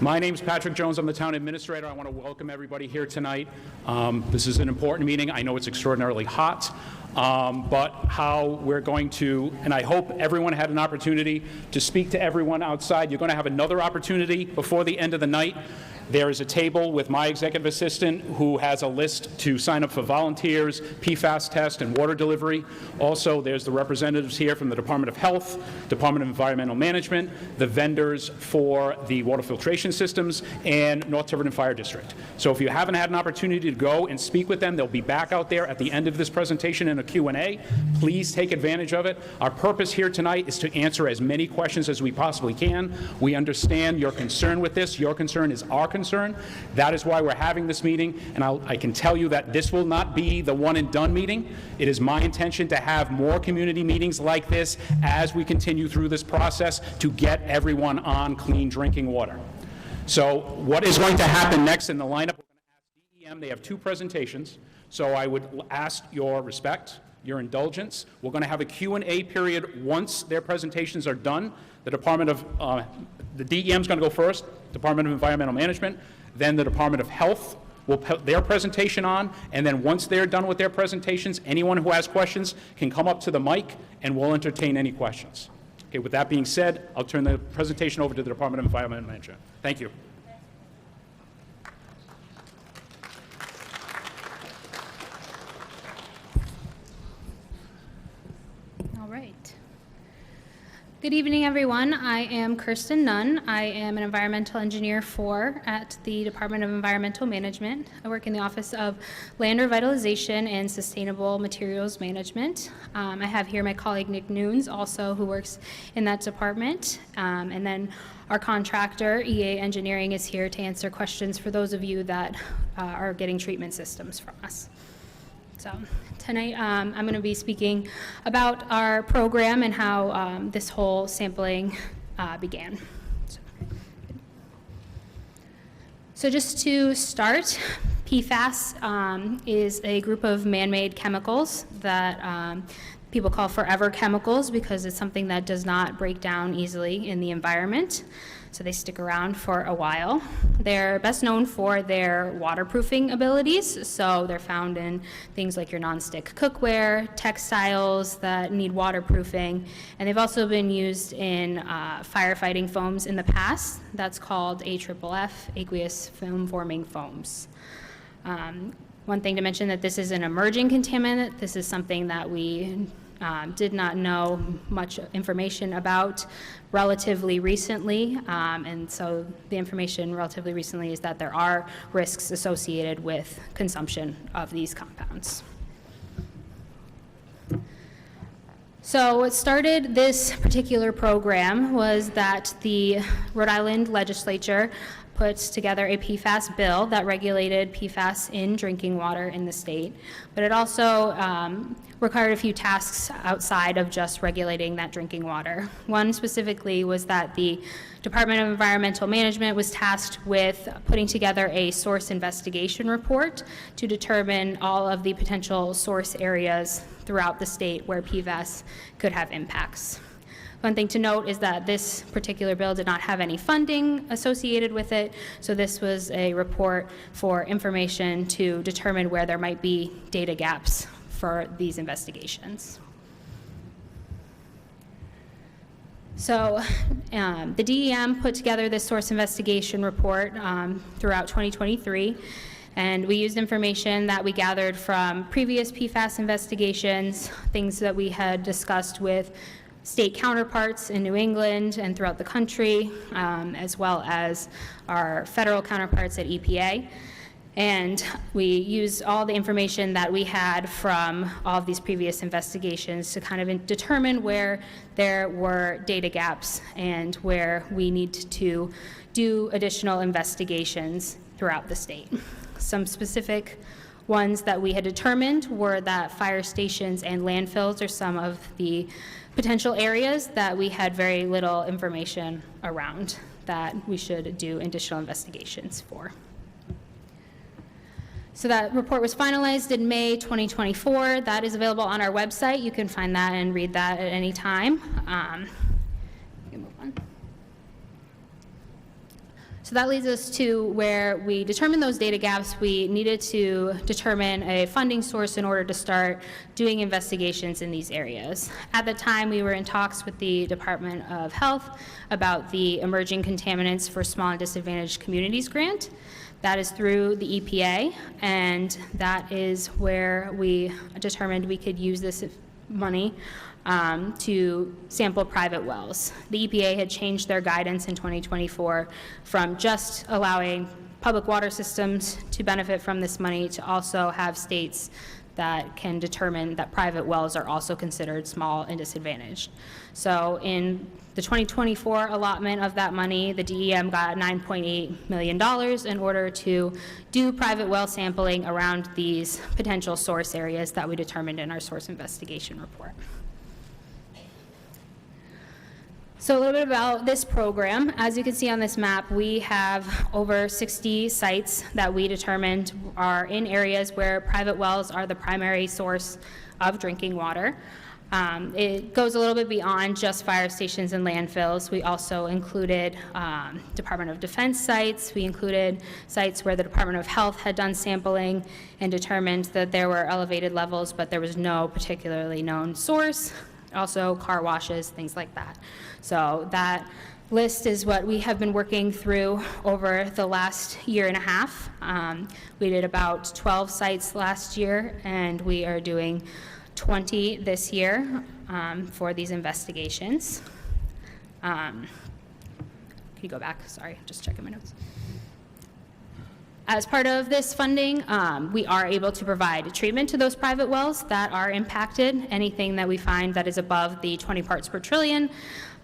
My name's Patrick Jones. I'm the town administrator. I want to welcome everybody here tonight. This is an important meeting. I know it's extraordinarily hot, but how we're going to, and I hope everyone had an opportunity to speak to everyone outside. You're going to have another opportunity before the end of the night. There is a table with my executive assistant who has a list to sign up for volunteers, Pfa'S test, and water delivery. Also, there's the representatives here from the Department of Health, Department of Environmental Management, the vendors for the water filtration systems, and North Tiverton Fire District. So if you haven't had an opportunity to go and speak with them, they'll be back out there at the end of this presentation in a Q&A. Please take advantage of it. Our purpose here tonight is to answer as many questions as we possibly can. We understand your concern with this. Your concern is our concern. That is why we're having this meeting, and I can tell you that this will not be the one and done meeting. It is my intention to have more community meetings like this as we continue through this process to get everyone on clean drinking water. So what is going to happen next in the lineup? We're going to ask DEM. They have two presentations, so I would ask your respect, your indulgence. We're going to have a Q&A period once their presentations are done. The DEM is going to go first, Department of Environmental Management, then the Department of Health will put their presentation on, and then once they're done with their presentations, anyone who has questions can come up to the mic and we'll entertain any questions. Okay, with that being said, I'll turn the presentation over to the Department of Environmental Management. Thank you. Good evening, everyone. I am Kirsten Nunn. I am an environmental engineer at the Department of Environmental Management. I work in the Office of Land Revitalization and Sustainable Materials Management. I have here my colleague Nick Nunes, also who works in that department. And then our contractor, EA Engineering, is here to answer questions for those of you that are getting treatment systems from us. So tonight I'm going to be speaking about our program and how this whole sampling began. So just to start, PFAS is a group of man-made chemicals that people call forever chemicals because it's something that does not break down easily in the environment. So they stick around for a while. They're best known for their waterproofing abilities. So they're found in things like your nonstick cookware, textiles that need waterproofing. And they've also been used in firefighting foams in the past. That's called AFFF, aqueous film forming foams. One thing to mention that this is an emerging contaminant. This is something that we did not know much information about relatively recently, and so the information relatively recently is that there are risks associated with consumption of these compounds. So what started this particular program was that the Rhode Island legislature put together a PFAS bill that regulated PFAS in drinking water in the state, but it also required a few tasks outside of just regulating that drinking water. One specifically was that the Department of Environmental Management was tasked with putting together a source investigation report to determine all of the potential source areas throughout the state where PFAS could have impacts. One thing to note is that this particular bill did not have any funding associated with it, so this was a report for information to determine where there might be data gaps for these investigations. So the DEM put together this source investigation report throughout 2023, and we used information that we gathered from previous PFAS investigations, things that we had discussed with state counterparts in New England and throughout the country, as well as our federal counterparts at EPA. And we used all the information that we had from all of these previous investigations to kind of determine where there were data gaps and where we need to do additional investigations throughout the state. Some specific ones that we had determined were that fire stations and landfills are some of the potential areas that we had very little information around that we should do additional investigations for. So that report was finalized in May 2024. That is available on our website. You can find that and read that at any time. So that leads us to where we determined those data gaps. We needed to determine a funding source in order to start doing investigations in these areas. At the time, we were in talks with the Department of Health about the Emerging Contaminants for Small and Disadvantaged Communities grant. That is through the EPA, and that is where we determined we could use this money to sample private wells. The EPA had changed their guidance in 2024 from just allowing public water systems to benefit from this money to also have states that can determine that private wells are also considered small and disadvantaged. So in the 2024 allotment of that money, the DEM got $9.8 million in order to do private well sampling around these potential source areas that we determined in our source investigation report. So a little bit about this program. As you can see on this map, we have over 60 sites that we determined are in areas where private wells are the primary source of drinking water. It goes a little bit beyond just fire stations and landfills. We also included Department of Defense sites. We included sites where the Department of Health had done sampling and determined that there were elevated levels, but there was no particularly known source. Also car washes, things like that. So that list is what we have been working through over the last year and a half. We did about 12 sites last year, and we are doing 20 this year for these investigations. Can you go back? Sorry, just checking my notes. As part of this funding, we are able to provide treatment to those private wells that are impacted. Anything that we find that is above the 20 parts per trillion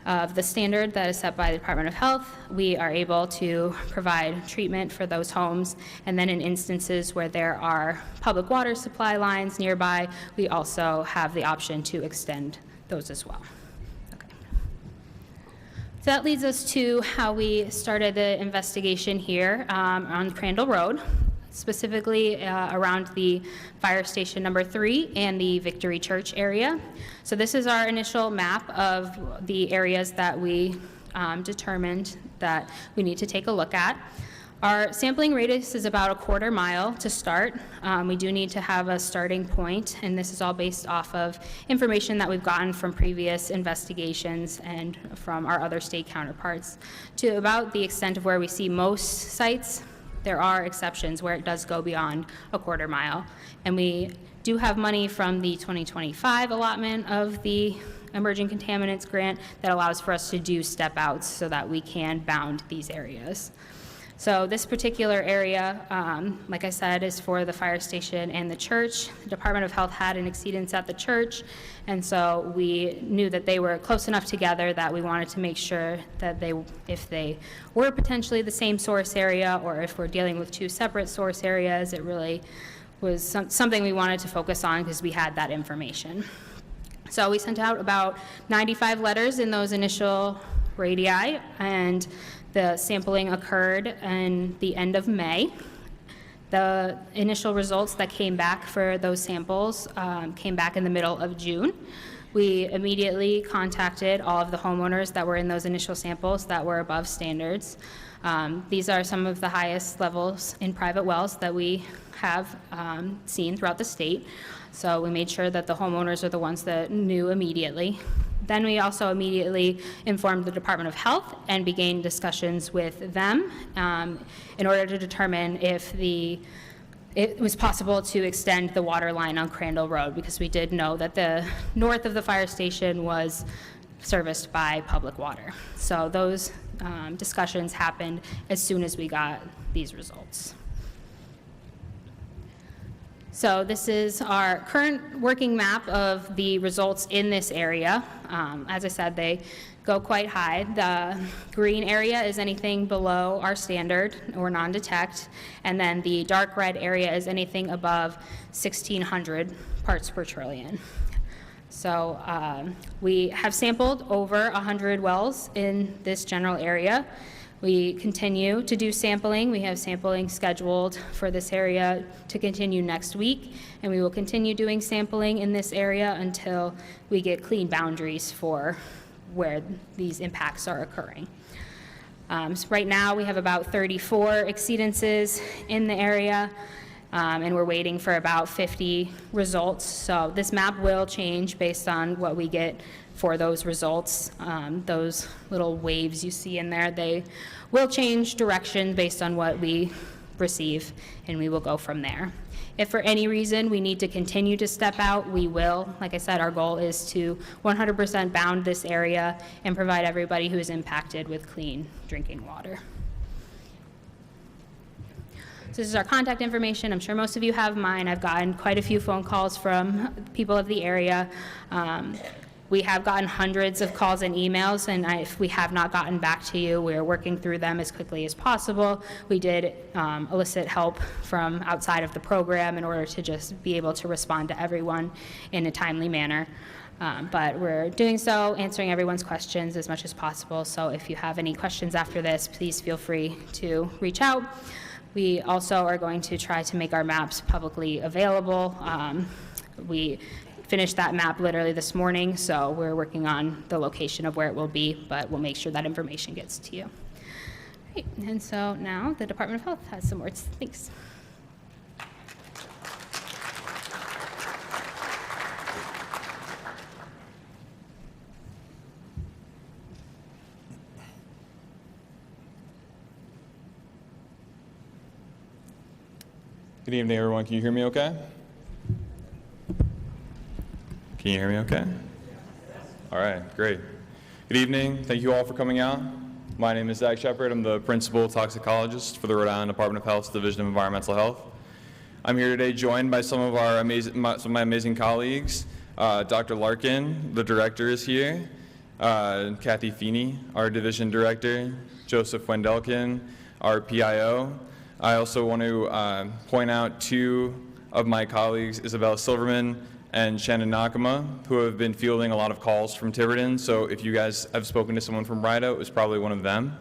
of the standard that is set by the Department of Health, we are able to provide treatment for those homes. And then in instances where there are public water supply lines nearby, we also have the option to extend those as well. So that leads us to how we started the investigation here on Crandall Road, specifically around the fire station number 3 and the Victory Church area. So this is our initial map of the areas that we determined that we need to take a look at. Our sampling radius is about a quarter mile to start. We do need to have a starting point, and this is all based off of information that we've gotten from previous investigations and from our other state counterparts. To about the extent of where we see most sites, there are exceptions where it does go beyond a quarter mile. And we do have money from the 2025 allotment of the Emerging Contaminants Grant that allows for us to do step outs so that we can bound these areas. So this particular area, like I said, is for the fire station and the church. The Department of Health had an exceedance at the church, and so we knew that they were close enough together that we wanted to make sure that if they were potentially the same source area, or if we're dealing with two separate source areas, it really was something we wanted to focus on because we had that information. So we sent out about 95 letters in those initial radii, and the sampling occurred in the end of May. The initial results that came back for those samples came back in the middle of June. We immediately contacted all of the homeowners that were in those initial samples that were above standards. These are some of the highest levels in private wells that we have seen throughout the state. So we made sure that the homeowners are the ones that knew immediately. Then we also immediately informed the Department of Health and began discussions with them in order to determine if it was possible to extend the water line on Crandall Road, because we did know that the north of the fire station was serviced by public water. So those discussions happened as soon as we got these results. So this is our current working map of the results in this area. As I said, they go quite high. The green area is anything below our standard or non-detect, and then the dark red area is anything above 1,600 parts per trillion. So we have sampled over 100 wells in this general area. We continue to do sampling. We have sampling scheduled for this area to continue next week, and we will continue doing sampling in this area until we get clean boundaries for where these impacts are occurring. So right now, we have about 34 exceedances in the area, and we're waiting for about 50 results. So this map will change based on what we get for those results. Those little waves you see in there, they will change direction based on what we receive, and we will go from there. If for any reason we need to continue to step out, we will. Like I said, our goal is to 100% bound this area and provide everybody who is impacted with clean drinking water. So this is our contact information. I'm sure most of you have mine. I've gotten quite a few phone calls from people of the area. We have gotten hundreds of calls and emails, and if we have not gotten back to you, we're working through them as quickly as possible. We did elicit help from outside of the program in order to just be able to respond to everyone in a timely manner. But we're doing so, answering everyone's questions as much as possible. So if you have any questions after this, please feel free to reach out. We also are going to try to make our maps publicly available. We finished that map literally this morning, so we're working on the location of where it will be, but we'll make sure that information gets to you. Great. And so now the Department of Health has some words. Thanks. Good evening, everyone. Can you hear me okay? Can you hear me okay? All right, great. Good evening. Thank you all for coming out. My name is Zach Shepard. I'm the principal toxicologist for the Rhode Island Department of Health's Division of Environmental Health. I'm here today joined by some of my amazing colleagues. Dr. Larkin, the director, is here. Kathy Feeney, our division director. Joseph Wendelkin, our PIO. I also want to point out two of my colleagues, Isabella Silverman and Shannon Nakama, who have been fielding a lot of calls from Tiverton. So if you guys have spoken to someone from Rideout, it was probably one of them.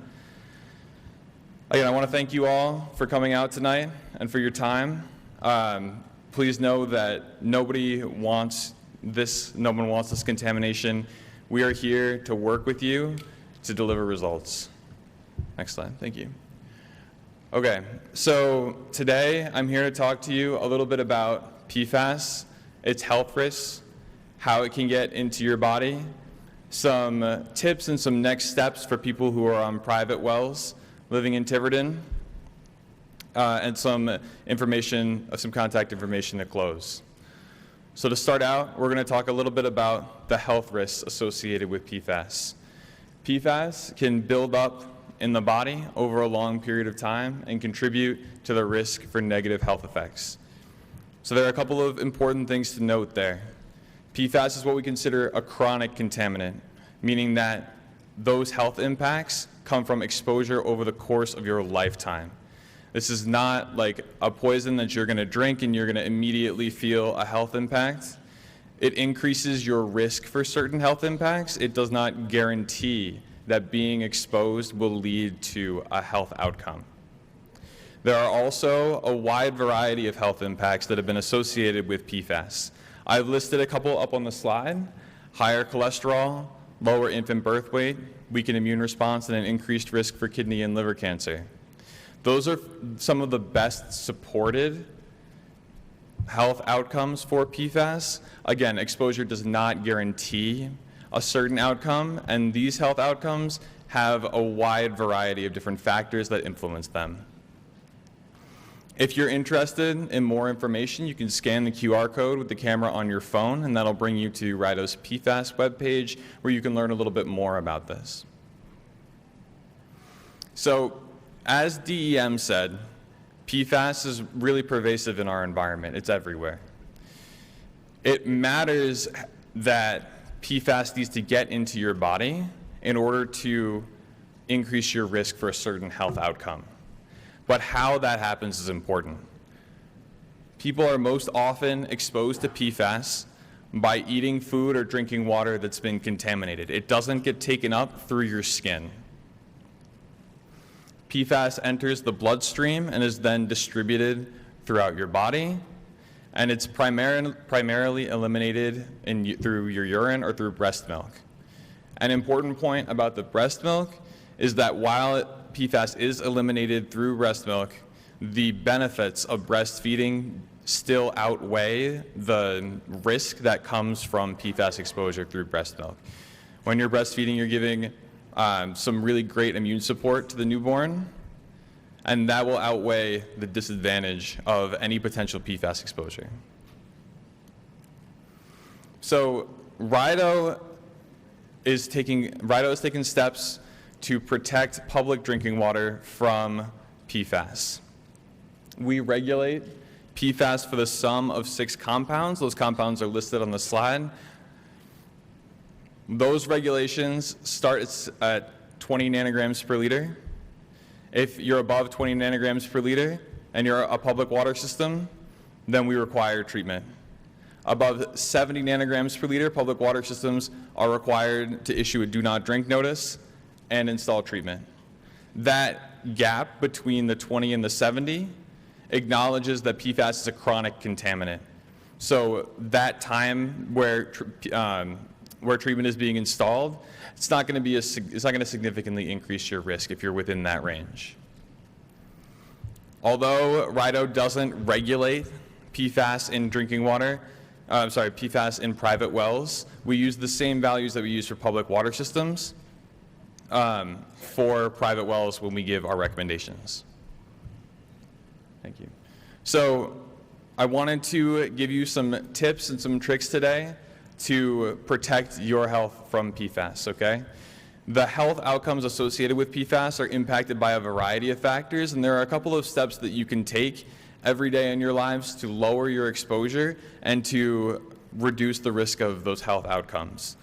Again, I want to thank you all for coming out tonight and for your time. Please know that no one wants this contamination. We are here to work with you to deliver results. Next slide, thank you. Okay, so today I'm here to talk to you a little bit about PFAS, its health risks, how it can get into your body, some tips and some next steps for people who are on private wells living in Tiverton, and some contact information to close. So to start out, we're going to talk a little bit about the health risks associated with PFAS. PFAS can build up in the body over a long period of time and contribute to the risk for negative health effects. So there are a couple of important things to note there. PFAS is what we consider a chronic contaminant, meaning that those health impacts come from exposure over the course of your lifetime. This is not like a poison that you're going to drink and you're going to immediately feel a health impact. It increases your risk for certain health impacts. It does not guarantee that being exposed will lead to a health outcome. There are also a wide variety of health impacts that have been associated with PFAS. I've listed a couple up on the slide: higher cholesterol, lower infant birth weight, weakened immune response, and an increased risk for kidney and liver cancer. Those are some of the best supported health outcomes for PFAS. Again, exposure does not guarantee a certain outcome, and these health outcomes have a wide variety of different factors that influence them. If you're interested in more information, you can scan the QR code with the camera on your phone, and that'll bring you to RIDO's PFAS webpage, where you can learn a little bit more about this. So, as DEM said, PFAS is really pervasive in our environment. It's everywhere. It matters that PFAS needs to get into your body in order to increase your risk for a certain health outcome. But how that happens is important. People are most often exposed to PFAS by eating food or drinking water that's been contaminated. It doesn't get taken up through your skin. PFAS enters the bloodstream and is then distributed throughout your body, and it's primarily eliminated through your urine or through breast milk. An important point about the breast milk is that while PFAS is eliminated through breast milk, the benefits of breastfeeding still outweigh the risk that comes from PFAS exposure through breast milk. When you're breastfeeding, you're giving some really great immune support to the newborn, and that will outweigh the disadvantage of any potential PFAS exposure. So RIDO is taking steps to protect public drinking water from PFAS. We regulate PFAS for the sum of 6 compounds. Those compounds are listed on the slide. Those regulations start at 20 nanograms per liter. If you're above 20 nanograms per liter and you're a public water system, then we require treatment. Above 70 nanograms per liter, public water systems are required to issue a do not drink notice and install treatment. That gap between the 20 and the 70 acknowledges that PFAS is a chronic contaminant. So that time where treatment is being installed, it's not going to significantly increase your risk if you're within that range. Although RIDO doesn't regulate PFAS in drinking water, PFAS in private wells, we use the same values that we use for public water systems for private wells when we give our recommendations. Thank you. So I wanted to give you some tips and some tricks today to protect your health from PFAS, okay? The health outcomes associated with PFAS are impacted by a variety of factors, and there are a couple of steps that you can take every day in your lives to lower your exposure and to reduce the risk of those health outcomes.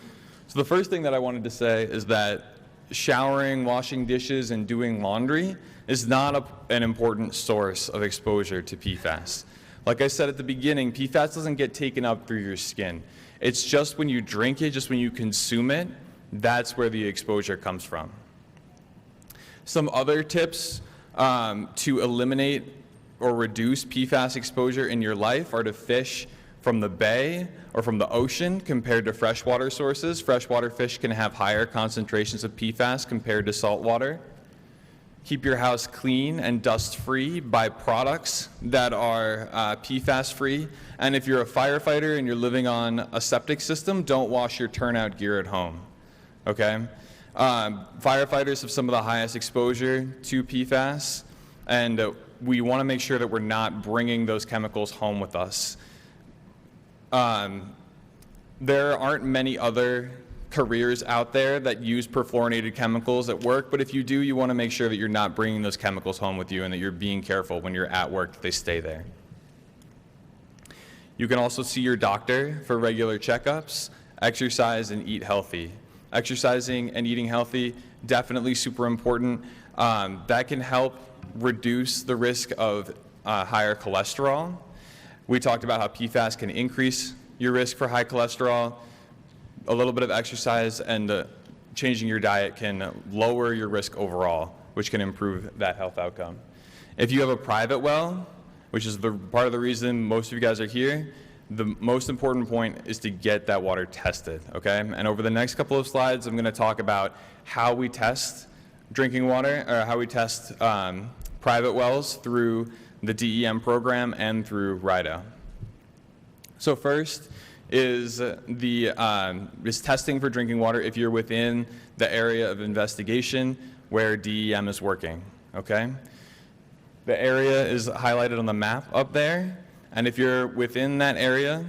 So the first thing that I wanted to say is that showering, washing dishes, and doing laundry is not an important source of exposure to PFAS. Like I said at the beginning, PFAS doesn't get taken up through your skin. It's just when you drink it, just when you consume it, that's where the exposure comes from. Some other tips to eliminate or reduce PFAS exposure in your life are to fish from the bay or from the ocean compared to freshwater sources. Freshwater fish can have higher concentrations of PFAS compared to saltwater. Keep your house clean and dust-free. Buy products that are PFAS-free. And if you're a firefighter and you're living on a septic system, don't wash your turnout gear at home, okay? Firefighters have some of the highest exposure to PFAS, and we want to make sure that we're not bringing those chemicals home with us. There aren't many other careers out there that use perfluorinated chemicals at work, but if you do, you want to make sure that you're not bringing those chemicals home with you and that you're being careful when you're at work that they stay there. You can also see your doctor for regular checkups, exercise, and eat healthy. Exercising and eating healthy, definitely super important. That can help reduce the risk of higher cholesterol. We talked about how PFAS can increase your risk for high cholesterol. A little bit of exercise and changing your diet can lower your risk overall, which can improve that health outcome. If you have a private well, which is the part of the reason most of you guys are here, the most important point is to get that water tested, okay? And over the next couple of slides, I'm going to talk about how we test drinking water, or how we test private wells through the DEM program and through RIDO. So first is testing for drinking water if you're within the area of investigation where DEM is working, okay? The area is highlighted on the map up there, and if you're within that area,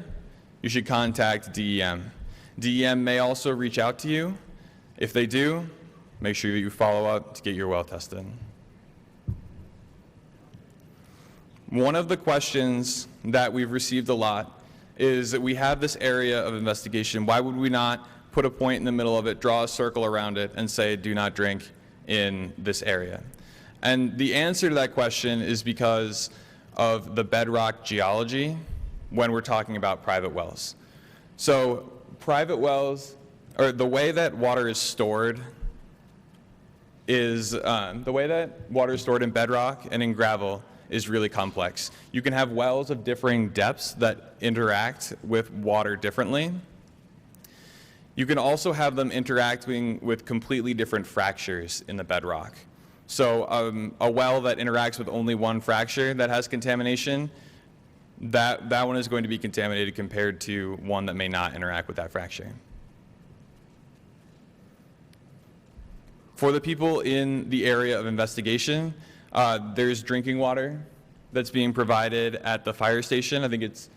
you should contact DEM. DEM may also reach out to you. If they do, make sure that you follow up to get your well tested. One of the questions that we've received a lot is that we have this area of investigation. Why would we not put a point in the middle of it, draw a circle around it, and say, do not drink in this area? And the answer to that question is because of the bedrock geology when we're talking about private wells. So private wells, or the way that water is stored is, in bedrock and in gravel is really complex. You can have wells of differing depths that interact with water differently. You can also have them interacting with completely different fractures in the bedrock. So a well that interacts with only one fracture that has contamination, that one is going to be contaminated compared to one that may not interact with that fracture. For the people in the area of investigation, there's drinking water that's being provided at the fire station. I think it's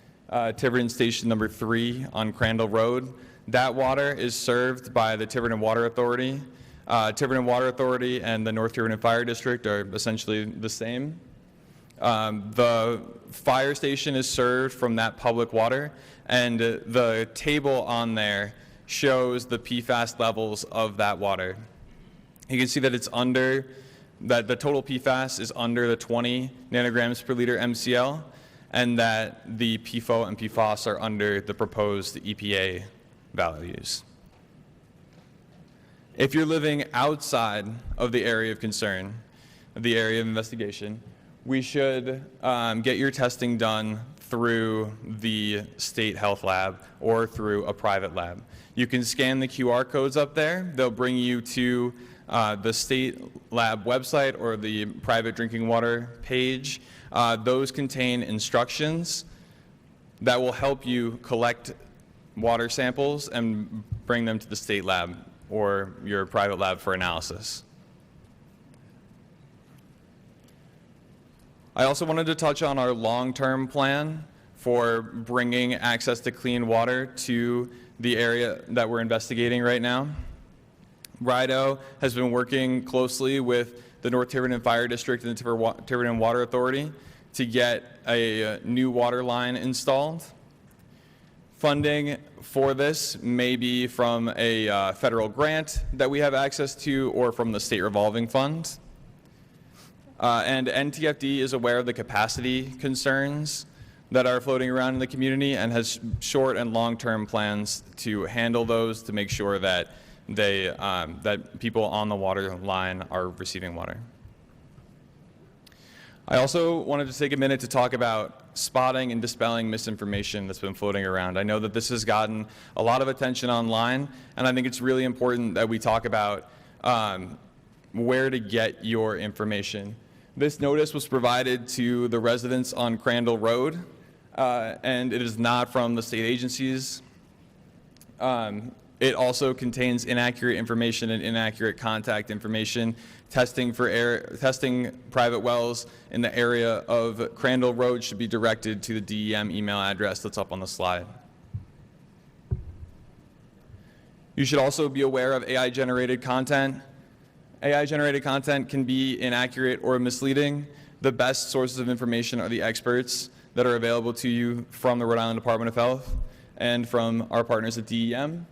Tiverton Station number 3 on Crandall Road. That water is served by the Tiverton Water Authority. Tiverton Water Authority and the North Tiverton Fire District are essentially the same. The fire station is served from that public water, and the table on there shows the PFAS levels of that water. You can see that it's under, that the total PFAS is under the 20 nanograms per liter MCL, and that the PFOA and PFAS are under the proposed EPA values. If you're living outside of the area of concern, the area of investigation, we should get your testing done through the state health lab or through a private lab. You can scan the QR codes up there. They'll bring you to the state lab website or the private drinking water page. Those contain instructions that will help you collect water samples and bring them to the state lab or your private lab for analysis. I also wanted to touch on our long-term plan for bringing access to clean water to the area that we're investigating right now. RIDO has been working closely with the North Tiverton Fire District and the Tiverton Water Authority to get a new water line installed. Funding for this may be from a federal grant that we have access to or from the state revolving fund. And NTFD is aware of the capacity concerns that are floating around in the community and has short and long-term plans to handle those to make sure that that people on the water line are receiving water. I also wanted to take a minute to talk about spotting and dispelling misinformation that's been floating around. I know that this has gotten a lot of attention online, and I think it's really important that we talk about where to get your information. This notice was provided to the residents on Crandall Road, and it is not from the state agencies. It also contains inaccurate information and inaccurate contact information. Testing private wells in the area of Crandall Road should be directed to the DEM email address that's up on the slide. You should also be aware of AI-generated content. AI-generated content can be inaccurate or misleading. The best sources of information are the experts that are available to you from the Rhode Island Department of Health and from our partners at DEM.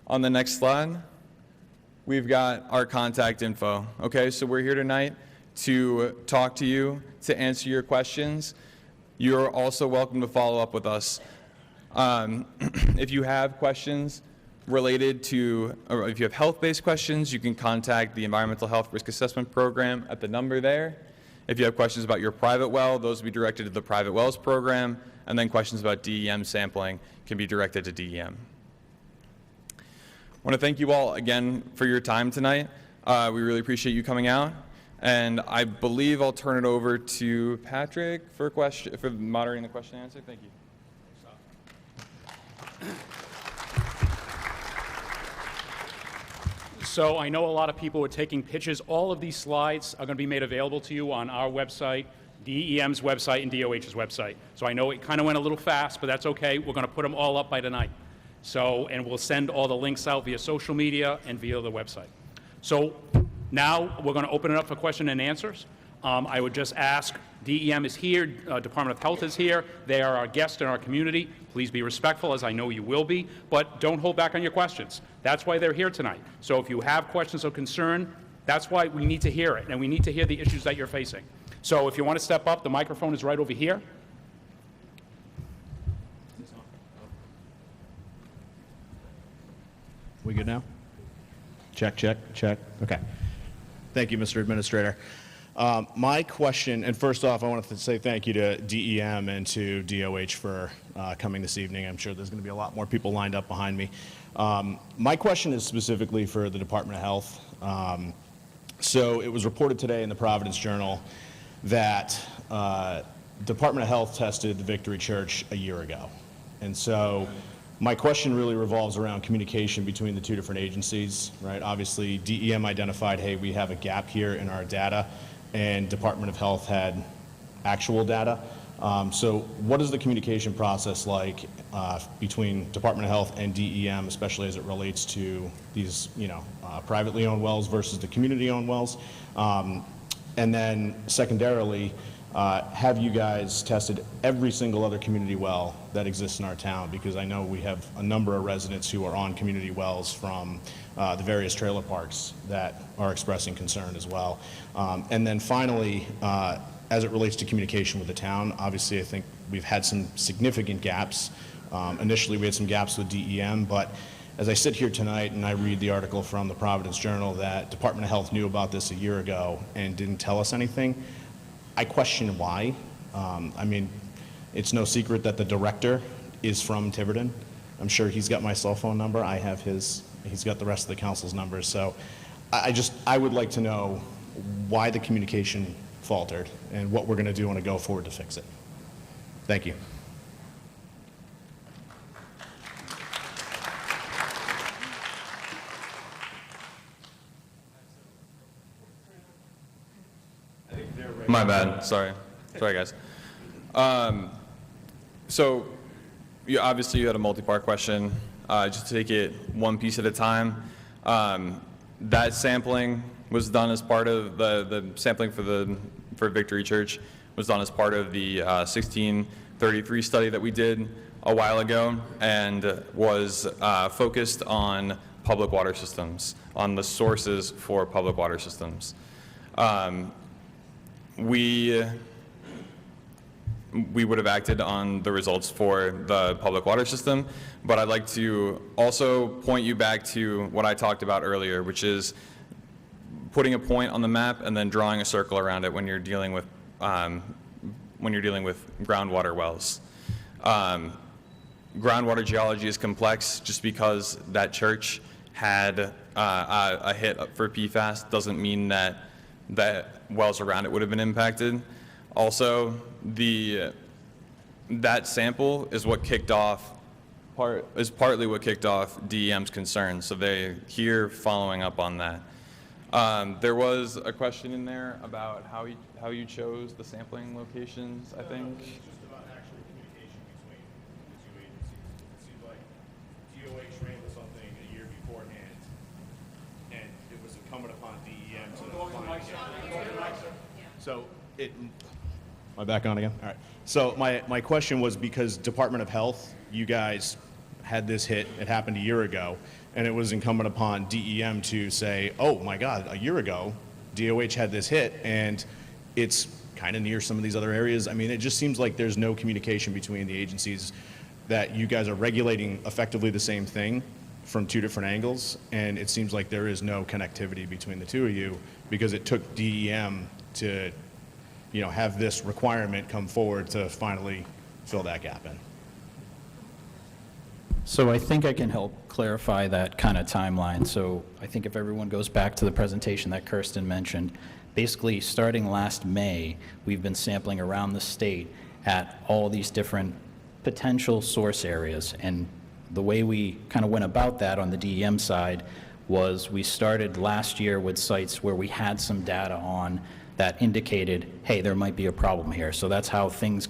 On the next slide, we've got our contact info. Okay, so we're here tonight to talk to you, to answer your questions. You're also welcome to follow up with us. If you have questions related to, or if you have health-based questions, you can contact the Environmental Health Risk Assessment Program at the number there. If you have questions about your private well, those will be directed to the Private Wells Program, and then questions about DEM sampling can be directed to DEM. I want to thank you all again for your time tonight. We really appreciate you coming out, and I believe I'll turn it over to Patrick for moderating the question and answer. Thank you. So I know a lot of people are taking pictures. All of these slides are going to be made available to you on our website, DEM's website, and DOH's website. So I know it kind of went a little fast, but that's okay. We're going to put them all up by tonight. So, and we'll send all the links out via social media and via the website. So now we're going to open it up for question and answers. I would just ask, DEM is here, Department of Health is here. They are our guests in our community. Please be respectful, as I know you will be, but don't hold back on your questions. That's why they're here tonight. So if you have questions or concern, that's why we need to hear it, and we need to hear the issues that you're facing. So if you want to step up, the microphone is right over here. We good now? Check, check, check. Okay. Thank you, Mr. Administrator. My question, and first off, I wanted to say thank you to DEM and to DOH for coming this evening. I'm sure there's going to be a lot more people lined up behind me. My question is specifically for the Department of Health. So it was reported today in the Providence Journal that Department of Health tested the Victory Church a year ago. And so my question really revolves around communication between the two different agencies, right? Obviously, DEM identified, hey, we have a gap here in our data, and Department of Health had actual data. So what is the communication process like between Department of Health and DEM, especially as it relates to these, privately owned wells versus the community-owned wells? And then secondarily, have you guys tested every single other community well that exists in our town? Because I know we have a number of residents who are on community wells from the various trailer parks that are expressing concern as well. And then finally, as it relates to communication with the town, obviously I think we've had some significant gaps. Initially we had some gaps with DEM, but as I sit here tonight and I read the article from the Providence Journal that Department of Health knew about this a year ago and didn't tell us anything, I question why. I mean, it's no secret that the director is from Tiverton. I'm sure he's got my cell phone number. I have his. He's got the rest of the council's numbers. So I would like to know why the communication faltered and what we're going to do on a go forward to fix it. Thank you. My bad, sorry, guys. So, obviously you had a multi-part question. Just to take it one piece at a time. That sampling was done as part of the sampling for Victory Church was done as part of the 1633 study that we did a while ago, and was focused on public water systems, on the sources for public water systems. We would have acted on the results for the public water system, but I'd like to also point you back to what I talked about earlier, which is putting a point on the map and then drawing a circle around it when you're dealing with groundwater wells. Groundwater geology is complex. Just because that church had a hit for PFAS doesn't mean that wells around it would have been impacted. Also, that sample is what kicked off, partly what kicked off DEM's concerns. So here following up on that. There was a question in there about how you chose the sampling locations, I think. It's just about actual communication between the two agencies. It seems like DOH ran with something a year beforehand, and it was incumbent upon DEM to find it. So am I back on again? All right. So my question was, because Department of Health, you guys had this hit, it happened a year ago, and it was incumbent upon DEM to say, oh my God, a year ago, DOH had this hit, and it's kind of near some of these other areas. I mean, it just seems like there's no communication between the agencies, that you guys are regulating effectively the same thing from two different angles, and it seems like there is no connectivity between the two of you, because it took DEM to have this requirement come forward to finally fill that gap in. So I think I can help clarify that kind of timeline. So I think if everyone goes back to the presentation that Kirsten mentioned, basically starting last May, we've been sampling around the state at all these different potential source areas. And the way we kind of went about that on the DEM side was we started last year with sites where we had some data on that indicated, hey, there might be a problem here. So that's how things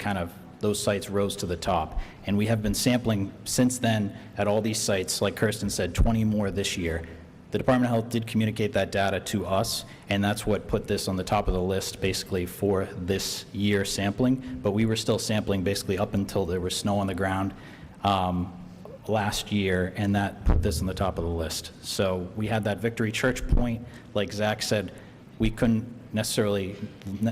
those sites rose to the top. And we have been sampling since then at all these sites, like Kirsten said, 20 more this year. The Department of Health did communicate that data to us, and that's what put this on the top of the list basically for this year sampling. But we were still sampling basically up until there was snow on the ground last year, and that put this on the top of the list. So we had that Victory Church point. Like Zach said, we couldn't necessarily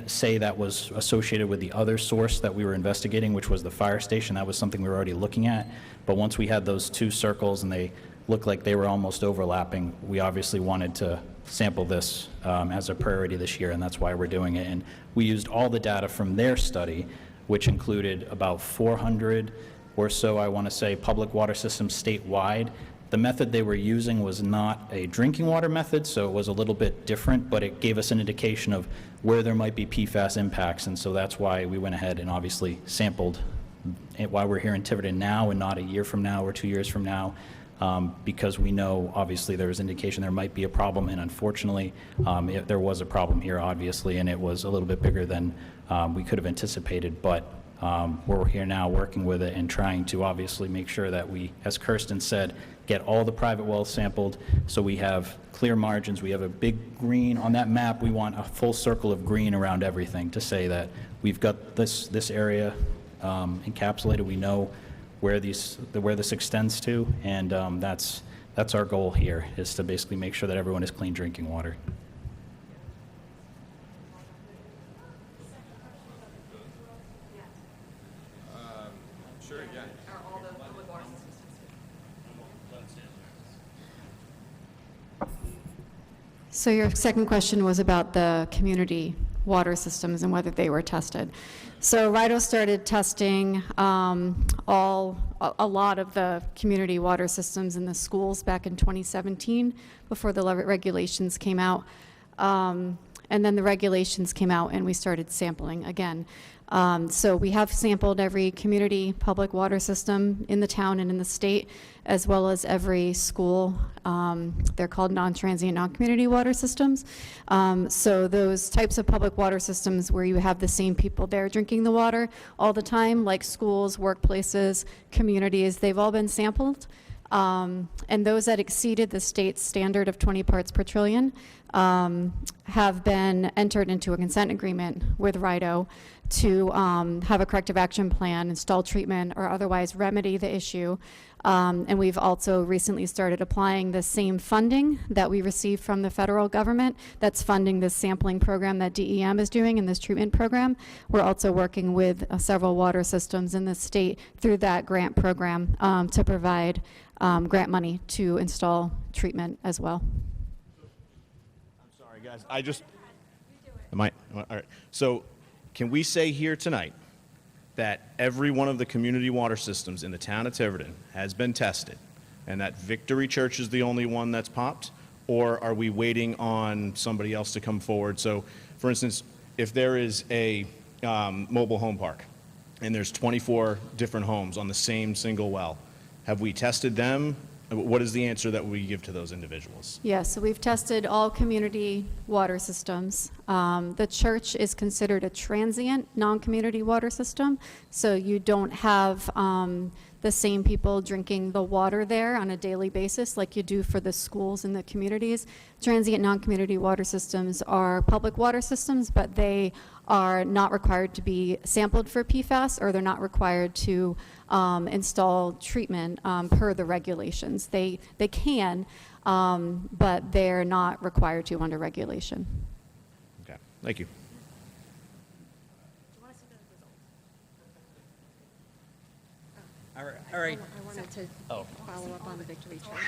say that was associated with the other source that we were investigating, which was the fire station. That was something we were already looking at. But once we had those two circles and they looked like they were almost overlapping, we obviously wanted to sample this as a priority this year, and that's why we're doing it. And we used all the data from their study, which included about 400 or so, I want to say, public water systems statewide The method they were using was not a drinking water method, so it was a little bit different, but it gave us an indication of where there might be PFAS impacts, and so that's why we went ahead and obviously sampled why we're here in Tiverton now and not a year from now or 2 years from now, because we know, obviously, there was indication there might be a problem, and unfortunately, there was a problem here, obviously, and it was a little bit bigger than we could have anticipated, but we're here now working with it and trying to obviously make sure that we, as Kirsten said, get all the private wells sampled so we have clear margins. We have a big green on that map. We want a full circle of green around everything to say that we've got this area encapsulated. We know where this extends to, and that's our goal here, is to basically make sure that everyone has clean drinking water. Sure, yeah. So your second question was about the community water systems and whether they were tested. So RIDO started testing a lot of the community water systems in the schools back in 2017 before the regulations came out. And then the regulations came out and we started sampling again. So we have sampled every community public water system in the town and in the state, as well as every school. They're called non-transient, non-community water systems. So those types of public water systems where you have the same people there drinking the water all the time, like schools, workplaces, communities, they've all been sampled. And those that exceeded the state's standard of 20 parts per trillion have been entered into a consent agreement with RIDO to have a corrective action plan, install treatment, or otherwise remedy the issue. And we've also recently started applying the same funding that we received from the federal government that's funding this sampling program that DEM is doing in this treatment program. We're also working with several water systems in the state through that grant program to provide grant money to install treatment as well. I'm sorry, guys. All right. So can we say here tonight that every one of the community water systems in the town of Tiverton has been tested and that Victory Church is the only one that's popped? Or are we waiting on somebody else to come forward? So, for instance, if there is a mobile home park and there's 24 different homes on the same single well, have we tested them? What is the answer that we give to those individuals? Yes, so we've tested all community water systems. The church is considered a transient, non-community water system, so you don't have the same people drinking the water there on a daily basis like you do for the schools and the communities. Transient, non-community water systems are public water systems, but they are not required to be sampled for PFAS, or they're not required to install treatment per the regulations. They can, but they're not required to under regulation. Okay, thank you. All right. I wanted to follow up on the Victory Church.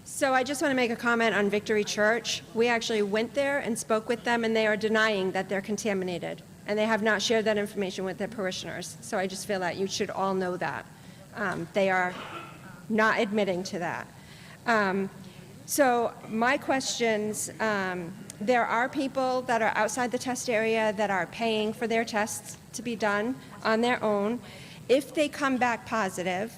So I just want to make a comment on Victory Church. We actually went there and spoke with them, and they are denying that they're contaminated, and they have not shared that information with their parishioners. So I just feel that you should all know that. They are not admitting to that. So my questions, there are people that are outside the test area that are paying for their tests to be done on their own. If they come back positive,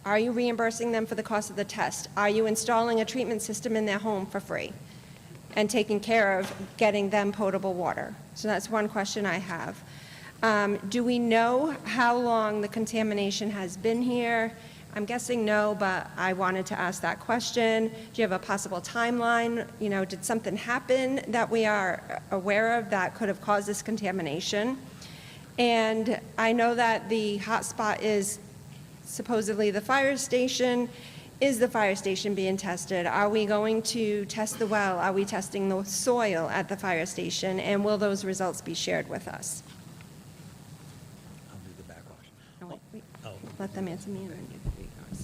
are you reimbursing them for the cost of the test? Are you installing a treatment system in their home for free and taking care of getting them potable water? So that's one question I have. Do we know how long the contamination has been here? I'm guessing no, but I wanted to ask that question. Do you have a possible timeline? You know, did something happen that we are aware of that could have caused this contamination? And I know that the hot spot is supposedly the fire station. Is the fire station being tested? Are we going to test the well? Are we testing the soil at the fire station? And will those results be shared with us? I'll do the backwash. Oh, wait. Let them answer me and then you.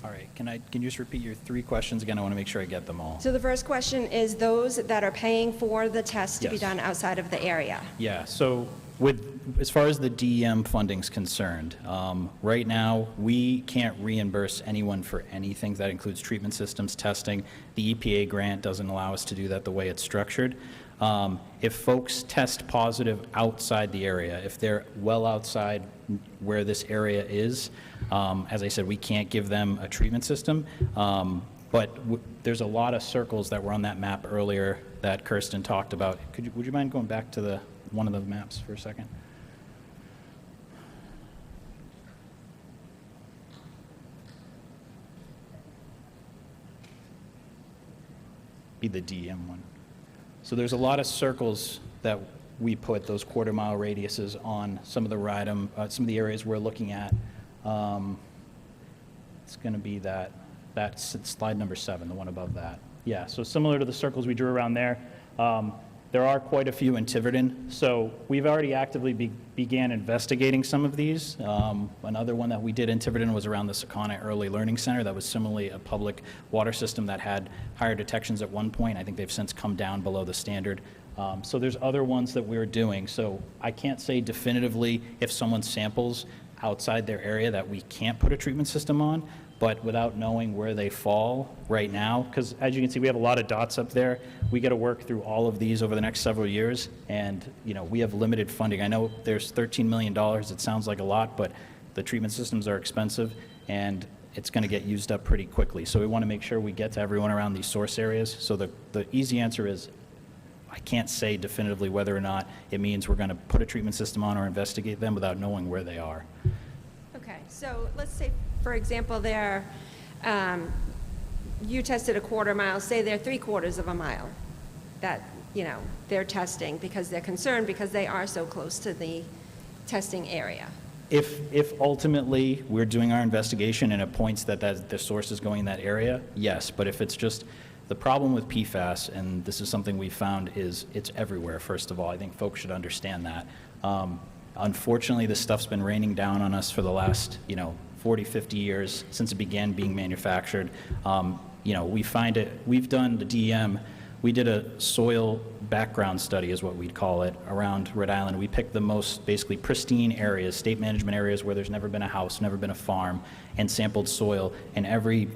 All right, can you just repeat your three questions again? I want to make sure I get them all. So the first question is those that are paying for the test to be Yes. done outside of the area. Yeah, so As far as the DEM funding's concerned, right now, we can't reimburse anyone for anything. That includes treatment systems, testing. The EPA grant doesn't allow us to do that the way it's structured. If folks test positive outside the area, if they're well outside where this area is, as I said, we can't give them a treatment system. But there's a lot of circles that were on that map earlier that Kirsten talked about. Would you mind going back to one of the maps for a second? Be the DEM one. So there's a lot of circles that we put those quarter-mile radiuses on some of the some of the areas we're looking at. It's going to be that's slide number 7, the one above that. Yeah, so similar to the circles we drew around there. There are quite a few in Tiverton, so we've already actively began investigating some of these. Another one that we did in Tiverton was around the Sakana Early Learning Center. That was similarly a public water system that had higher detections at one point. I think they've since come down below the standard. So there's other ones that we're doing. So I can't say definitively if someone samples outside their area that we can't put a treatment system on, but without knowing where they fall right now, because as you can see, we have a lot of dots up there. We got to work through all of these over the next several years, and we have limited funding. I know there's $13 million. It sounds like a lot, but the treatment systems are expensive, and it's going to get used up pretty quickly. So we want to make sure we get to everyone around these source areas. So the easy answer is I can't say definitively whether or not it means we're going to put a treatment system on or investigate them without knowing where they are. Okay, so let's say, for example, you tested a quarter mile, say they're 3/4 of a mile that, they're testing because they're concerned because they are so close to the testing area. If ultimately we're doing our investigation and it points that the source is going in that area, yes. But if it's just the problem with PFAS, and this is something we found, is it's everywhere, first of all. I think folks should understand that. Unfortunately, this stuff's been raining down on us for the last, 40, 50 years since it began being manufactured. We find it, we've done the DEM, we did a soil background study is what we'd call it around Rhode Island. We picked the most basically pristine areas, state management areas where there's never been a house, never been a farm, and sampled soil, and every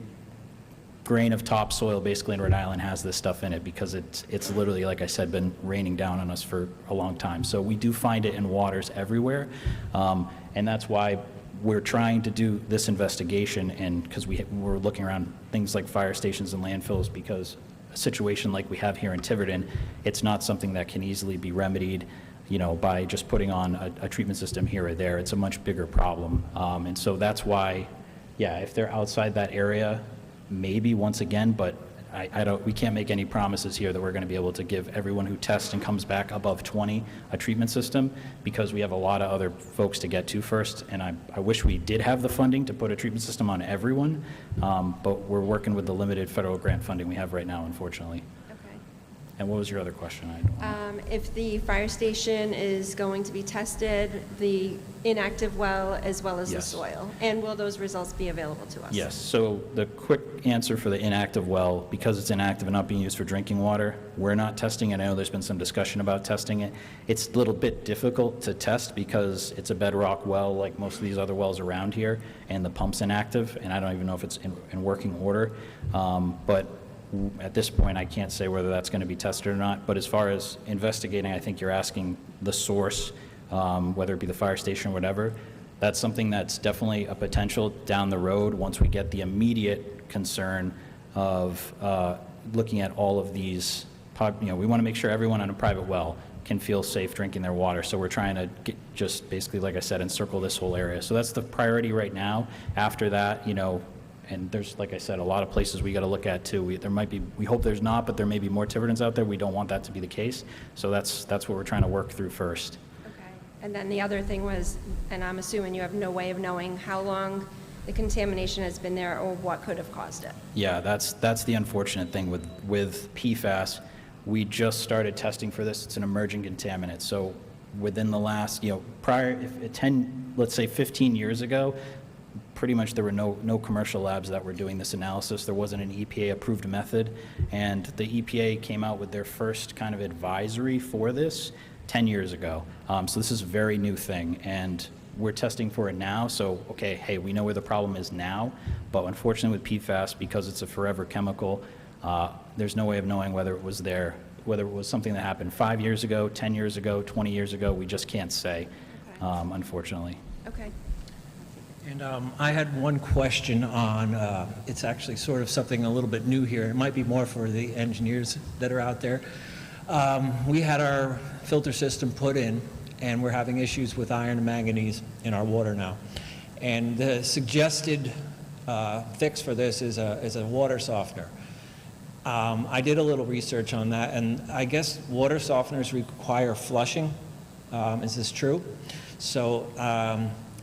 grain of topsoil basically in Rhode Island has this stuff in it because it's literally, like I said, been raining down on us for a long time. So we do find it in waters everywhere, and that's why we're trying to do this investigation, and because we're looking around things like fire stations and landfills, because a situation like we have here in Tiverton, it's not something that can easily be remedied by just putting on a treatment system here or there. It's a much bigger problem, and so that's why, yeah, if they're outside that area, maybe once again, but we can't make any promises here that we're going to be able to give everyone who tests and comes back above 20 a treatment system, because we have a lot of other folks to get to first, and I wish we did have the funding to put a treatment system on everyone, but we're working with the limited federal grant funding we have right now, unfortunately. Okay. And what was your other question? If the fire station is going to be tested, the inactive well as well as the Yes. soil, and will those results be available to us? Yes, so the quick answer for the inactive well, because it's inactive and not being used for drinking water, we're not testing it. I know there's been some discussion about testing it. It's a little bit difficult to test because it's a bedrock well like most of these other wells around here, and the pump's inactive, and I don't even know if it's in working order. But at this point, I can't say whether that's going to be tested or not. But as far as investigating, I think you're asking the source, whether it be the fire station or whatever. That's something that's definitely a potential down the road once we get the immediate concern of looking at all of these. We want to make sure everyone on a private well can feel safe drinking their water. So we're trying to just basically, like I said, encircle this whole area. So that's the priority right now. After that, and there's, like I said, a lot of places we got to look at too. We hope there's not, but there may be more Tivertons out there. We don't want that to be the case. So that's what we're trying to work through first. Okay. And then the other thing was, and I'm assuming you have no way of knowing how long the contamination has been there or what could have caused it. Yeah, that's the unfortunate thing with PFAS. We just started testing for this. It's an emerging contaminant. So within the last, let's say 15 years ago, pretty much there were no commercial labs that were doing this analysis. There wasn't an EPA-approved method, and the EPA came out with their first kind of advisory for this 10 years ago. So this is a very new thing, and we're testing for it now. So, okay, hey, we know where the problem is now, but unfortunately with PFAS, because it's a forever chemical, there's no way of knowing whether it was there, whether it was something that happened 5 years ago, 10 years ago, 20 years ago. We just can't say, unfortunately. Okay. And I had one question on, it's actually sort of something a little bit new here. It might be more for the engineers that are out there. We had our filter system put in, and we're having issues with iron and manganese in our water now. And the suggested fix for this is a water softener. I did a little research on that, and I guess water softeners require flushing. Is this true? So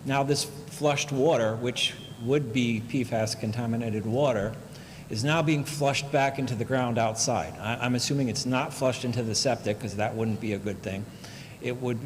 now this flushed water, which would be PFAS contaminated water, is now being flushed back into the ground outside. I'm assuming it's not flushed into the septic, because that wouldn't be a good thing. It would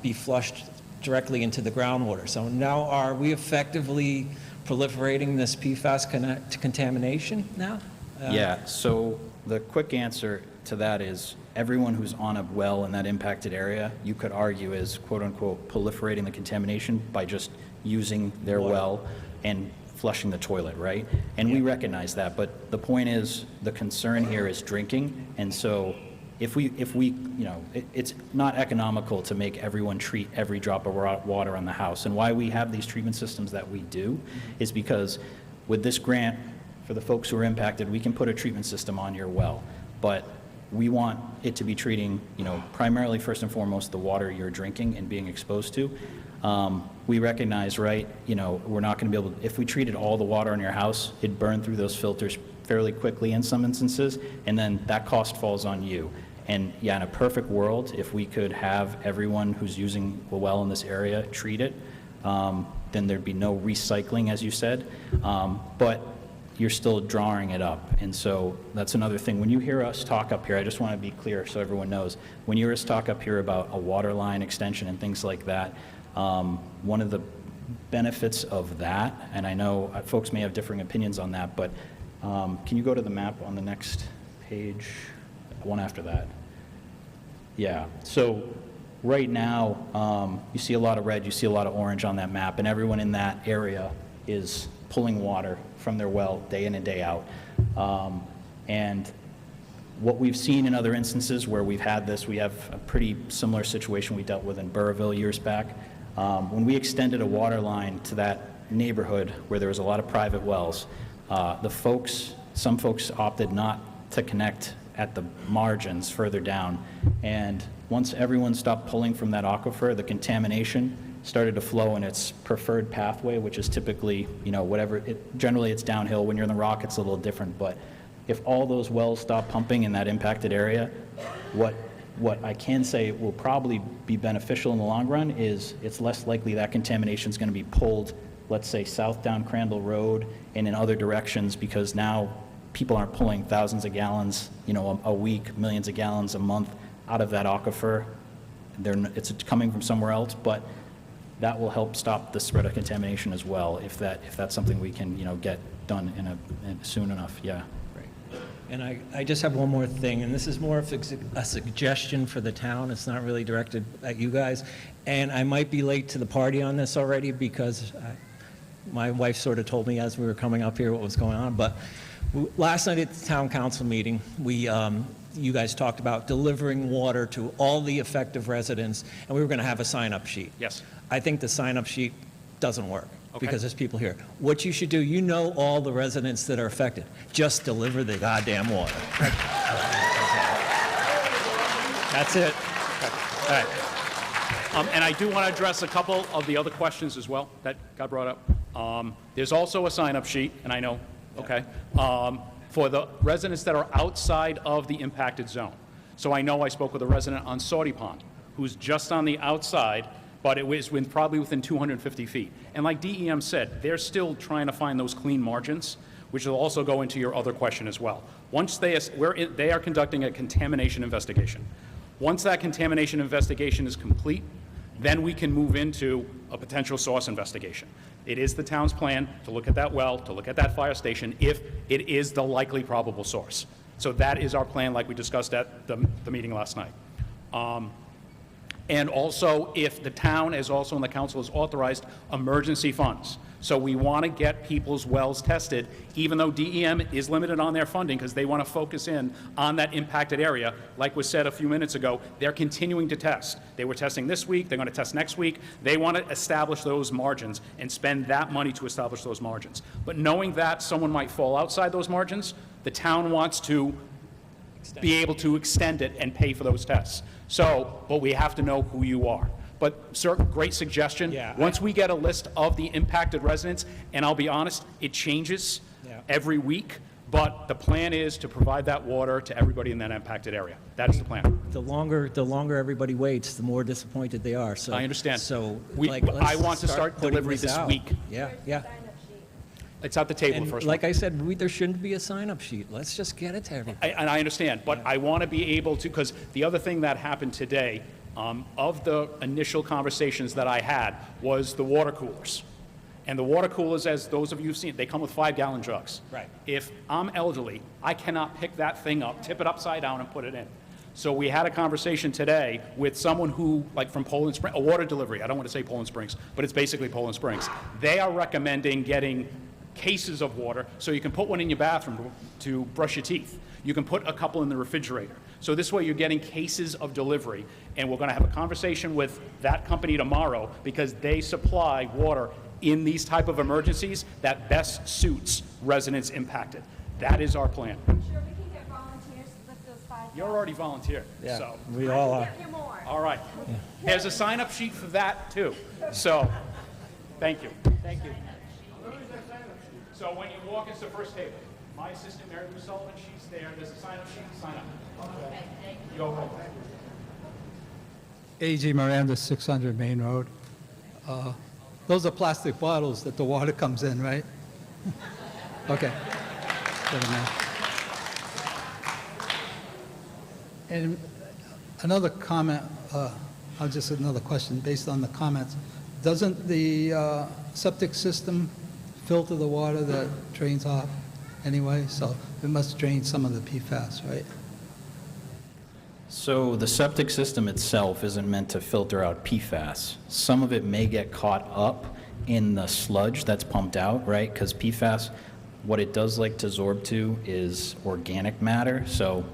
be flushed directly into the groundwater. So now are we effectively proliferating this PFAS contamination now? Yeah, so the quick answer to that is everyone who's on a well in that impacted area, you could argue is quote-unquote proliferating the contamination by just using their well and flushing the toilet, right? And we recognize that, but the point is, the concern here is drinking, and so if we, you know, it's not economical to make everyone treat every drop of water on the house. And why we have these treatment systems that we do is because with this grant, for the folks who are impacted, we can put a treatment system on your well, but we want it to be treating, you know, primarily first and foremost the water you're drinking and being exposed to. We recognize, right, you know, we're not going to be able to, if we treated all the water in your house, it'd burn through those filters fairly quickly in some instances, and then that cost falls on you. And yeah, in a perfect world, if we could have everyone who's using a well in this area treat it, then there'd be no recycling, as you said. But you're still drawing it up. And so that's another thing. When you hear us talk up here, I just want to be clear so everyone knows, when you hear us talk up here about a water line extension and things like that, one of the benefits of that, and I know folks may have differing opinions on that, but can you go to the map on the next page? One after that. Yeah, so right now, you see a lot of red, you see a lot of orange on that map, and everyone in that area is pulling water from their well day in and day out. And what we've seen in other instances where we've had this, we have a pretty similar situation we dealt with in Burrillville years back. When we extended a water line to that neighborhood where there was a lot of private wells, some folks opted not to connect at the margins further down. And once everyone stopped pulling from that aquifer, the contamination started to flow in its preferred pathway, which is typically, you know, generally it's downhill. When you're in the rock, it's a little different. But if all those wells stop pumping in that impacted area, what I can say will probably be beneficial in the long run is it's less likely that contamination is going to be pulled, let's say, south down Crandall Road and in other directions, because now people aren't pulling thousands of gallons, you know, a week, millions of gallons a month out of that aquifer. It's coming from somewhere else, but that will help stop the spread of contamination as well, if that's something we can, you know, get done soon enough. Yeah. And I just have one more thing, and this is more of a suggestion for the town. It's not really directed at you guys. And I might be late to the party on this already because my wife sort of told me as we were coming up here what was going on. But last night at the town council meeting, you guys talked about delivering water to all the affected residents, and we were going to have a sign-up sheet. Yes. I think the sign-up sheet doesn't work. Okay. Because there's people here. What you should do, you know all the residents that are affected. Just deliver the goddamn water. That's it. All right. And I do want to address a couple of the other questions as well that got brought up. There's also a sign-up sheet, and I know, okay, for the residents that are outside of the impacted zone. So I know I spoke with a resident on Saudy Pond who's just on the outside, but it was probably within 250 feet. And like DEM said, they're still trying to find those clean margins, which will also go into your other question as well. Once they are conducting a contamination investigation. Once that contamination investigation is complete, then we can move into a potential source investigation. It is the town's plan to look at that well, to look at that fire station, if it is the likely probable source. So that is our plan, like we discussed at the meeting last night. And also, if the town is also, and the council has authorized emergency funds. So we want to get people's wells tested, even though DEM is limited on their funding because they want to focus in on that impacted area. Like was said a few minutes ago, they're continuing to test. They were testing this week, they're going to test next week. They want to establish those margins and spend that money to establish those margins. But knowing that someone might fall outside those margins, the town wants to be able to extend it and pay for those tests. So, but we have to know who you are. But, sir, great suggestion. Yeah, Once we get a list of the impacted residents, and I'll be honest, it changes every week, but the plan is to provide that water to everybody in that impacted area. That is the plan. The longer everybody waits, the more disappointed they are, so. I understand. So, We- like, let's I want to start putting delivery this out. week. Yeah, yeah. It's at the table, the And first like one. I said, there shouldn't be a sign-up sheet. Let's just get it to everybody. And I understand, but I want to be able to, because the other thing that happened today, of the initial conversations that I had, was the water coolers. And the water coolers, as those of you who've seen, they come with 5-gallon jugs. Right. If I'm elderly, I cannot pick that thing up, tip it upside down, and put it in. So we had a conversation today with someone who, like from Poland Springs, a water delivery, I don't want to say Poland Springs, but it's basically Poland Springs. They are recommending getting cases of water, so you can put one in your bathroom to brush your teeth. You can put a couple in the refrigerator. So this way you're getting cases of delivery, and we're going to have a conversation with that company tomorrow because they supply water in these type of emergencies that best suits residents impacted. That is our plan. Sure, we can get volunteers to lift those 5. You're already volunteered, Yeah, so. we all are. Get you more. All right. There's a sign-up sheet for that, too. So, thank you. Thank you. So when you walk, it's the first table. My assistant, Mary Lou Sullivan, she's there. There's a sign-up sheet to sign up. Go ahead. A.G. Miranda, 600 Main Road. Those are plastic bottles that the water comes in, right? Okay. Good enough. And another comment, just another question based on the comments. Doesn't the septic system filter the water that drains off anyway? So it must drain some of the PFAS, right? So the septic system itself isn't meant to filter out PFAS. Some of it may get caught up in the sludge that's pumped out, right? Because PFAS, what it does like to absorb to is organic matter. So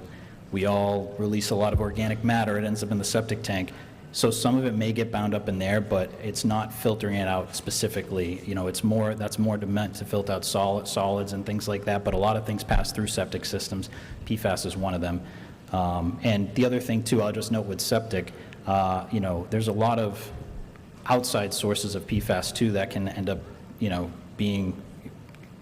we all release a lot of organic matter. It ends up in the septic tank. So some of it may get bound up in there, but it's not filtering it out specifically. You know, it's more, that's more meant to filter out solids and things like that, but a lot of things pass through septic systems. PFAS is one of them. And the other thing too, I'll just note with septic, you know, there's a lot of outside sources of PFAS too that can end up, you know, being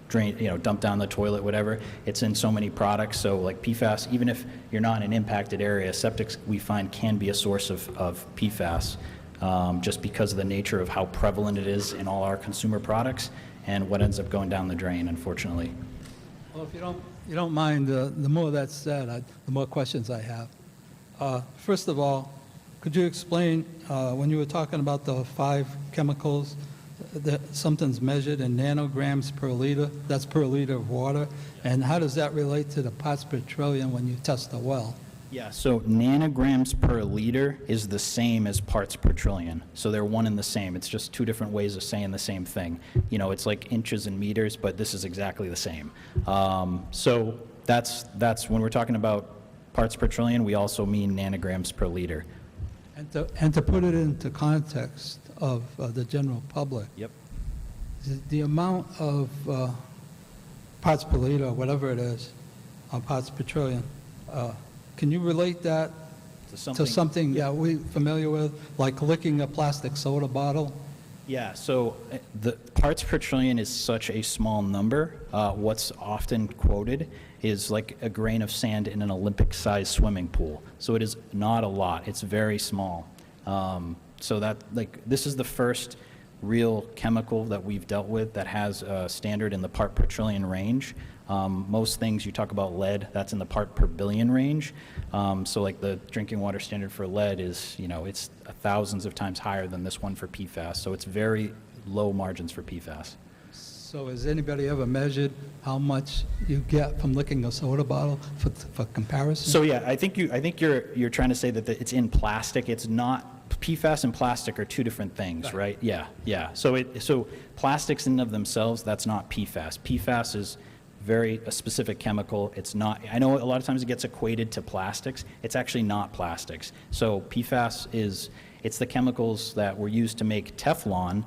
drained, you know, dumped down the toilet, whatever. It's in so many products. So like PFAS, even if you're not in an impacted area, septic we find can be a source of PFAS, just because of the nature of how prevalent it is in all our consumer products and what ends up going down the drain, unfortunately. Well, if you don't mind, the more that's said, the more questions I have. First of all, could you explain, when you were talking about the 5 chemicals, that something's measured in nanograms per liter, that's per liter of water, and how does that relate to the parts per trillion when you test a well? Yeah, so nanograms per liter is the same as parts per trillion. So they're one and the same. It's just 2 different ways of saying the same thing. You know, it's like inches and meters, but this is exactly the same. So that's when we're talking about parts per trillion, we also mean nanograms per liter. And to put it into context of the general public, Yep. the amount of parts per liter, or whatever it is, on parts per trillion, can you relate that to something we familiar with, like licking a plastic soda bottle? Yeah, so the parts per trillion is such a small number. What's often quoted is like a grain of sand in an Olympic-sized swimming pool. So it is not a lot. It's very small. So that, like, this is the first real chemical that we've dealt with that has a standard in the part per trillion range. Most things you talk about lead, that's in the part per billion range. So like the drinking water standard for lead is, you know, it's thousands of times higher than this one for PFAS. So it's very low margins for PFAS. So has anybody ever measured how much you get from licking a soda bottle for comparison? So yeah, I think you're trying to say that it's in plastic. It's not PFAS and plastic are two different things, right? Yeah, yeah. So plastics in and of themselves, that's not PFAS. PFAS is a specific chemical. It's not, I know a lot of times it gets equated to plastics. It's actually not plastics. So PFAS it's the chemicals that were used to make Teflon.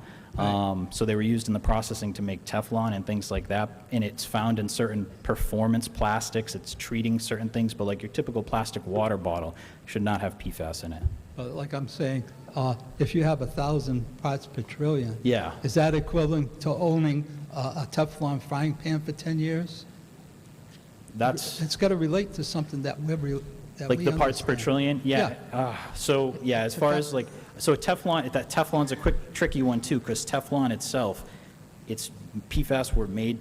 So they were used in the processing to make Teflon and things like that. And it's found in certain performance plastics. It's treating certain things, but like your typical plastic water bottle should not have PFAS in it. But like I'm saying, if you have 1,000 parts per trillion, Yeah. is that equivalent to owning a Teflon frying pan for 10 years? That's It's got to relate to something that like we the parts per understand. trillion? Yeah. So, yeah, as far as like, so Teflon, that Teflon's a quick, tricky one too, because Teflon itself, PFAS were made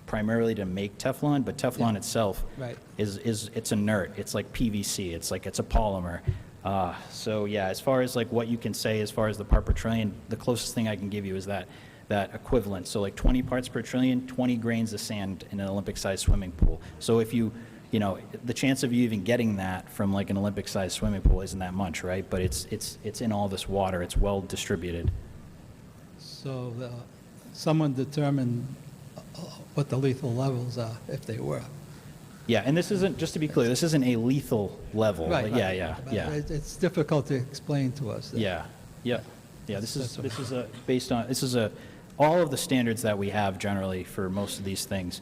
primarily to make Teflon, but Teflon itself Right. it's inert. It's like PVC. It's a polymer. So yeah, as far as like what you can say as far as the part per trillion, the closest thing I can give you is that equivalent. So like 20 parts per trillion, 20 grains of sand in an Olympic-sized swimming pool. So if you the chance of you even getting that from like an Olympic-sized swimming pool isn't that much, right? But it's in all this water. It's well distributed. So someone determined what the lethal levels are, if they were. Yeah, and this isn't, just to be clear, this isn't a lethal level. Right. But yeah. It's difficult to explain to us. Yeah. This is That's all of the standards that we have generally for most of these things.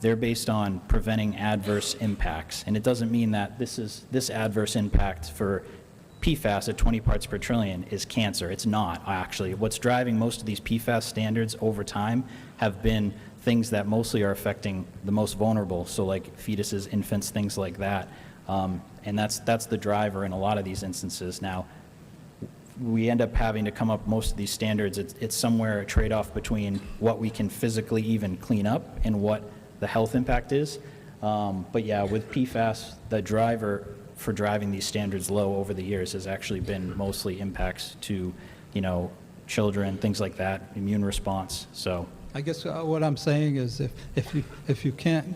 They're based on preventing adverse impacts, and it doesn't mean that this adverse impact for PFAS at 20 parts per trillion is cancer. It's not, actually. What's driving most of these PFAS standards over time have been things that mostly are affecting the most vulnerable, so like fetuses, infants, things like that. And that's the driver in a lot of these instances. Now, we end up having to come up most of these standards. It's somewhere a trade-off between what we can physically even clean up and what the health impact is. But yeah, with PFAS, the driver for driving these standards low over the years has actually been mostly impacts to, children, things like that, immune response. So I guess what I'm saying is if you can't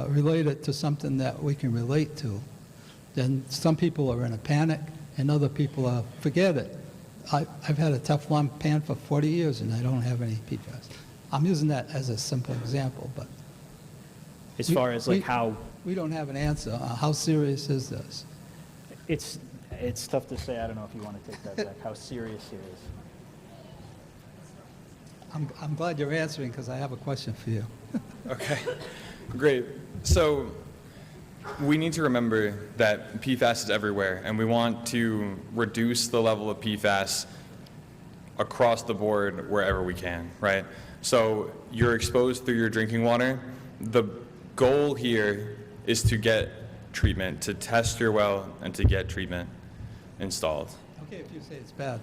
relate it to something that we can relate to, then some people are in a panic and other people are, forget it. I've had a Teflon pan for 40 years and I don't have any PFAS. I'm using that as a simple example, but as far as like how, we don't have an answer. How serious is this? it's tough to say. I don't know if you want to take that back, how serious it is. I'm glad you're answering because I have a question for you. Okay, great. So we need to remember that PFAS is everywhere, and we want to reduce the level of PFAS across the board wherever we can, right? So you're exposed through your drinking water. The goal here is to get treatment, to test your well, and to get treatment installed. Okay, if you say it's bad.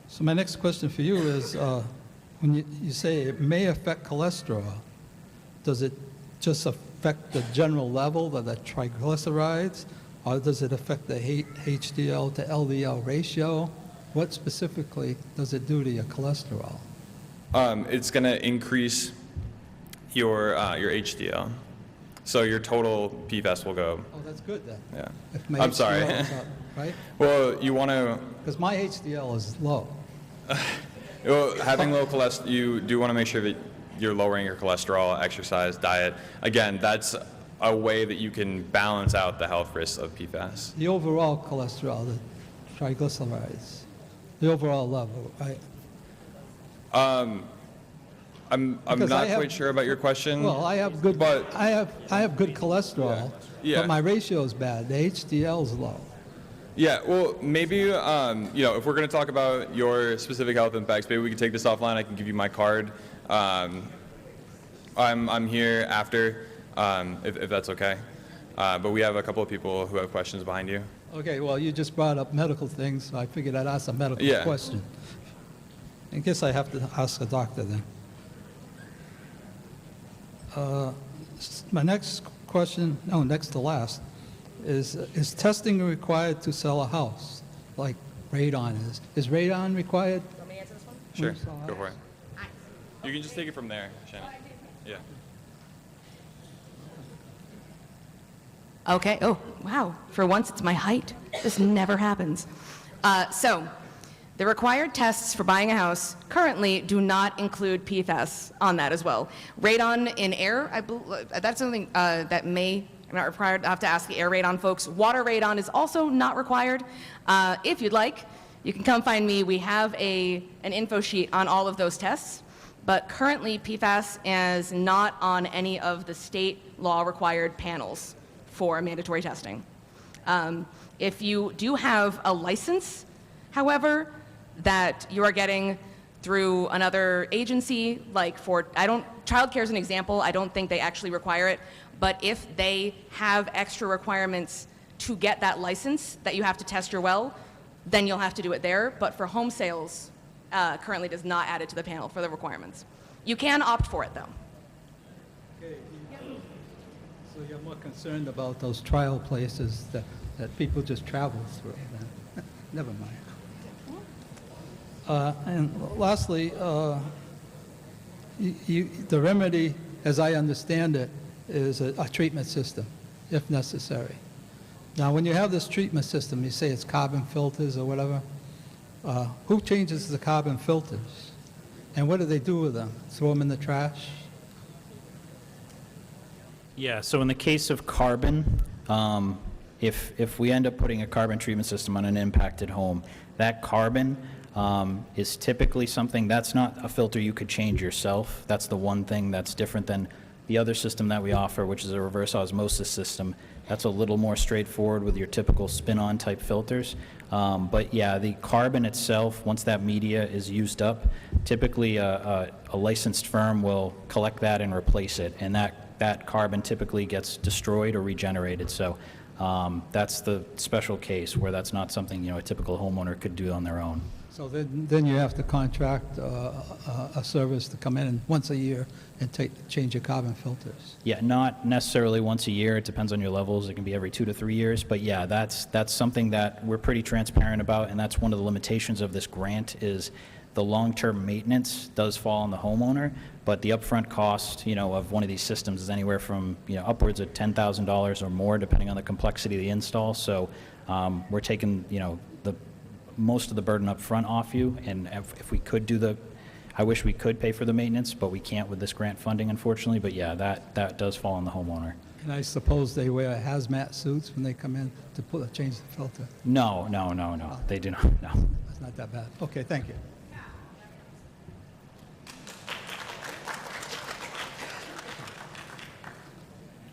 So my next question for you is, when you say it may affect cholesterol, does it just affect the general level of the triglycerides, or does it affect the HDL to LDL ratio? What specifically does it do to your cholesterol? It's going to increase your HDL. So your total PFAS will go. Oh, that's good then. Yeah. If my I'm sorry. HDL is up, right? Well, you want to, Because my HDL is low. having low cholesterol, you do want to make sure that you're lowering your cholesterol, exercise, diet. Again, that's a way that you can balance out the health risks of PFAS. The overall cholesterol, the triglycerides, the overall level, right? I'm Because I not have- quite sure about your question. Well, I have good, But- I have good cholesterol, Yeah. but my ratio is bad. The HDL is low. Yeah, well, maybe, if we're going to talk about your specific health impacts, maybe we can take this offline. I can give you my card. I'm here after, if that's okay. But we have a couple of people who have questions behind you. Okay, well, you just brought up medical things, so I figured I'd ask a medical Yeah. question. I guess I have to ask a doctor then. My next question, no, next to last, is testing required to sell a house, like radon is? Is radon required? Want me to answer this one? Sure, Sell a go for house? it. You can just take it from there, Shannon. Yeah. Okay, oh, wow, for once it's my height. This never happens. So, the required tests for buying a house currently do not include PFAS on that as well. Radon in air, that's something that may not required. I have to ask the air radon folks. Water radon is also not required. If you'd like, you can come find me. We have an info sheet on all of those tests. But currently, PFAS is not on any of the state law required panels for mandatory testing. If you do have a license, however, that you are getting through another agency, like childcare is an example, I don't think they actually require it, but if they have extra requirements to get that license that you have to test your well, then you'll have to do it there. But for home sales, currently does not add it to the panel for the requirements. You can opt for it, though. Okay. So you're more concerned about those trial places that people just travel through. Never mind. And lastly, the remedy, as I understand it, is a treatment system, if necessary. Now, when you have this treatment system, you say it's carbon filters or whatever, who changes the carbon filters? And what do they do with them? Throw them in the trash? Yeah, so in the case of carbon, if we end up putting a carbon treatment system on an impacted home, that carbon is typically something, that's not a filter you could change yourself. That's the one thing that's different than the other system that we offer, which is a reverse osmosis system. That's a little more straightforward with your typical spin-on type filters. But yeah, the carbon itself, once that media is used up, typically a licensed firm will collect that and replace it, and that carbon typically gets destroyed or regenerated. So that's the special case where that's not something a typical homeowner could do on their own. So then you have to contract a service to come in once a year and change your carbon filters. Yeah, not necessarily once a year. It depends on your levels. It can be every 2 to 3 years. But yeah, that's something that we're pretty transparent about, and that's one of the limitations of this grant is the long-term maintenance does fall on the homeowner, but the upfront cost, of one of these systems is anywhere from, upwards of $10,000 or more, depending on the complexity of the install. So we're taking, most of the burden up front off you, and if we could I wish we could pay for the maintenance, but we can't with this grant funding, unfortunately. But yeah, that does fall on the homeowner. And I suppose they wear hazmat suits when they come in to change the filter. No, they do not, no. That's not that bad. Okay, thank you.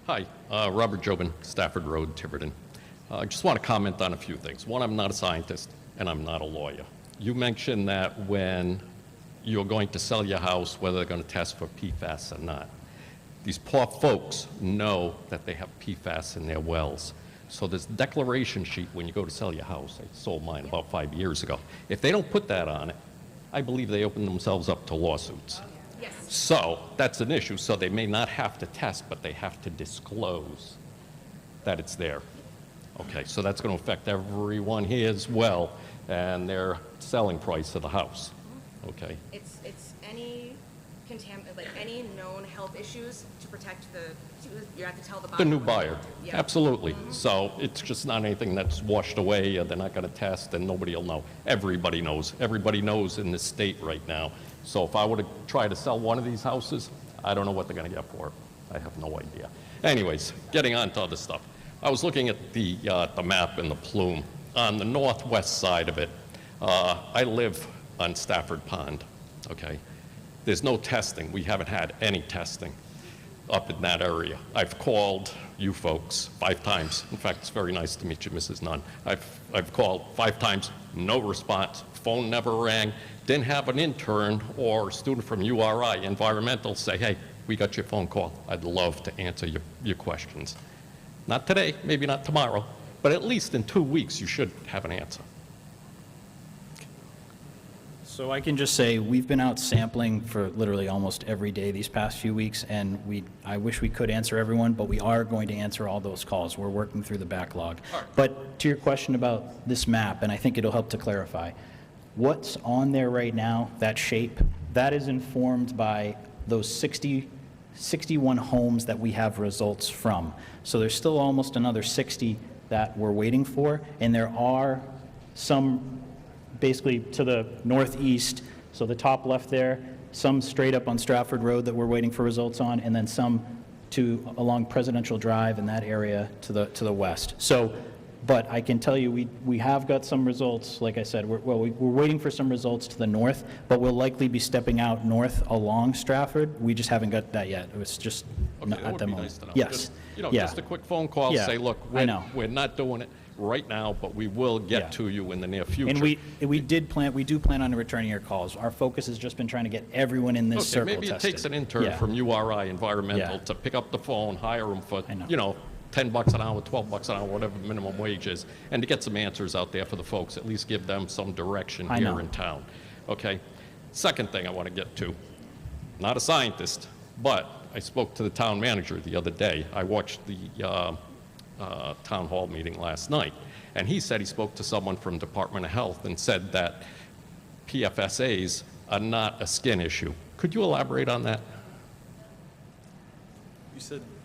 Hi, Robert Jobin, Stafford Road, Tiverton. I just want to comment on a few things. One, I'm not a scientist, and I'm not a lawyer. You mentioned that when you're going to sell your house, whether they're going to test for PFAS or not. These poor folks know that they have PFAS in their wells. So this declaration sheet when you go to sell your house, I sold mine about 5 years ago. If they don't put that on it, I believe they open themselves up to lawsuits. Yes. So that's an issue. So they may not have to test, but they have to disclose that it's there. Okay, so that's going to affect everyone here as well and their selling price of the house. Okay. It's any any known health issues to protect you have to tell the buyer. The new buyer, Yeah. absolutely. So it's just not anything that's washed away, or they're not going to test, and nobody will know. Everybody knows. Everybody knows in this state right now. So if I were to try to sell one of these houses, I don't know what they're going to get for it. I have no idea. Anyways, getting on to other stuff. I was looking at the map in the plume. On the northwest side of it, I live on Stafford Pond, okay? There's no testing. We haven't had any testing up in that area. I've called you folks 5 times. In fact, it's very nice to meet you, Mrs. Nunn. I've called 5 times, no response. Phone never rang. Didn't have an intern or a student from URI, environmental, say, hey, we got your phone call. I'd love to answer your questions. Not today, maybe not tomorrow, but at least in 2 weeks you should have an answer. So I can just say, we've been out sampling for literally almost every day these past few weeks, and I wish we could answer everyone, but we are going to answer all those calls. We're working through the backlog. But to your question about this map, and I think it'll help to clarify, what's on there right now, that shape, that is informed by those 61 homes that we have results from. So there's still almost another 60 that we're waiting for, and there are some basically to the northeast, so the top left there, some straight up on Stratford Road that we're waiting for results on, and then some along Presidential Drive in that area to the west. So, but I can tell you, we have got some results. Like I said, we're waiting for some results to the north, but we'll likely be stepping out north along Stratford. We just haven't got that yet. It's just Okay, not that at would the be moment. nice to know. Yes. Just, Yeah. just a quick phone call, Yeah, say, look, I know. we're not doing it right now, but we will get Yeah. to you in the near future. And we do plan on returning your calls. Our focus has just been trying to get everyone in this Okay, circle maybe it tested. takes an intern Yeah. from URI Environmental Yeah. to pick up the phone, hire them for, I know. $10 an hour, $12 an hour, whatever minimum wage is, and to get some answers out there for the folks, at least give them some direction I here know. in town. Okay? Second thing I want to get to, not a scientist, but I spoke to the town manager the other day. I watched the town hall meeting last night, and he said he spoke to someone from Department of Health and said that PFSAs are not a skin issue. Could you elaborate on that?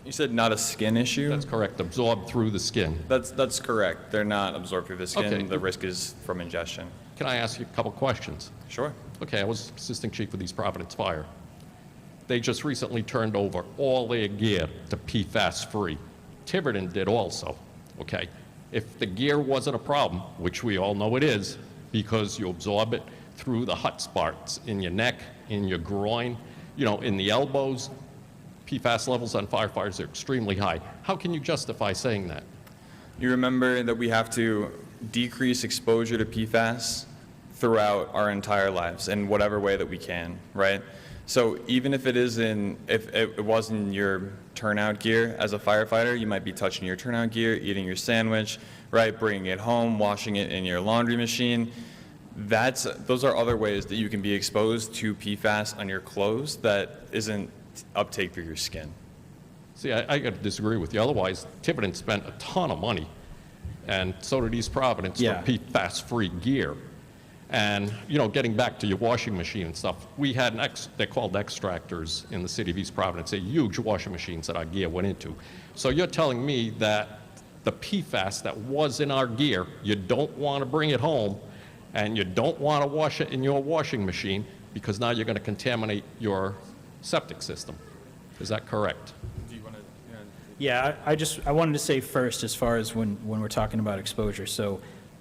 You said not a skin issue? That's correct, absorbed through the skin. That's correct. They're not absorbed through the skin. Okay. The risk is from ingestion. Can I ask you a couple questions? Sure. Okay, I was assistant chief of East Providence Fire. They just recently turned over all their gear to PFAS-free. Tiverton did also, okay? If the gear wasn't a problem, which we all know it is, because you absorb it through the hot spots in your neck, in your groin, in the elbows, PFAS levels on firefighters are extremely high. How can you justify saying that? You remember that we have to decrease exposure to PFAS throughout our entire lives in whatever way that we can, right? So even if if it wasn't your turnout gear as a firefighter, you might be touching your turnout gear, eating your sandwich, right? Bringing it home, washing it in your laundry machine. Those are other ways that you can be exposed to PFAS on your clothes that isn't uptake through your skin. See, I got to disagree with you. Otherwise, Tiverton spent a ton of money, and so did East Providence, Yeah. for PFAS-free gear. And, getting back to your washing machine and stuff, we had they're called extractors in the city of East Providence. They're huge washing machines that our gear went into. So you're telling me that the PFAS that was in our gear, you don't want to bring it home, and you don't want to wash it in your washing machine because now you're going to contaminate your septic system. Is that correct? Do you want to? Yeah, I wanted to say first, as far as when we're talking about exposure. So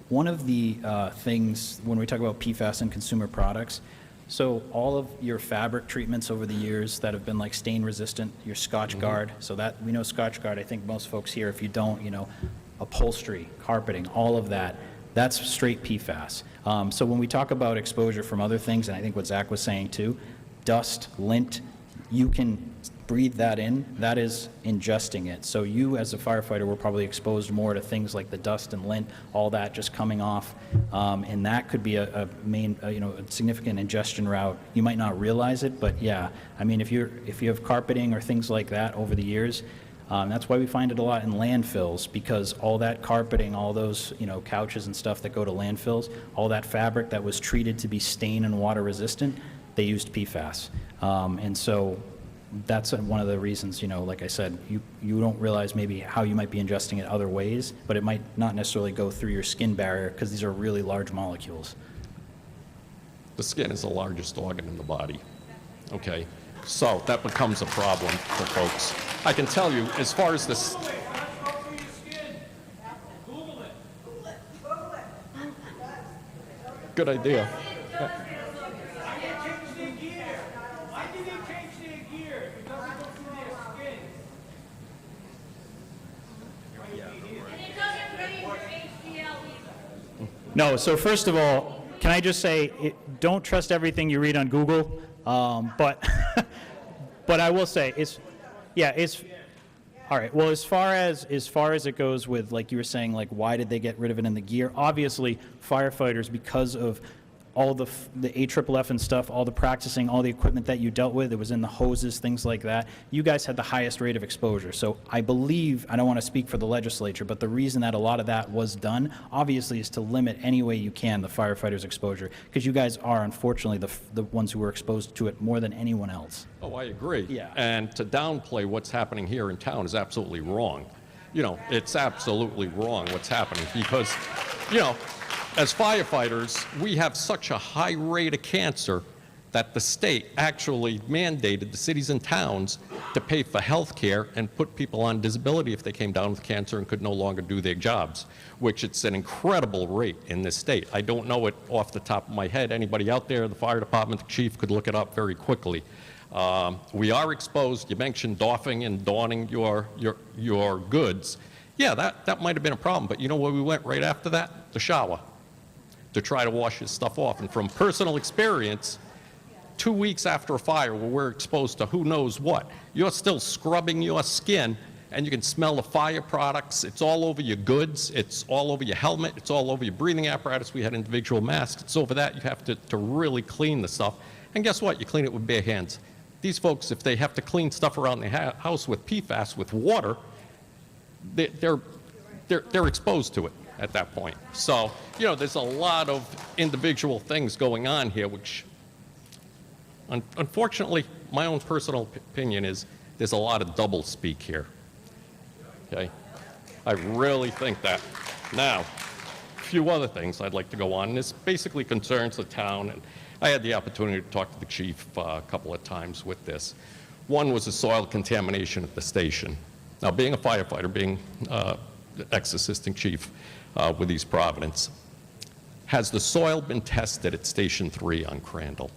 one of the things when we talk about PFAS in consumer products, so all of your fabric treatments over the years that have been like stain resistant, your Scotch Guard, so that we know Scotch Guard, I think most folks here, if you don't, upholstery, carpeting, all of that, that's straight PFAS. So when we talk about exposure from other things, and I think what Zach was saying too, dust, lint, you can breathe that in, that is ingesting it. So you as a firefighter were probably exposed more to things like the dust and lint, all that just coming off, and that could be a significant ingestion route. You might not realize it, but yeah, I mean, if you have carpeting or things like that over the years, that's why we find it a lot in landfills, because all that carpeting, all those couches and stuff that go to landfills, all that fabric that was treated to be stain and water resistant, they used PFAS. And so that's one of the reasons, like I said, you don't realize maybe how you might be ingesting it other ways, but it might not necessarily go through your skin barrier because these are really large molecules. The skin is the largest organ in the body. Okay, so that becomes a problem for folks. I can tell you, as far as this. Good idea. No, so first of all, can I just say, don't trust everything you read on Google, but but I will say, all right. Well, as far as it goes with, like you were saying, like why did they get rid of it in the gear? Obviously, firefighters, because of all the AFFF and stuff, all the practicing, all the equipment that you dealt with, it was in the hoses, things like that. You guys had the highest rate of exposure. So I believe, I don't want to speak for the legislature, but the reason that a lot of that was done, obviously, is to limit any way you can the firefighters' exposure, because you guys are, unfortunately, the ones who were exposed to it more than anyone else. Oh, I agree. Yeah. And to downplay what's happening here in town is absolutely wrong. It's absolutely wrong what's happening because, as firefighters, we have such a high rate of cancer that the state actually mandated the cities and towns to pay for health care and put people on disability if they came down with cancer and could no longer do their jobs, which it's an incredible rate in this state. I don't know it off the top of my head. Anybody out there, the fire department, the chief, could look it up very quickly. We are exposed. You mentioned doffing and donning your goods. Yeah, that might have been a problem, but you know where we went right after that? The shower, to try to wash his stuff off. And from personal experience, 2 weeks after a fire where we're exposed to who knows what, you're still scrubbing your skin, and you can smell the fire products. It's all over your goods. It's all over your helmet. It's all over your breathing apparatus. We had individual masks. It's over that. You have to really clean the stuff. And guess what? You clean it with bare hands. These folks, if they have to clean stuff around their house with Pfa'S, with water, they're exposed to it at that point. So, you know, there's a lot of individual things going on here, which, unfortunately, my own personal opinion is there's a lot of double speak here. Okay? I really think that. Now, a few other things I'd like to go on. This basically concerns the town, and I had the opportunity to talk to the chief a couple of times with this. One was the soil contamination at the station. Now, being a firefighter, being ex-assistant chief with East Providence, has the soil been tested at Station 3 on Crandall?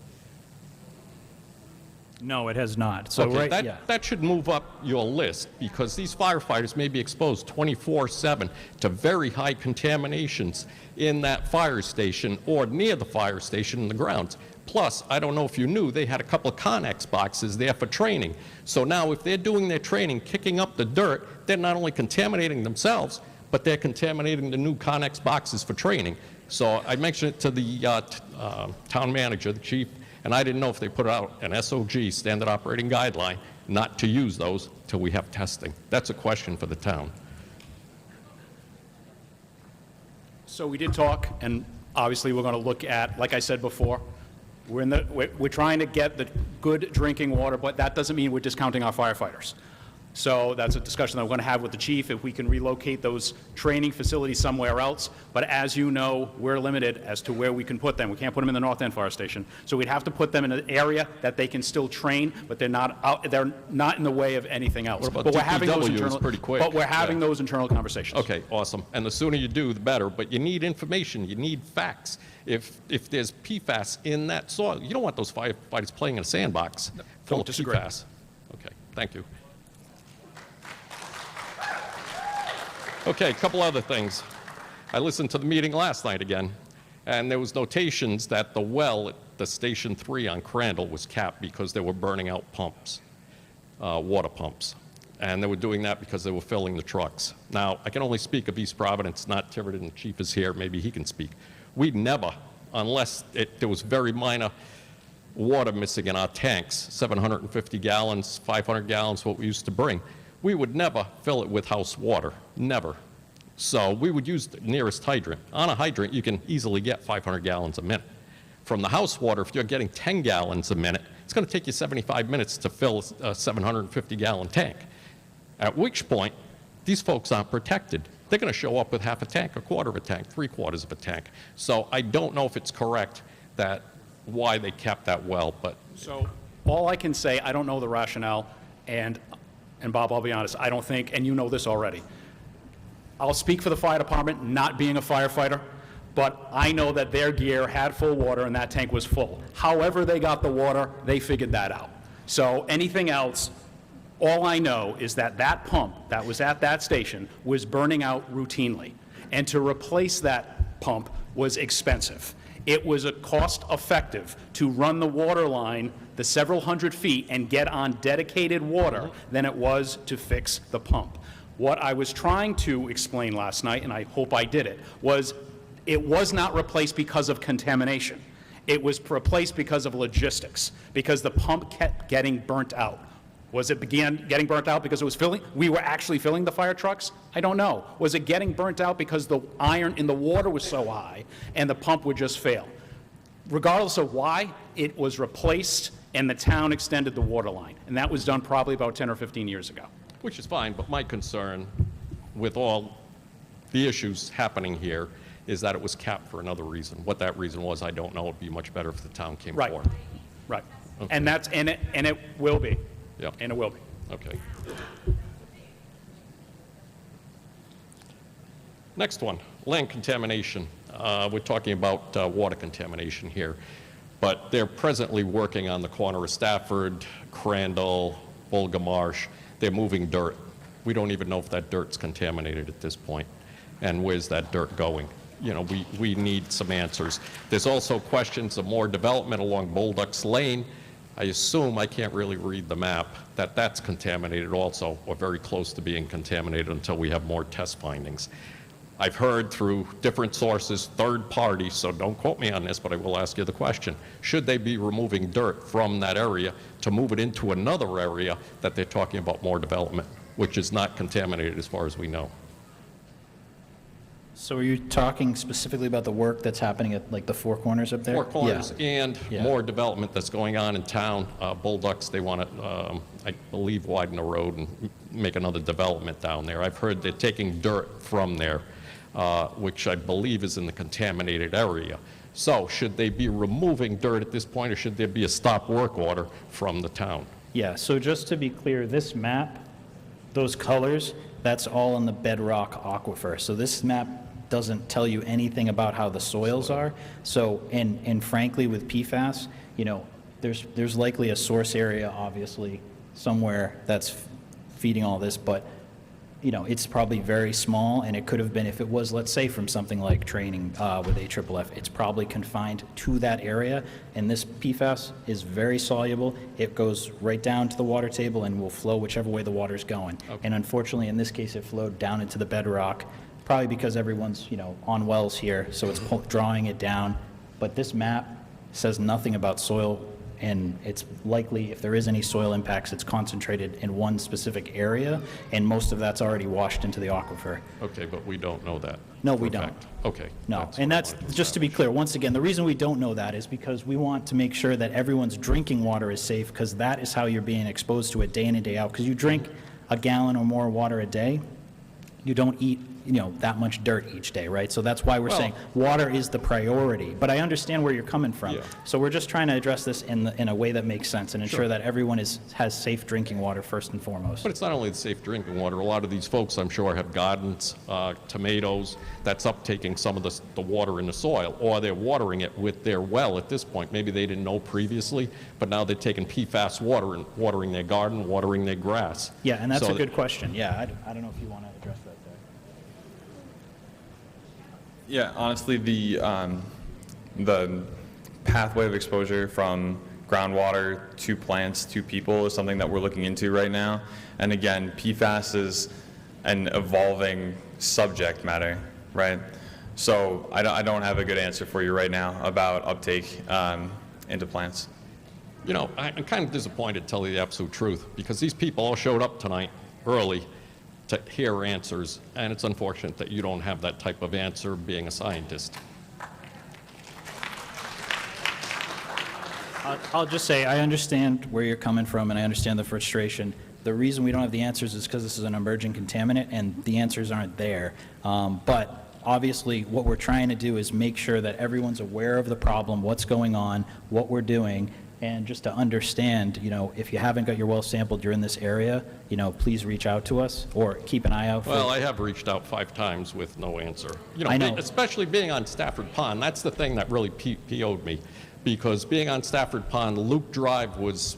No, it has not. So Okay, that should move up your list, because these firefighters may be exposed 24/7 to very high contaminations in that fire station or near the fire station in the grounds. Plus, I don't know if you knew, they had a couple of Connex boxes there for training. So now if they're doing their training, kicking up the dirt, they're not only contaminating themselves, but they're contaminating the new Connex boxes for training. So I mentioned it to the town manager, the chief, and I didn't know if they put out an SOG, standard operating guideline, not to use those till we have testing. That's a question for the town. So we did talk, and obviously we're going to look at, like I said before, we're trying to get the good drinking water, but that doesn't mean we're discounting our firefighters. So that's a discussion that we're going to have with the chief, if we can relocate those training facilities somewhere else. But as you know, we're limited as to where we can put them. We can't put them in the North End Fire Station. So we'd have to put them in an area that they can still train, but they're not in the way of anything else. What about but we're having those DPW? It's internal, pretty quick. But we're having Yeah. those internal conversations. Okay, awesome. And the sooner you do, the better. But you need information. You need facts. If there's PFAS in that soil, you don't want those firefighters playing in a sandbox full of disagree. PFAS. Okay, thank you. Okay, a couple other things. I listened to the meeting last night again, and there was notations that the well at the Station 3 on Crandall was capped because they were burning out pumps, water pumps. And they were doing that because they were filling the trucks. Now, I can only speak of East Providence, not Tiverton. The chief is here, maybe he can speak. We'd never, unless there was very minor water missing in our tanks, 750 gallons, 500 gallons, what we used to bring, we would never fill it with house water, never. So we would use the nearest hydrant. On a hydrant, you can easily get 500 gallons a minute. From the house water, if you're getting 10 gallons a minute, it's going to take you 75 minutes to fill a 750-gallon tank. At which point, these folks aren't protected. They're going to show up with half a tank, a quarter of a tank, 3/4 of a tank. So I don't know if it's correct that why they kept that well, but. So all I can say, I don't know the rationale, and Bob, I'll be honest, I don't think, and you know this already, I'll speak for the fire department, not being a firefighter, but I know that their gear had full water and that tank was full. However they got the water, they figured that out. So anything else, all I know is that that pump that was at that station was burning out routinely, and to replace that pump was expensive. It was cost-effective to run the water line the several hundred feet and get on dedicated water than it was to fix the pump. What I was trying to explain last night, and I hope I did it was not replaced because of contamination. It was replaced because of logistics, because the pump kept getting burnt out. Was it getting burnt out because it was we were actually filling the fire trucks? I don't know. Was it getting burnt out because the iron in the water was so high and the pump would just fail? Regardless of why, it was replaced and the town extended the water line. And that was done probably about 10 or 15 years ago. Which is fine, but my concern with all the issues happening here is that it was capped for another reason. What that reason was, I don't know. It'd be much better if the town came Right. forward. Right. Okay. And that's, and it will be. Yeah. And it will be. Okay. Next one, land contamination. We're talking about water contamination here, but they're presently working on the corner of Stafford, Crandall, Bulga Marsh. They're moving dirt. We don't even know if that dirt's contaminated at this point, and where's that dirt going? You know, we need some answers. There's also questions of more development along Bullducks Lane. I assume, I can't really read the map, that that's contaminated also, or very close to being contaminated until we have more test findings. I've heard through different sources, third parties, so don't quote me on this, but I will ask you the question. Should they be removing dirt from that area to move it into another area that they're talking about more development, which is not contaminated as far as we know? So are you talking specifically about the work that's happening at like the Four Corners up there? Four Corners and Yeah. more development that's going on in town. Bullducks, they want to, I believe, widen the road and make another development down there. I've heard they're taking dirt from there, which I believe is in the contaminated area. So should they be removing dirt at this point, or should there be a stop work order from the town? Yeah, so just to be clear, this map, those colors, that's all in the bedrock aquifer. So this map doesn't tell you anything about how the soils are. So, and frankly, with PFAS, you know, there's likely a source area, obviously, somewhere that's feeding all this, but, you know, it's probably very small, and it could have been, if it was, let's say, from something like training with AFFF, it's probably confined to that area, and this PFAS is very soluble. It goes right down to the water table and will flow whichever way the water's going. Okay. And unfortunately, in this case, it flowed down into the bedrock, probably because everyone's, you know, on wells here, so it's drawing it down. But this map says nothing about soil, and it's likely, if there is any soil impacts, it's concentrated in one specific area, and most of that's already washed into the aquifer. Okay, but we don't know that. No, for we a don't. fact. Okay. No, what and I that's, wanted just to be clear, once again, the reason we don't know that is because we want to make sure that everyone's drinking water is safe, because that is how you're being exposed to it day in and day out. Because you drink a gallon or more water a day, you don't eat, you know, that much dirt each day, right? So that's why we're saying water is the priority. But I understand where you're coming from. Yeah. So we're just trying to address this in a way that makes sense and ensure Sure. that everyone has safe drinking water first and foremost. But it's not only the safe drinking water. A lot of these folks, I'm sure, have gardens, tomatoes, that's uptaking some of the water in the soil, or they're watering it with their well at this point. Maybe they didn't know previously, but now they're taking PFAS water and watering their garden, watering their grass. Yeah, and that's So a good question. Yeah, I don't know if you want to address that there. Yeah, honestly, the pathway of exposure from groundwater to plants to people is something that we're looking into right now. And again, PFAS is an evolving subject matter, right? So I don't have a good answer for you right now about uptake into plants. You know, I'm kind of disappointed, to tell you the absolute truth, because these people all showed up tonight early to hear answers, and it's unfortunate that you don't have that type of answer being a scientist. I'll just say, I understand where you're coming from, and I understand the frustration. The reason we don't have the answers is because this is an emerging contaminant, and the answers aren't there. But obviously, what we're trying to do is make sure that everyone's aware of the problem, what's going on, what we're doing, and just to understand, you know, if you haven't got your well sampled, you're in this area, you know, please reach out to us, or keep an eye out for... Well, I have reached out 5 times with no answer. You know, I know. Especially being on Stafford Pond, that's the thing that really PO'd me. Because being on Stafford Pond, Luke Drive was,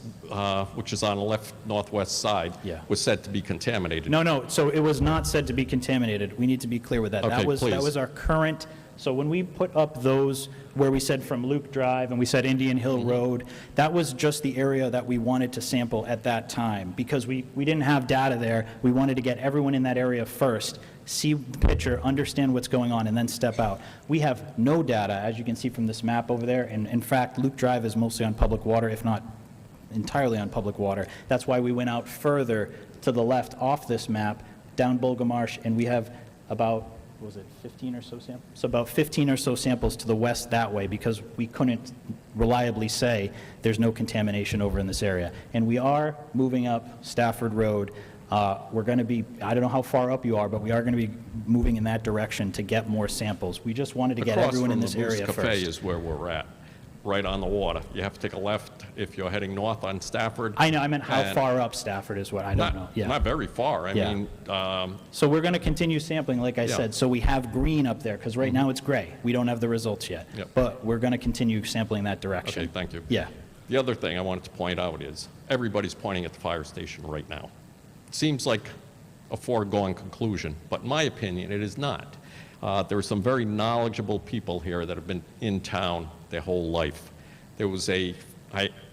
which is on the left northwest side, Yeah. was said to be contaminated. No, so it was not said to be contaminated. We need to be clear with that. Okay, That please. was our current, so when we put up those where we said from Luke Drive and we said Indian Hill Road, that was just the area that we wanted to sample at that time. Because we didn't have data there, we wanted to get everyone in that area first, see the picture, understand what's going on, and then step out. We have no data, as you can see from this map over there, and in fact, Luke Drive is mostly on public water, if not entirely on public water. That's why we went out further to the left off this map, down Bulga Marsh, and we have about, what was it, 15 or so samples? So about 15 or so samples to the west that way, because we couldn't reliably say there's no contamination over in this area. And we are moving up Stafford Road We're going to be, I don't know how far up you are, but we are going to be moving in that direction to get more samples. We just wanted to get everyone in this area Across from the Moose first. Cafe is where we're at, right on the water. You have to take a left if you're heading north on Stafford. I know, I meant how And far up Stafford is what, I don't know. Yeah. Not very far. I Yeah. mean, So we're going to continue sampling, like I Yeah. said, so we have green up there, because right now it's gray. We don't have the results yet. Yep. But we're going to continue sampling that direction. okay, thank you. Yeah. The other thing I wanted to point out is everybody's pointing at the fire station right now. It seems like a foregone conclusion, but in my opinion, it is not. There are some very knowledgeable people here that have been in town their whole life. There was I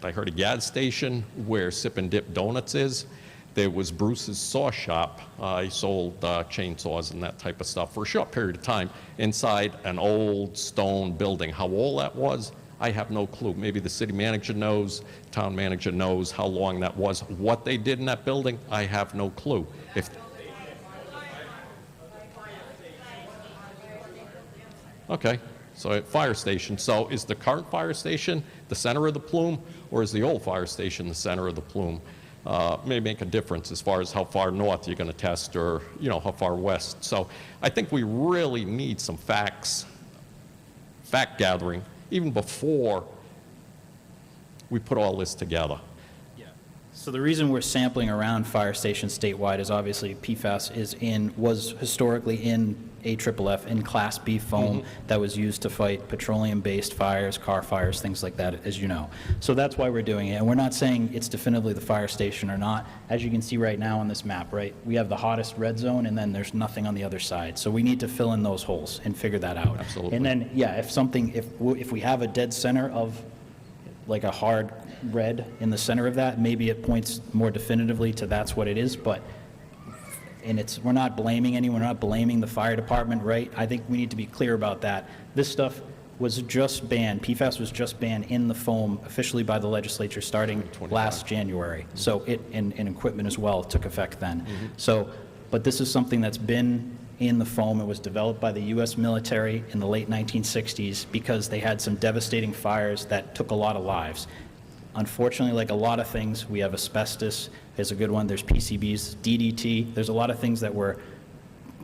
heard a gas station where Sip and Dip Donuts is. There was Bruce's Saw Shop. He sold chainsaws and that type of stuff for a short period of time inside an old stone building. How old that was, I have no clue. Maybe the city manager knows, town manager knows how long that was. What they did in that building, I have no clue. Okay, so at fire station. So is the current fire station the center of the plume, or is the old fire station the center of the plume? May make a difference as far as how far north you're going to test, or how far west. So I think we really need some fact gathering, even before we put all this together. So the reason we're sampling around fire stations statewide is obviously PFAS was historically in AFFF in Class B foam that was used to fight petroleum-based fires, car fires, things like that, as you know. So that's why we're doing it. And we're not saying it's definitively the fire station or not. As you can see right now on this map, right, we have the hottest red zone, and then there's nothing on the other side. So we need to fill in those holes and figure that out. Absolutely. And then, yeah, if we have a dead center of like a hard red in the center of that, maybe it points more definitively to that's what it is, but we're not blaming anyone, we're not blaming the fire department, right? I think we need to be clear about that. This stuff was just banned, PFAS was just banned in the foam officially by the legislature starting last January. So and equipment as well took effect then. So, but this is something that's been in the foam. It was developed by the U.S. military in the late 1960s because they had some devastating fires that took a lot of lives. Unfortunately, like a lot of things, we have asbestos is a good one. There's PCBs, DDT. There's a lot of things that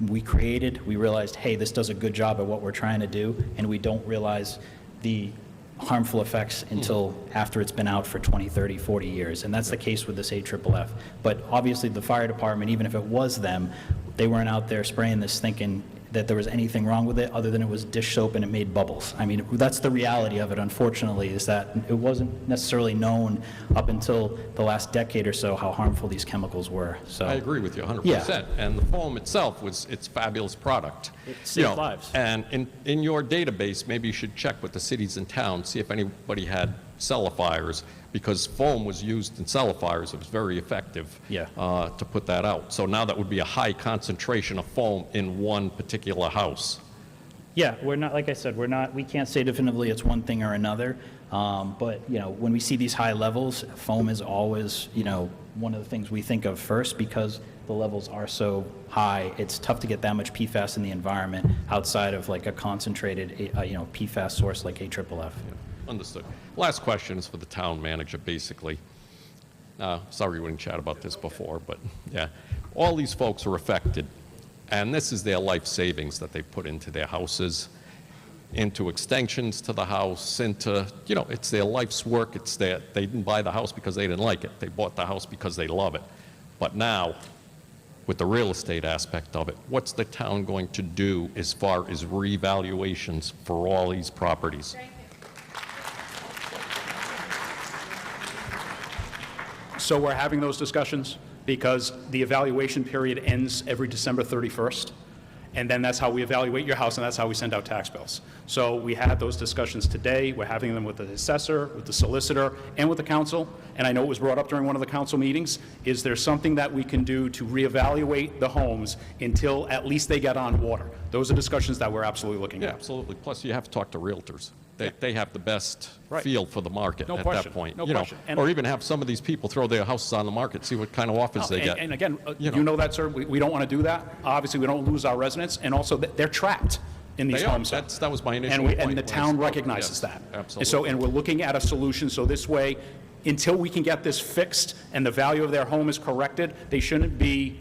we created. We realized, hey, this does a good job at what we're trying to do, and we don't realize the harmful effects until after it's been out for 20, 30, 40 years. And that's the case with this AFFF. But obviously the fire department, even if it was them, they weren't out there spraying this thinking that there was anything wrong with it other than it was dish soap and it made bubbles. I mean, that's the reality of it, unfortunately, is that it wasn't necessarily known up until the last decade or so how harmful these chemicals were. So I agree with you 100%. Yeah. And the foam itself it's a fabulous product. It saved lives. And in your database, maybe you should check with the cities and towns, see if anybody had cellar fires, because foam was used in cellar fires. It was very effective to put that out. So now that would be a high concentration of foam in one particular house. Yeah, we're not, like I said, we can't say definitively it's one thing or another, but, when we see these high levels, foam is always, one of the things we think of first because the levels are so high. It's tough to get that much PFAS in the environment outside of like a concentrated, PFAS source like AFFF. Understood. Last question is for the town manager, basically. Sorry we didn't chat about this before, but yeah. All these folks are affected, and this is their life savings that they put into their houses, into extensions to the house, into, it's their life's work. They didn't buy the house because they didn't like it. They bought the house because they love it. But now, with the real estate aspect of it, what's the town going to do as far as revaluations for all these properties? So we're having those discussions because the evaluation period ends every December 31st. And then that's how we evaluate your house, and that's how we send out tax bills. So we had those discussions today. We're having them with the assessor, with the solicitor, and with the council. And I know it was brought up during one of the council meetings. Is there something that we can do to reevaluate the homes until at least they get on water? Those are discussions that we're absolutely looking Yeah, at. absolutely. Plus, you have to talk to realtors. They have the best Right. feel for the market No at question. that point. No question. And- or even have some of these people throw their houses on the market, see what kind of offers they get. And again, You you know. know that, sir. We don't want to do that. Obviously, we don't lose our residents, and also they're trapped in these They are. homes. That was my initial And point and the when I town spoke. recognizes Yes, that. absolutely. And we're looking at a solution, so this way, until we can get this fixed and the value of their home is corrected, they shouldn't be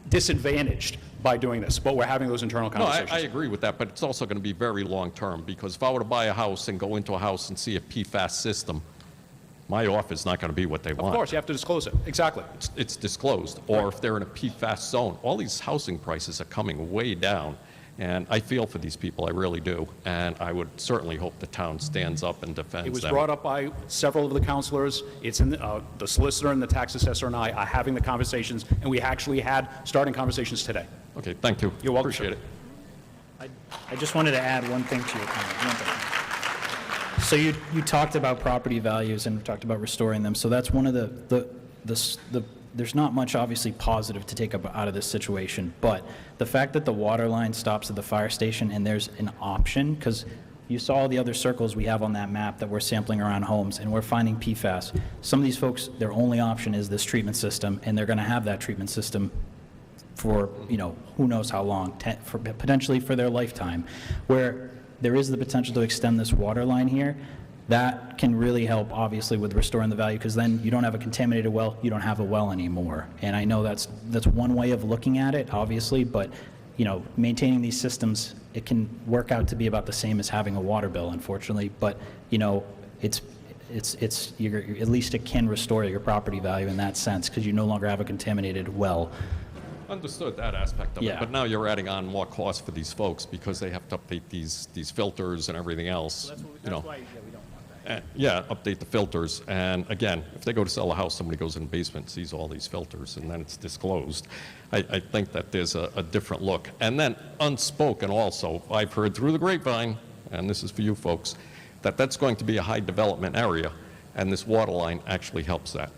disadvantaged by doing this, but we're having those internal No, conversations. I agree with that, but it's also going to be very long-term, because if I were to buy a house and go into a house and see a PFAS system, my offer is not going to be what they want. Of course, you have to disclose it, exactly. It's disclosed, or if they're in a PFAS zone. All these housing prices are coming way down, and I feel for these people, I really do, and I would certainly hope the town stands up and defends them. It was brought up by several of the counselors. It's in, the solicitor and the tax assessor and I are having the conversations, and we actually had starting conversations today. Okay, thank you. You're welcome, Appreciate sir. it. I just wanted to add one thing to your comment. One thing. So you talked about property values and talked about restoring them. So that's one of there's not much obviously positive to take out of this situation, but the fact that the water line stops at the fire station and there's an option, because you saw the other circles we have on that map that we're sampling around homes and we're finding PFAS. Some of these folks, their only option is this treatment system, and they're going to have that treatment system for, who knows how long, potentially for their lifetime, where there is the potential to extend this water line here. That can really help, obviously, with restoring the value, because then you don't have a contaminated well, you don't have a well anymore. And I know that's one way of looking at it, obviously, but, maintaining these systems, it can work out to be about the same as having a water bill, unfortunately. But, at least it can restore your property value in that sense, because you no longer have a contaminated well. Understood that aspect of it, Yeah. but now you're adding on more costs for these folks because they have to update these filters and everything else. That's why, we don't want that. Yeah, update the filters, and again, if they go to sell a house, somebody goes in the basement, sees all these filters, and then it's disclosed. I think that there's a different look. And then unspoken also, I've heard through the grapevine, and this is for you folks, that that's going to be a high development area, and this water line actually helps that.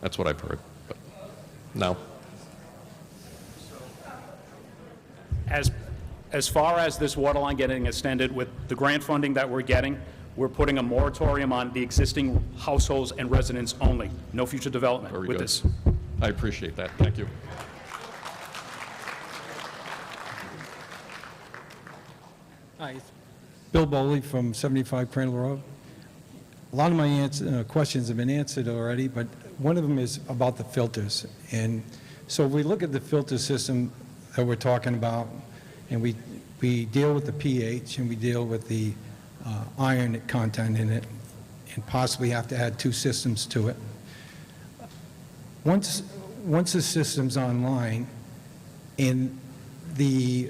That's what I've heard, but no. As far as this water line getting extended, with the grant funding that we're getting, we're putting a moratorium on the existing households and residents only. No future development Very with good. this. I appreciate that. Thank you. Hi, Bill Bowley from 75 Crandall Road. A lot of my questions have been answered already, but one of them is about the filters. And so if we look at the filter system that we're talking about, and we deal with the pH and we deal with the iron content in it, and possibly have to add 2 systems to it. Once the system's online and the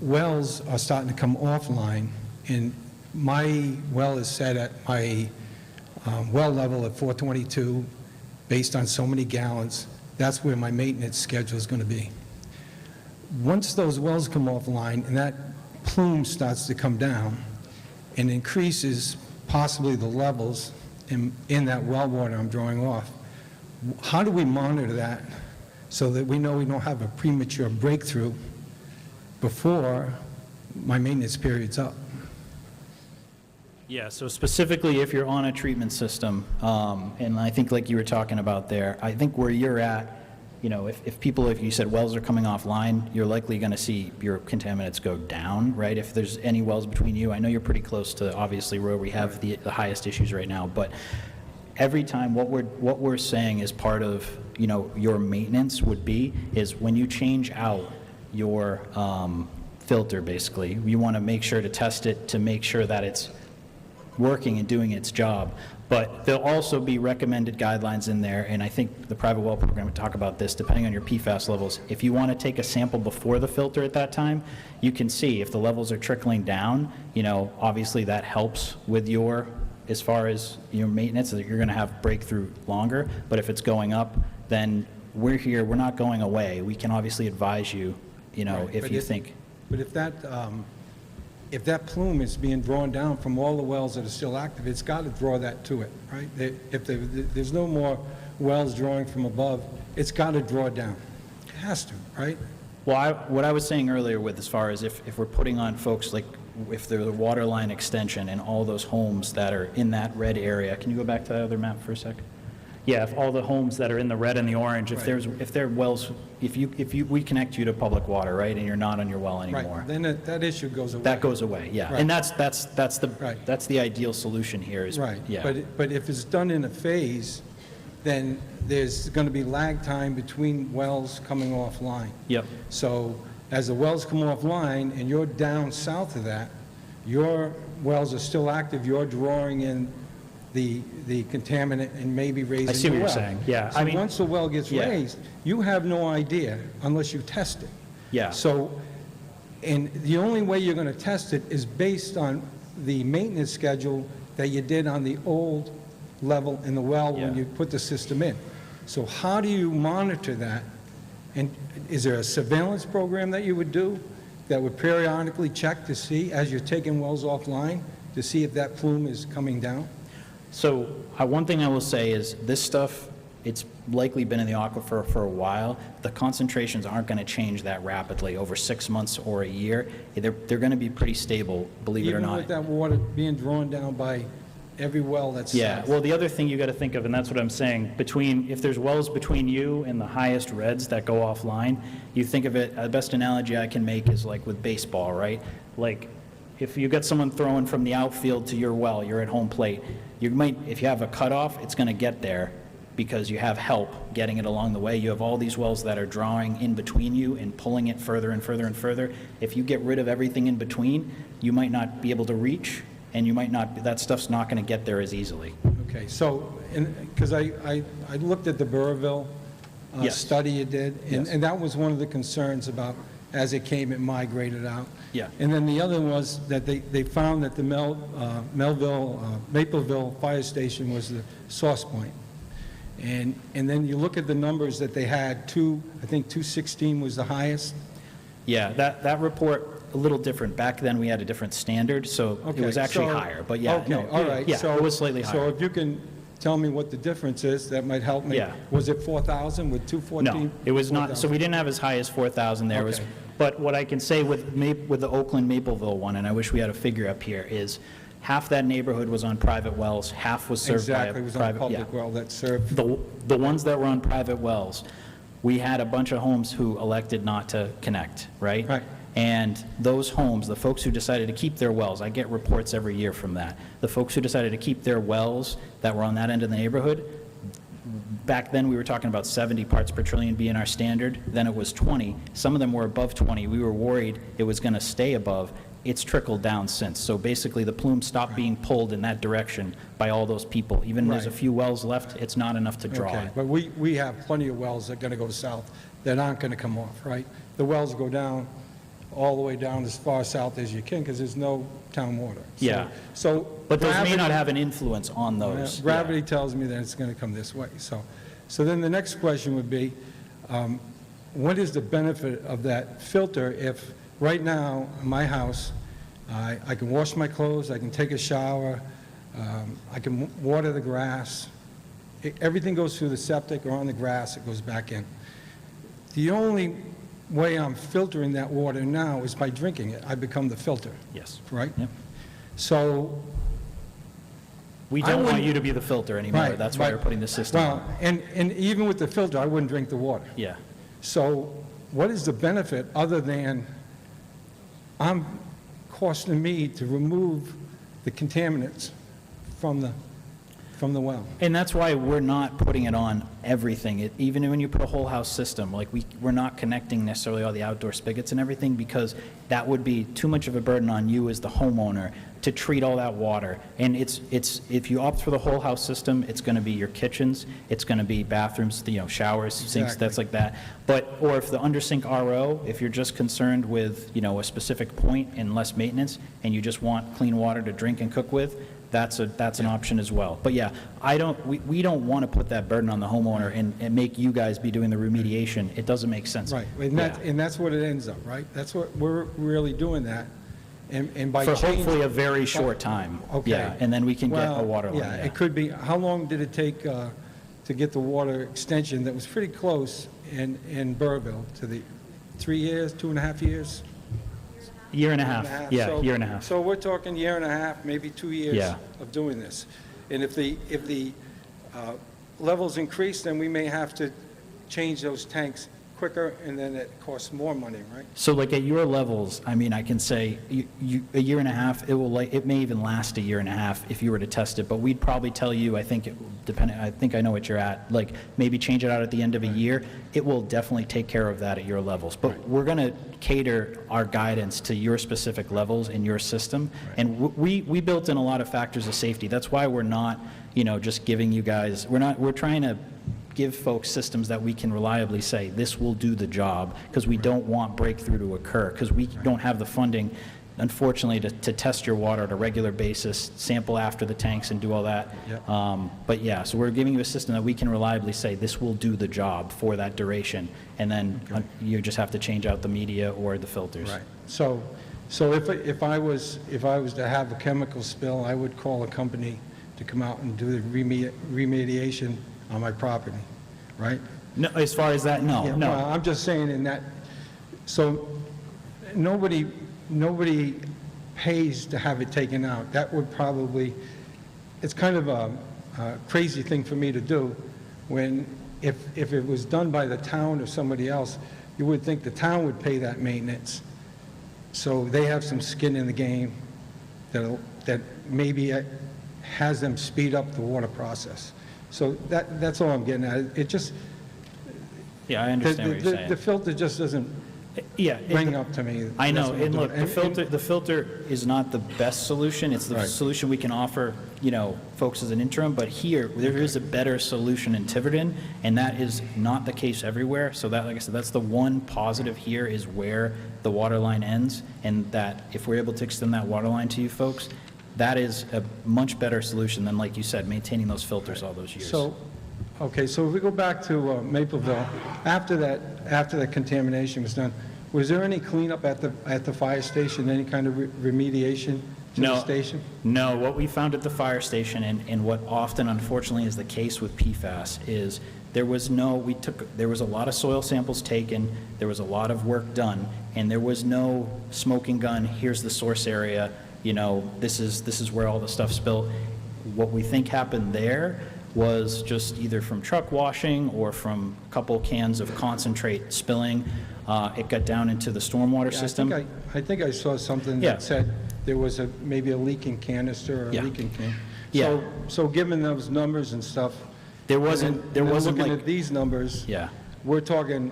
wells are starting to come offline, and my well is set at my well level at 422 based on so many gallons, that's where my maintenance schedule is going to be. Once those wells come offline and that plume starts to come down and increases possibly the levels in that well water I'm drawing off, how do we monitor that so that we know we don't have a premature breakthrough before my maintenance period's up? Yeah, so specifically if you're on a treatment system, and I think like you were talking about there, I think where you're at, if you said wells are coming offline, you're likely going to see your contaminants go down, right? If there's any wells between you, I know you're pretty close to obviously where we have the highest issues right now, but every time what we're saying is part of, your maintenance would be is when you change out your filter, basically, you want to make sure to test it to make sure that it's working and doing its job. But there'll also be recommended guidelines in there, and I think the private well program would talk about this, depending on your PFAS levels. If you want to take a sample before the filter at that time, you can see if the levels are trickling down, obviously that helps with as far as your maintenance, that you're going to have breakthrough longer. But if it's going up, then we're here, we're not going away. We can obviously advise you, if you think. But if that plume is being drawn down from all the wells that are still active, it's got to draw that to it, right? If there's no more wells drawing from above, it's got to draw down. It has to, right? Well, what I was saying earlier with as far as if we're putting on folks, like if there's a water line extension and all those homes that are in that red area, can you go back to that other map for a sec? yeah, if all the homes that are in the red and the orange, if their wells, we connect you to public water, right, and you're not on your well anymore. Right, then that issue goes away. That goes away, yeah. Right. And that's Right. the ideal solution here is, Right, yeah. but if it's done in a phase, then there's going to be lag time between wells coming offline. Yep. So as the wells come offline and you're down south of that, your wells are still active, you're drawing in the contaminant and maybe raising the well. I see what you're saying, yeah. So I mean, once the well gets yeah. raised, you have no idea unless you test it. Yeah. So, and the only way you're going to test it is based on the maintenance schedule that you did on the old level in the well when Yeah. you put the system in. So how do you monitor that? And is there a surveillance program that you would do that would periodically check to see, as you're taking wells offline, to see if that plume is coming down? So one thing I will say is this stuff, it's likely been in the aquifer for a while. The concentrations aren't going to change that rapidly over 6 months or a year. They're going to be pretty stable, believe it or Even not. with that water being drawn down by every well that's Yeah, south? well, the other thing you got to think of, and that's what I'm saying, if there's wells between you and the highest reds that go offline, you think of it, the best analogy I can make is like with baseball, right? Like, if you got someone throwing from the outfield to your well, you're at home plate, if you have a cutoff, it's going to get there because you have help getting it along the way. You have all these wells that are drawing in between you and pulling it further and further and further. If you get rid of everything in between, you might not be able to reach, and you might not, that stuff's not going to get there as easily. Okay, so, because I looked at the Burrville Yes. study you did, Yes. and that was one of the concerns about, as it came, it migrated out. Yeah. And then the other was that they found that the Mapleville Fire Station was the source point. And then you look at the numbers that they had, I think 216 was the highest. Yeah, that report, a little different. Back then, we had a different standard, so it Okay, was actually so- higher, but yeah. Okay, no, all right. Yeah, so- it was slightly So higher. if you can tell me what the difference is, that might help me. Yeah. Was it 4,000 with 214? No, it was not, so we didn't have as high as 4,000 there. It was, Okay. but what I can say with the Oakland Mapleville one, and I wish we had a figure up here, is half that neighborhood was on private wells, half was served by a Exactly, it was on private. a public yeah. well that served. The ones that were on private wells, we had a bunch of homes who elected not to connect, right? Right. And those homes, the folks who decided to keep their wells, I get reports every year from that. The folks who decided to keep their wells that were on that end of the neighborhood, back then we were talking about 70 parts per trillion being our standard, then it was 20. Some of them were above 20. We were worried it was going to stay above. It's trickled down since. So basically, the plume stopped being pulled in that direction by all those people. Even there's a Right. few wells left, it's not enough to draw Okay, it. but we have plenty of wells that are going to go south that aren't going to come off, right? The wells go down, all the way down as far south as you can, because there's no town water. So- Yeah. So. But those may gravity- not have an influence on those. Yeah, Gravity tells me that it's going to come this way. So then the next question would be, what is the benefit of that filter if, right now, in my house, I can wash my clothes, I can take a shower, I can water the grass, everything goes through the septic or on the grass, it goes back in. The only way I'm filtering that water now is by drinking it. I become the filter, Yes. right? Yep. So We I don't want wouldn't- you to be the filter anymore. Right, That's why right. we're putting the system Well, on. and even with the filter, I wouldn't drink the water. Yeah. So what is the benefit other than I'm costing me to remove the contaminants from the well? And that's why we're not putting it on everything. Even when you put a whole house system, like we're not connecting necessarily all the outdoor spigots and everything because that would be too much of a burden on you as the homeowner to treat all that water. And if you opt for the whole house system, it's going to be your kitchens, it's going to be bathrooms, showers, sinks, Exactly. that's like that. Or if the undersink RO, if you're just concerned with, a specific point and less maintenance, and you just want clean water to drink and cook with, that's an option as well. But yeah, we don't want to put that burden on the homeowner and make you guys be doing the remediation. It doesn't make sense. Right, Yeah. and that's what it ends up, right? That's what we're really doing that. And by For changing. hopefully a very short time. Okay. Yeah, and then we can get a Well, water line. Yeah, yeah. it could be, how long did it take to get the water extension that was pretty close in Burrville to the 3 years, 2.5 years? Year and a half. Yeah, So- year and a half. So we're talking year and a half, maybe 2 years Yeah. of doing this. And if the levels increase, then we may have to change those tanks quicker, and then it costs more money, right? So like at your levels, I mean, I can say a year and a half, it may even last a year and a half if you were to test it, but we'd probably tell you, I think, I think I know what you're at, like maybe change it out at the end of a year. It will definitely take care of that at your levels. But we're going to cater our guidance to your specific levels in your system. And we built in a lot of factors of safety. That's why we're not, just giving you guys, we're trying to give folks systems that we can reliably say, this will do the job, because we don't want breakthrough to occur, because we don't have the funding, unfortunately, to test your water at a regular basis, sample after the tanks and do all that. But yeah, so we're giving you a system that we can reliably say, this will do the job for that duration, and then you just have to change out the media or the filters. Right. So if I was to have a chemical spill, I would call a company to come out and do the remediation on my property, right? No, as far as that, no, Yeah, no. well, I'm just saying in that, so nobody pays to have it taken out. That would probably, it's kind of a crazy thing for me to do, when if it was done by the town or somebody else, you would think the town would pay that maintenance. So they have some skin in the game that maybe has them speed up the water process. So that's all I'm getting at. It just, Yeah, I understand what you're saying. the filter just doesn't ring up to me. I know, That's what and I'm look, doing. the filter is not the best solution. It's the Right. solution we can offer, folks as an interim, but here, there is a better solution in Tiverton, and that is not the case everywhere. So that, like I said, that's the one positive here, is where the water line ends, and that if we're able to extend that water line to you folks, that is a much better solution than, like you said, maintaining those filters all those years. So, okay, so if we go back to Mapleville, after the contamination was done, was there any cleanup at the fire station, any kind of remediation to the station? No, what we found at the fire station, and what often unfortunately is the case with Pfa'S, is there was a lot of soil samples taken, there was a lot of work done, and there was no smoking gun, here's the source area, this is where all the stuff spilled. What we think happened there was just either from truck washing or from a couple cans of concentrate spilling. It got down into the stormwater system. I think I saw something Yeah. that said there was maybe a leaking canister or a Yeah. leaking can. Yeah. So given those numbers and stuff. There wasn't Looking like, at these numbers. yeah. We're talking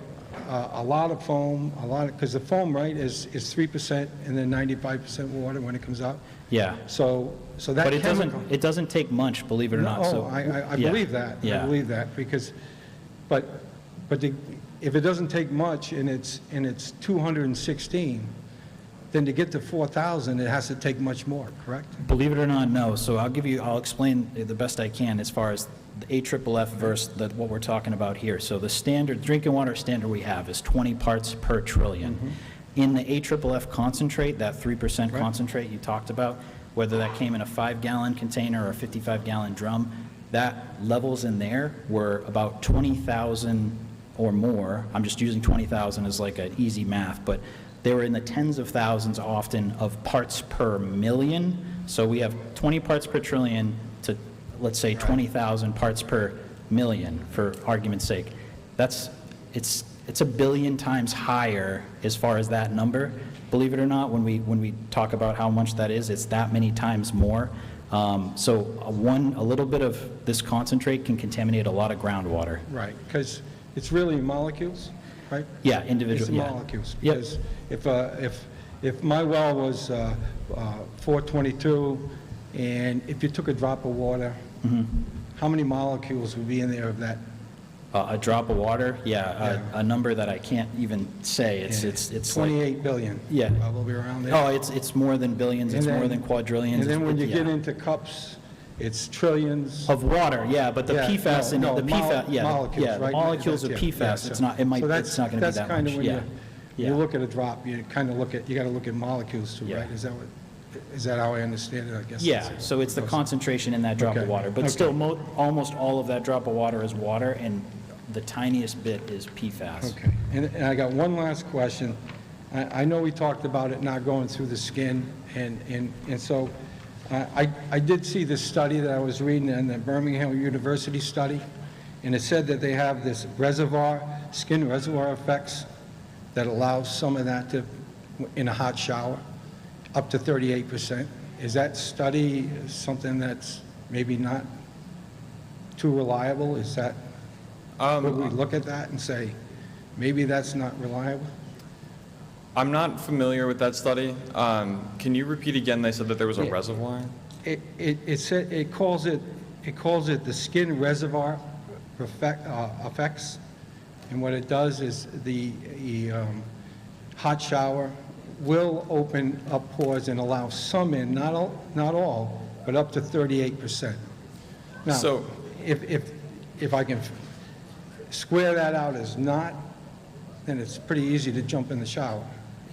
a lot of foam, because the foam, right, is 3% and then 95% water when it comes out. Yeah. So that But chemical. it doesn't take much, believe it or not. So, I yeah. believe that. I Yeah. believe that, because, but if it doesn't take much and it's 216, then to get to 4,000, it has to take much more, correct? Believe it or not, no. So I'll explain the best I can as far as the AFFF versus what we're talking about here. So the standard, drinking water standard we have is 20 parts per trillion. In the AFFF concentrate, that 3% concentrate you talked about, whether that came in a 5-gallon container or a 55-gallon drum, that levels in there were about 20,000 or more. I'm just using 20,000 as like an easy math, but they were in the tens of thousands often of parts per million. So we have 20 parts per trillion to, let's say, 20,000 parts per million, for argument's sake. It's a billion times higher as far as that number. Believe it or not, when we talk about how much that is, it's that many times more. So a little bit of this concentrate can contaminate a lot of groundwater. Right, because it's really molecules, right? Yeah, individual. It's yeah. molecules. Yep. Because if my well was 422, and if you took a drop of water, how many molecules would be in there of that? A drop of water, a number that I can't even say. It's 28 like, billion. Yeah. Probably around there. Oh, it's more than billions. It's And more then- than quadrillions. And then when you yeah. get into cups, it's trillions. Of water, yeah, but the Yeah, PFAS no, the no, PFAS, yeah, molecules, yeah, the right? molecules of That's- yeah, PFAS. yeah, It's so- not. so It's not going to be that's that kind much. of when Yeah. you look at a drop, you kind of you got to look at molecules too, Yeah. right? Is that how I understand it? I guess. Yeah, so it's the concentration in that drop of Okay, water, but okay. still, almost all of that drop of water is water, and the tiniest bit is PFAS. Okay, and I got one last question. I know we talked about it not going through the skin, and so I did see this study that I was reading in the Birmingham University study, and it said that they have this reservoir, skin reservoir effects that allows some of that to, in a hot shower, up to 38%. Is that study something that's maybe not too reliable? Is that, would we look at that and say, maybe that's not reliable? I'm not familiar with that study. Can you repeat again? They said that there was a reservoir? It calls it the skin reservoir effects, and what it does is the hot shower will open up pores and allow some in, not all, but up to 38%. Now, So- if I can square that out as not, then it's pretty easy to jump in the shower.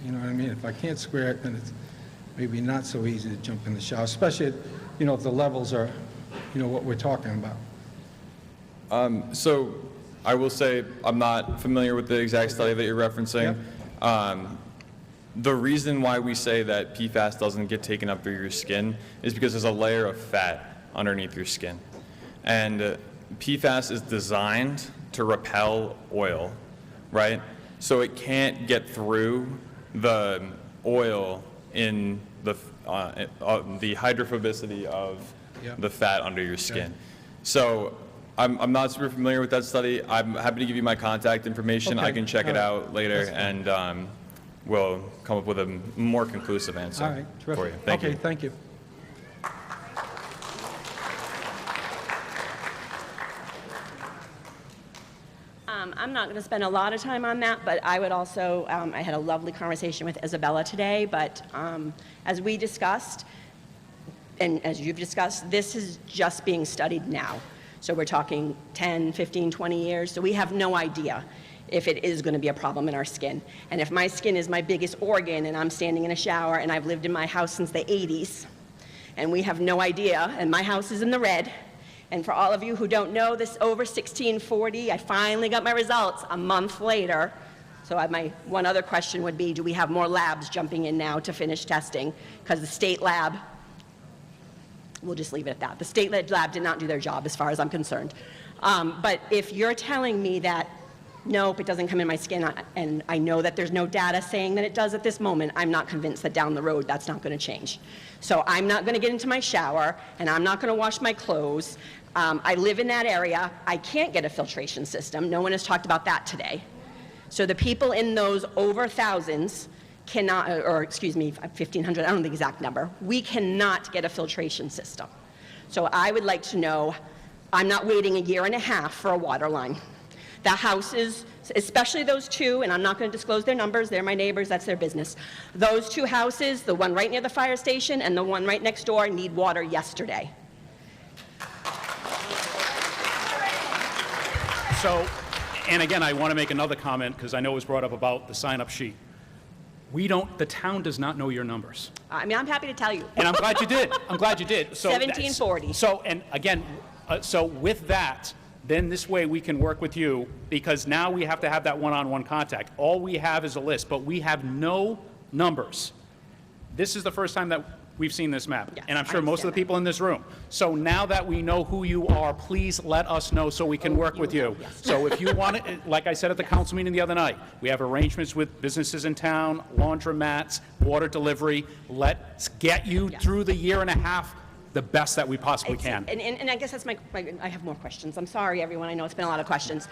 You know what I mean? If I can't square it, then it's maybe not so easy to jump in the shower, especially, you know, if the levels are, you know, what we're talking about. So I will say I'm not familiar with the exact study that you're referencing. The reason why we say that PFAS doesn't get taken up through your skin is because there's a layer of fat underneath your skin. And PFAS is designed to repel oil, right? So it can't get through the oil in the hydrophobicity of the fat under your skin. So I'm not super familiar with that study. I'm happy to give you my contact information. I Okay. can check it out later, That's fine. and we'll come up with a more conclusive answer All right, for you. terrific. Thank Okay, you. thank you. I'm not going to spend a lot of time on that, but I would also, I had a lovely conversation with Isabella today, but as we discussed, and as you've discussed, this is just being studied now. So we're talking 10, 15, 20 years, so we have no idea if it is going to be a problem in our skin. And if my skin is my biggest organ and I'm standing in a shower and I've lived in my house since the 80s, and we have no idea, and my house is in the red, and for all of you who don't know, this over 1640, I finally got my results a month later. So my one other question would be, do we have more labs jumping in now to finish testing? Because the state lab, we'll just leave it at that. The state lab did not do their job as far as I'm concerned. But if you're telling me that, nope, it doesn't come in my skin, and I know that there's no data saying that it does at this moment, I'm not convinced that down the road that's not going to change. So I'm not going to get into my shower, and I'm not going to wash my clothes. I live in that area. I can't get a filtration system. No one has talked about that today. So the people in those over thousands cannot, or excuse me, 1,500, I don't know the exact number, we cannot get a filtration system. So I would like to know, I'm not waiting a year and a half for a water line. The houses, especially those two, and I'm not going to disclose their numbers, they're my neighbors, that's their business. Those two houses, the one right near the fire station and the one right next door, need water yesterday. So, and again, I want to make another comment, because I know it was brought up about the sign-up sheet. The town does not know your numbers. I mean, I'm happy to tell you. And I'm glad you did. I'm glad you did. So 1740. So, and again, so with that, then this way we can work with you, because now we have to have that one-on-one contact. All we have is a list, but we have no numbers. This is the first time that we've seen this map, Yes, and I'm I sure most of the understand people in this room. So now that we know who you are, please let us know so we can work with you. So if you want it, like I said at the council meeting the other night, we have arrangements with businesses in town, laundromats, water delivery. Let's get you through the year and a half the best that we possibly can. And I guess that's I have more questions. I'm sorry, everyone. I know it's been a lot of questions.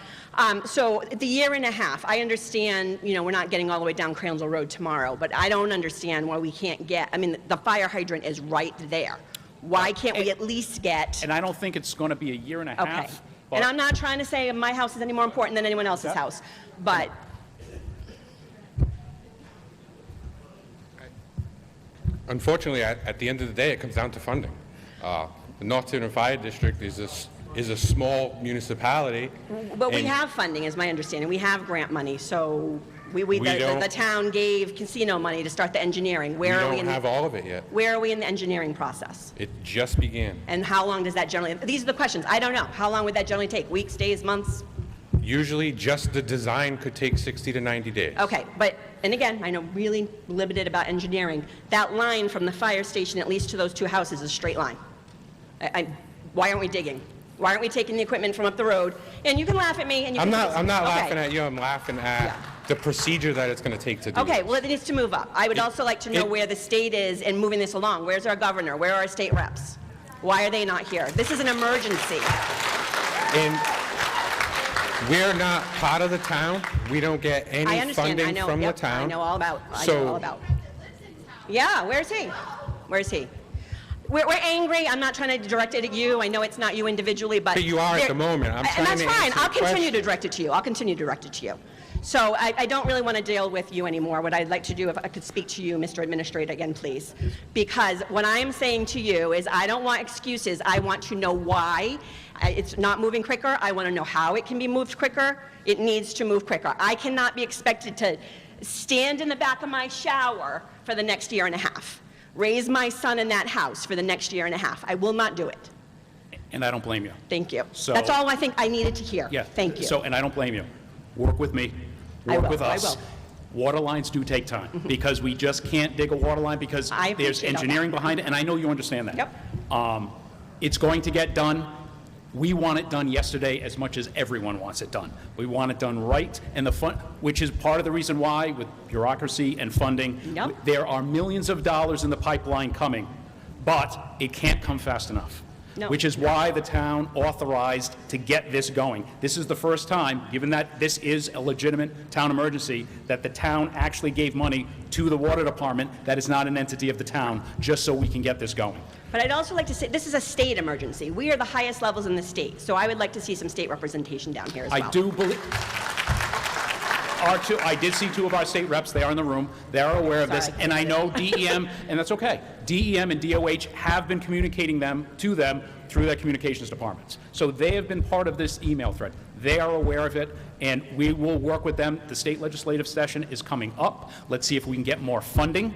So the year and a half, I understand, you know, we're not getting all the way down Cransville Road tomorrow, but I don't understand why we can't get, I mean, the fire hydrant is right there. Why can't we at least get, And I don't think it's going to be a year and a okay. half. And I'm not trying to say my house is any more important than anyone else's house, but Unfortunately, at the end of the day, it comes down to funding. The North Tiverton Fire District is a small municipality. But we and have funding, is my understanding. We have grant money, so don't- the town gave casino money to start the engineering. We Where are we don't in have all of it yet. Where are we in the engineering process? It just began. And how long does that generally, these are the questions, I don't know. How long would that generally take? Weeks, days, months? Usually, just the design could take 60 to 90 days. Okay, but, and again, I know really limited about engineering. That line from the fire station, at least to those two houses, is a straight line. Why aren't we digging? Why aren't we taking the equipment from up the road? And you can laugh at me, and you I'm can... not Okay. laughing at you, I'm laughing at the procedure that it's going to take to do Okay, this. well, it needs to move up. I would also like to know where the state is in moving this along. Where's our governor? Where are our state reps? Why are they not here? This is an emergency. And we're not part of the town. We don't get I any understand. I funding know. from Yep, the town. I know all about. I So- know all about. Yeah, where's he? Where's he? We're angry. I'm not trying to direct it at you. I know it's not you individually, but But you are at there- the moment. I'm and trying that's to fine. answer I'll the continue question. to direct it to you. I'll continue to direct it to you. So I don't really want to deal with you anymore. What I'd like to do, if I could speak to you, Mr. Administrator, again, please. Because what I am saying to you is I don't want excuses. I want to know why it's not moving quicker. I want to know how it can be moved quicker. It needs to move quicker. I cannot be expected to stand in the back of my shower for the next year and a half. Raise my son in that house for the next year and a half. I will not do it. And I don't blame you. Thank you. So- That's all I think I needed to hear. Yeah. Thank you. So, and I don't blame you. Work with me, I work will, with I us. will. Water lines do take time, because we just can't dig a water line because I there's appreciate all that. engineering behind it, and I know you understand that. Yep. It's going to get done. We want it done yesterday as much as everyone wants it done. We want it done right, and which is part of the reason why, with bureaucracy and funding, Yep. there are millions of dollars in the pipeline coming, but it can't come fast enough. No. Which is why the town authorized to get this going. This is the first time, given that this is a legitimate town emergency, that the town actually gave money to the water department that is not an entity of the town, just so we can get this going. But I'd also like to say, this is a state emergency. We are the highest levels in the state, so I would like to see some state representation down here as well. I do believe, I did see two of our state reps, they are in the room, they are aware of this, Sorry. and I know DEM, and that's okay, DEM and DOH have been communicating to them through their communications departments. So they have been part of this email thread. They are aware of it, and we will work with them. The state legislative session is coming up. Let's see if we can get more funding.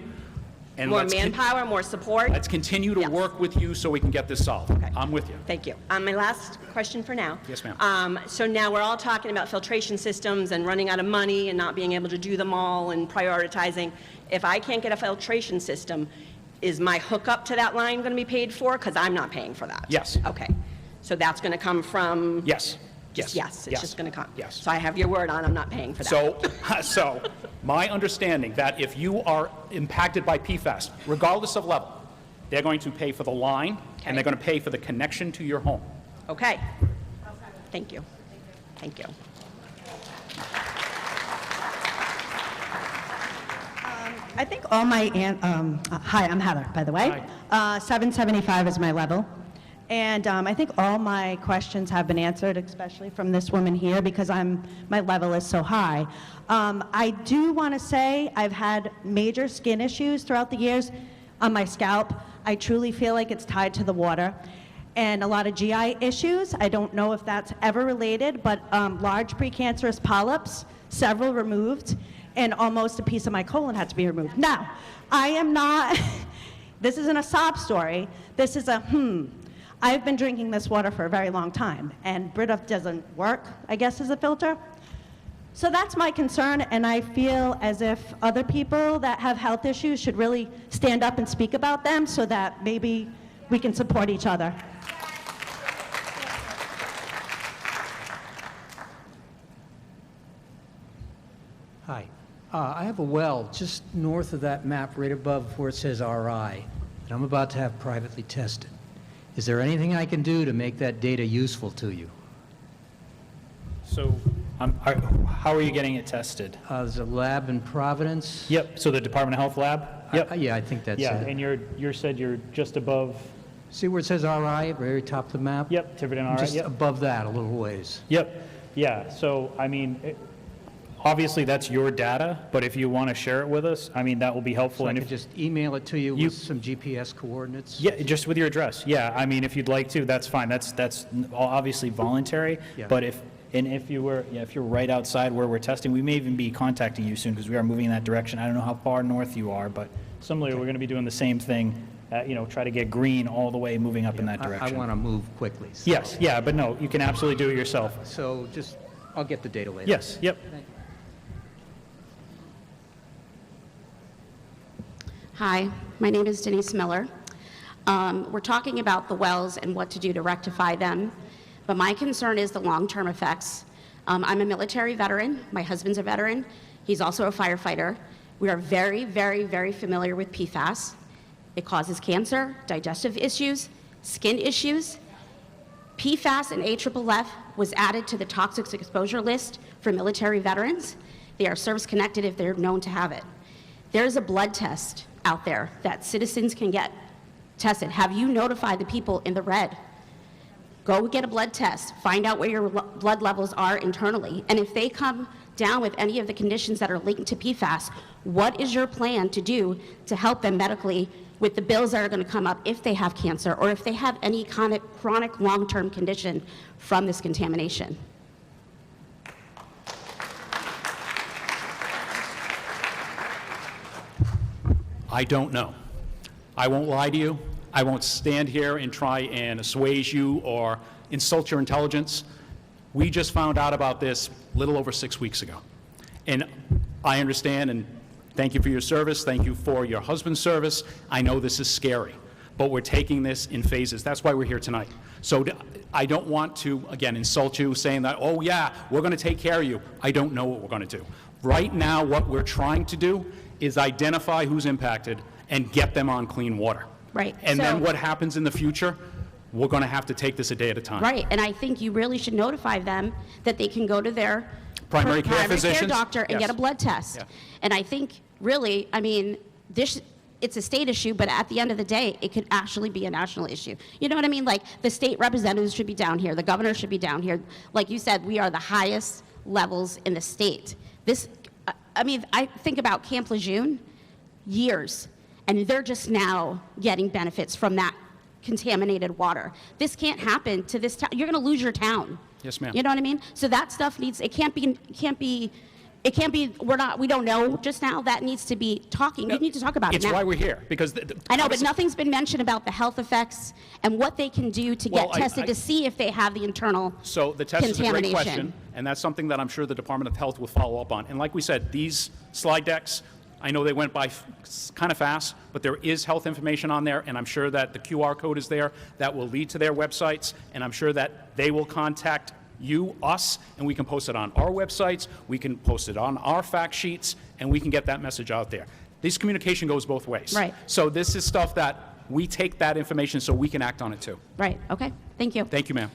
And More let's manpower, more support. Let's continue to Yes. work with you so we can get this solved. Okay. I'm with you. Thank you. My last question for now. Yes, ma'am. So now we're all talking about filtration systems and running out of money and not being able to do them all and prioritizing. If I can't get a filtration system, is my hookup to that line going to be paid for? Because I'm not paying for that. Yes. Okay. So that's going to come from? Yes. Yes, it's Yes. just going to come? Yes. So I have your word on I'm not paying for that. So my understanding that if you are impacted by PFAS, regardless of level, they're going to pay for the line, and they're going to pay for the connection to your home. Okay. Thank you. Thank you. I think all my, hi, I'm Heather, by the way. 775 is my level. And I think all my questions have been answered, especially from this woman here, because my level is so high. I do want to say I've had major skin issues throughout the years on my scalp. I truly feel like it's tied to the water. And a lot of GI issues. I don't know if that's ever related, but large precancerous polyps, several removed, and almost a piece of my colon had to be removed. Now, I am not, this isn't a sob story. This is a I've been drinking this water for a very long time, and Brita doesn't work, I guess, as a filter. So that's my concern, and I feel as if other people that have health issues should really stand up and speak about them so that maybe we can support each other. Hi. I have a well just north of that map, right above where it says RI, that I'm about to have privately tested. Is there anything I can do to make that data useful to you? So, how are you getting it tested? There's a lab in Providence. Yep, so the Department of Health lab? Yep. Yeah, I think that's Yeah, it. and you said you're just above, See where it says RI, very top of the map? yep, Tiverton, all right, Just yep. above that, a little ways. Yep, yeah, so, I mean, obviously, that's your data, but if you want to share it with us, I mean, that will be helpful. So I And could if just email it to you with some GPS coordinates? Yeah, just with your address, yeah, I mean, if you'd like to, that's fine, that's obviously voluntary, Yeah. but if you're right outside where we're testing, we may even be contacting you soon, because we are moving in that direction. I don't know how far north you are, but similarly, we're going to be doing the same thing, try to get green all the way moving up in that direction. I want to move quickly. So. Yes, yeah, but no, you can absolutely do it yourself. So just, I'll get the data later. Yes, yep. Thank you. Hi, my name is Denise Miller. We're talking about the wells and what to do to rectify them. But my concern is the long-term effects. I'm a military veteran. My husband's a veteran. He's also a firefighter. We are very, very, very familiar with PFAS. It causes cancer, digestive issues, skin issues. PFAS and AFFF was added to the toxic exposure list for military veterans. They are service-connected if they're known to have it. There's a blood test out there that citizens can get tested. Have you notified the people in the red? Go get a blood test, find out where your blood levels are internally, and if they come down with any of the conditions that are linked to PFAS, what is your plan to do to help them medically with the bills that are going to come up if they have cancer or if they have any kind of chronic long-term condition from this contamination? I don't know. I won't lie to you. I won't stand here and try and assuage you or insult your intelligence. We just found out about this a little over 6 weeks ago. And I understand, and thank you for your service. Thank you for your husband's service. I know this is scary, but we're taking this in phases. That's why we're here tonight. So I don't want to, again, insult you saying that, oh yeah, we're going to take care of you. I don't know what we're going to do. Right now, what we're trying to do is identify who's impacted and get them on clean water. Right. And then what happens in the future, we're going to have to take this a day at a time. Right, and I think you really should notify them that they can go to their Primary care physicians? doctor and Yes. get a blood test. Yeah. And I think, really, I mean, it's a state issue, but at the end of the day, it could actually be a national issue. You know what I mean? Like, the state representatives should be down here, the governor should be down here. Like you said, we are the highest levels in the state. I think about Camp Lejeune, years, and they're just now getting benefits from that contaminated water. This can't happen to this town. You're going to lose your town. Yes, ma'am. You know what I mean? So that stuff we don't know just now. That needs to be talking. You need to talk about it It's now. why we're here, because I know, but nothing's been mentioned about the health effects and what they can do to get Well, tested to see if they have the internal So the test is a great contamination. question, and that's something that I'm sure the Department of Health will follow up on. And like we said, these slide decks, I know they went by kind of fast, but there is health information on there, and I'm sure that the QR code is there that will lead to their websites, and I'm sure that they will contact you, us, and we can post it on our websites, we can post it on our fact sheets, and we can get that message out there. This communication goes both ways. Right. So this is stuff that we take that information so we can act on it too. Right, okay, thank you. Thank you, ma'am.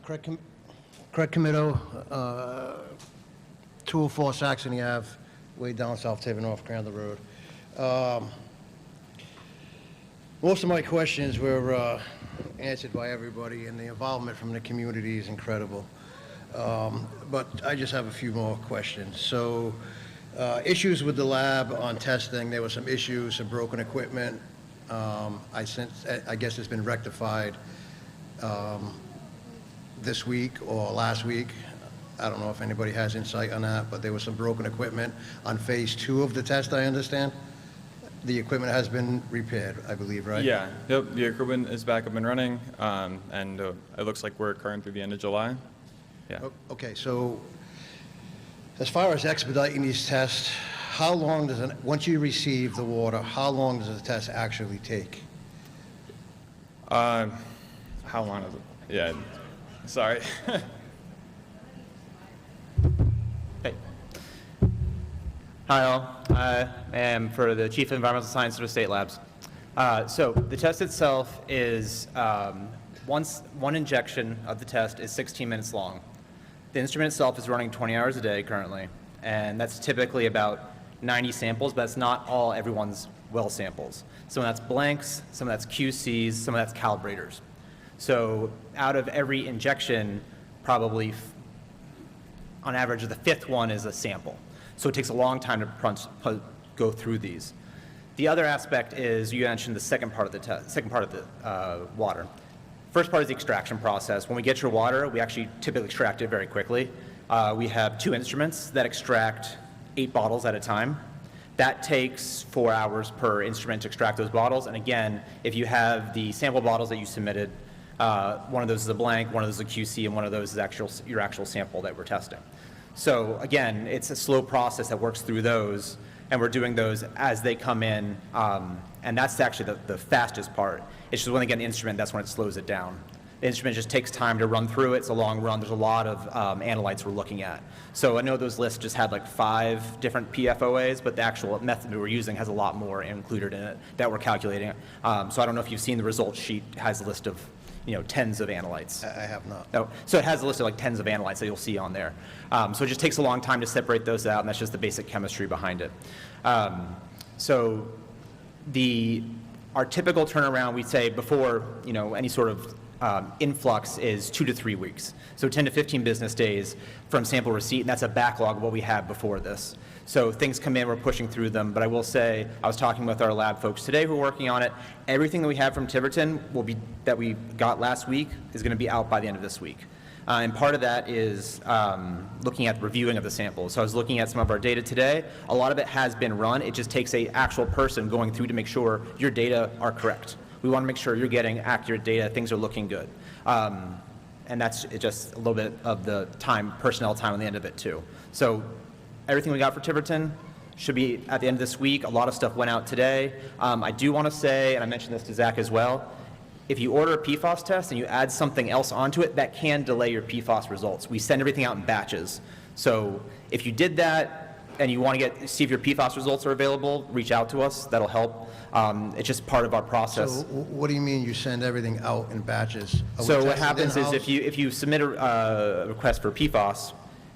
Craig Comito, 204 Saxony Ave, way down South Tiverton off Crandall Road. Most of my questions were answered by everybody, and the involvement from the community is incredible. But I just have a few more questions. So, issues with the lab on testing, there were some issues, some broken equipment. I guess it's been rectified this week or last week. I don't know if anybody has insight on that, but there was some broken equipment on phase 2 of the test, I understand. The equipment has been repaired, I believe, right? Yeah, yep, the equipment is back up and running, and it looks like we're current through the end of July. Yeah. Okay, so as far as expediting these tests, how long does once you receive the water, how long does the test actually take? How long is it? Yeah, sorry. Hi all, I am for the Chief of Environmental Science of State Labs. So the test itself is, one injection of the test is 16 minutes long. The instrument itself is running 20 hours a day currently, and that's typically about 90 samples, but that's not all everyone's well samples. Some of that's blanks, some of that's QCs, some of that's calibrators. So out of every injection, probably on average, the 5th one is a sample. So it takes a long time to go through these. The other aspect is, you mentioned the second part of the test, second part of the water. First part is the extraction process. When we get your water, we actually typically extract it very quickly. We have 2 instruments that extract 8 bottles at a time. That takes 4 hours per instrument to extract those bottles. And again, if you have the sample bottles that you submitted, one of those is a blank, one of those is a QC, and one of those is your actual sample that we're testing. So again, it's a slow process that works through those, and we're doing those as they come in, and that's actually the fastest part. It's just when they get an instrument, that's when it slows it down. The instrument just takes time to run through it. It's a long run. There's a lot of analytes we're looking at. So I know those lists just had like 5 different PFOAs, but the actual method we we're using has a lot more included in it that we're calculating. So I don't know if you've seen the results sheet. It has a list of tens of analytes. I have not. Oh, so it has a list of like tens of analytes that you'll see on there. So it just takes a long time to separate those out, and that's just the basic chemistry behind it. So our typical turnaround, we'd say before any sort of influx is 2 to 3 weeks. So 10 to 15 business days from sample receipt, and that's a backlog of what we had before this. So things come in, we're pushing through them, but I will say, I was talking with our lab folks today who are working on it. Everything that we have from Tiverton that we got last week is going to be out by the end of this week. And part of that is looking at reviewing of the samples. So I was looking at some of our data today. A lot of it has been run. It just takes an actual person going through to make sure your data are correct. We want to make sure you're getting accurate data, things are looking good. And that's just a little bit of the personnel time on the end of it too. So everything we got for Tiverton should be at the end of this week. A lot of stuff went out today. I do want to say, and I mentioned this to Zach as well, if you order a PFAS test and you add something else onto it, that can delay your PFAS results. We send everything out in batches. So if you did that and you want to see if your PFAS results are available, reach out to us. That'll help. It's just part of our process. So what do you mean you send everything out in batches? So what happens is if you submit a request for PFAS,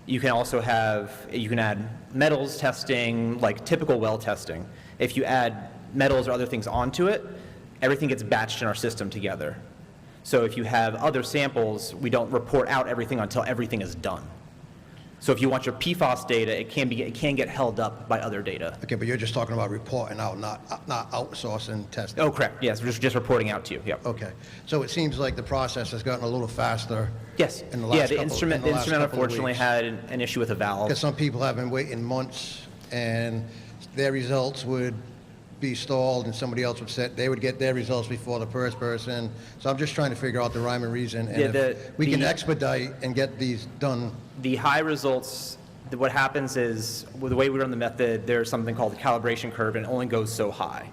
you can add metals testing, like typical well testing. If you add metals or other things onto it, everything gets batched in our system together. So if you have other samples, we don't report out everything until everything is done. So if you want your PFAS data, it can get held up by other data. Okay, but you're just talking about reporting out, not outsourcing testing. Oh, correct. Yes, we're just reporting out to you. Yep. Okay. So it seems like the process has gotten a little faster. Yes. In the last the instrument unfortunately had an issue with a valve. Because some people have been waiting months, and their results would be stalled, and somebody else they would get their results before the first person. So I'm just trying to figure out the rhyme and reason, and if we can expedite and get these done. The high results, what happens is, with the way we run the method, there's something called the calibration curve, and it only goes so high.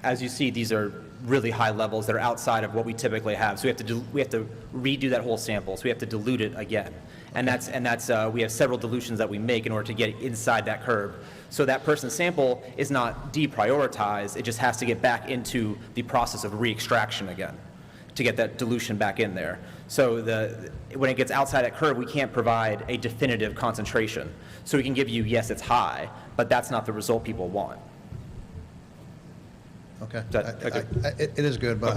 As you see, these are really high levels that are outside of what we typically have. So we have to redo that whole sample. So we have to dilute it again. And that's we have several dilutions that we make in order to get inside that curve. So that person's sample is not deprioritized, it just has to get back into the process of re-extraction again to get that dilution back in there. So when it gets outside that curve, we can't provide a definitive concentration. So we can give you, yes, it's high, but that's not the result people want. Okay. It is good, but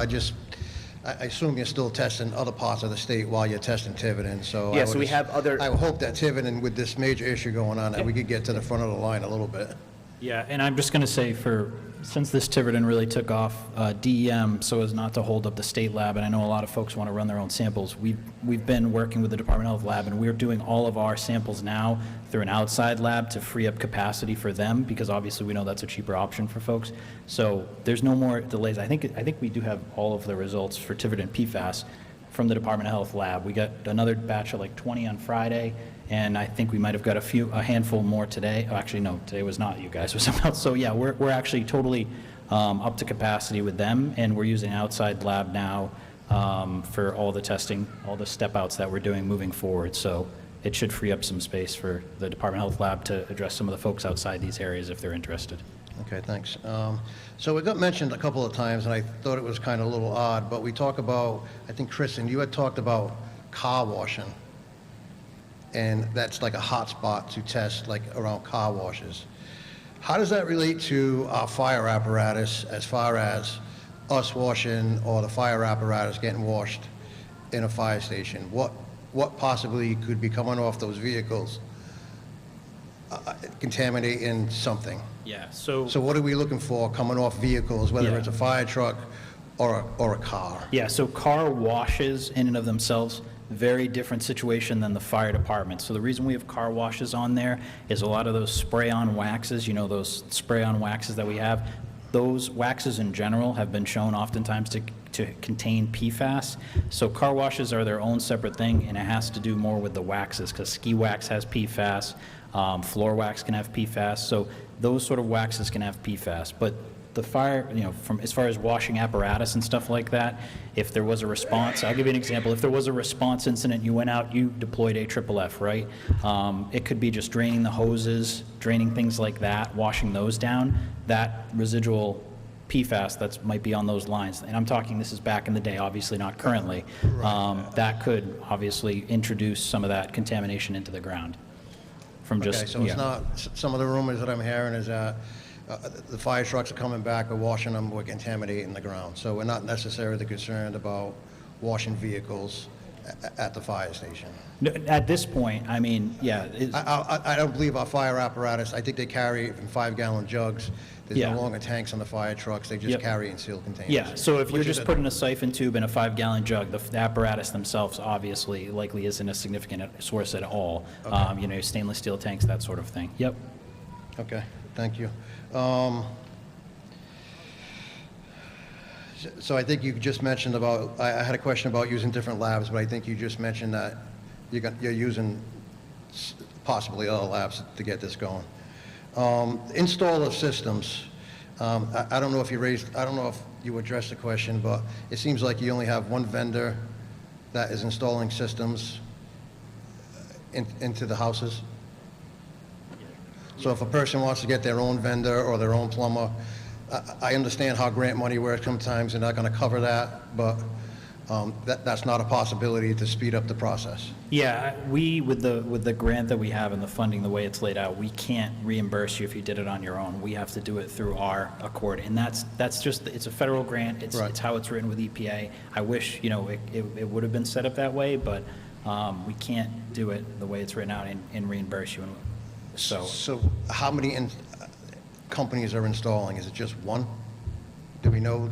I assume you're still testing other parts of the state while you're testing Tiverton, so. Yeah, so we have other. I would hope that Tiverton, with this major issue going on, that we could get to the front of the line a little bit. Yeah, and I'm just going to say since this Tiverton really took off, DEM, so as not to hold up the state lab, and I know a lot of folks want to run their own samples, we've been working with the Department of Health lab, and we're doing all of our samples now through an outside lab to free up capacity for them, because obviously we know that's a cheaper option for folks. So there's no more delays. I think we do have all of the results for Tiverton Pfa'S from the Department of Health lab. We got another batch of like 20 on Friday, and I think we might have got a handful more today. Oh, actually, no, today was not you guys, it was someone else. So yeah, we're actually totally up to capacity with them, and we're using an outside lab now for all the testing, all the step outs that we're doing moving forward. So it should free up some space for the Department of Health lab to address some of the folks outside these areas if they're interested. Okay, thanks. So it got mentioned a couple of times, and I thought it was kind of a little odd, but we talk about, I think, Kristen, you had talked about car washing, and that's like a hot spot to test, like around car washes. How does that relate to our fire apparatus as far as us washing or the fire apparatus getting washed in a fire station? What possibly could be coming off those vehicles contaminating something? Yeah, so what are we looking for coming off vehicles, whether it's a fire truck or a car? Yeah, so car washes in and of themselves, very different situation than the fire department. So the reason we have car washes on there is a lot of those spray-on waxes, those spray-on waxes that we have, those waxes in general have been shown oftentimes to to contain PFAS. So car washes are their own separate thing, and it has to do more with the waxes, because ski wax has PFAS, floor wax can have PFAS, so those sort of waxes can have PFAS. But the fire, from as far as washing apparatus and stuff like that, if there was a response, I'll give you an example. If there was a response incident, you went out, you deployed AFFF, right? It could be just draining the hoses, draining things like that, washing those down. That residual PFAS that might be on those lines, and I'm talking, this is back in the day, obviously not currently, that could obviously introduce some of that contamination into the ground from just, Okay, so it's not, some of the rumors that I'm hearing is that the fire trucks are coming back, we're washing them, we're contaminating the ground. So we're not necessarily concerned about washing vehicles at the fire station. No, at this point, I mean, yeah. I don't believe our fire apparatus, I think they carry it in 5-gallon jugs. There's Yeah. no longer tanks on the fire trucks, they just Yep. carry in sealed containers. Yeah, so if you're which is just putting a siphon tube in a 5-gallon jug, the apparatus themselves obviously likely isn't a significant source at all. Okay. Stainless steel tanks, that sort of thing. Yep. Okay, thank you. So I think you just mentioned about, I had a question about using different labs, but I think you just mentioned that you're using possibly other labs to get this going. Install of systems. I don't know if you addressed the question, but it seems like you only have one vendor that is installing systems into the houses. So if a person wants to get their own vendor or their own plumber, I understand how grant money works. Sometimes they're not going to cover that, but that's not a possibility to speed up the process. Yeah, with the grant that we have and the funding, the way it's laid out, we can't reimburse you if you did it on your own. We have to do it through our accord, and that's just, it's a federal grant. It's how it's written with EPA. I wish, it would have been set up that way, but we can't do it the way it's written out and reimburse you. So how many companies are installing? Is it just one? Do we know?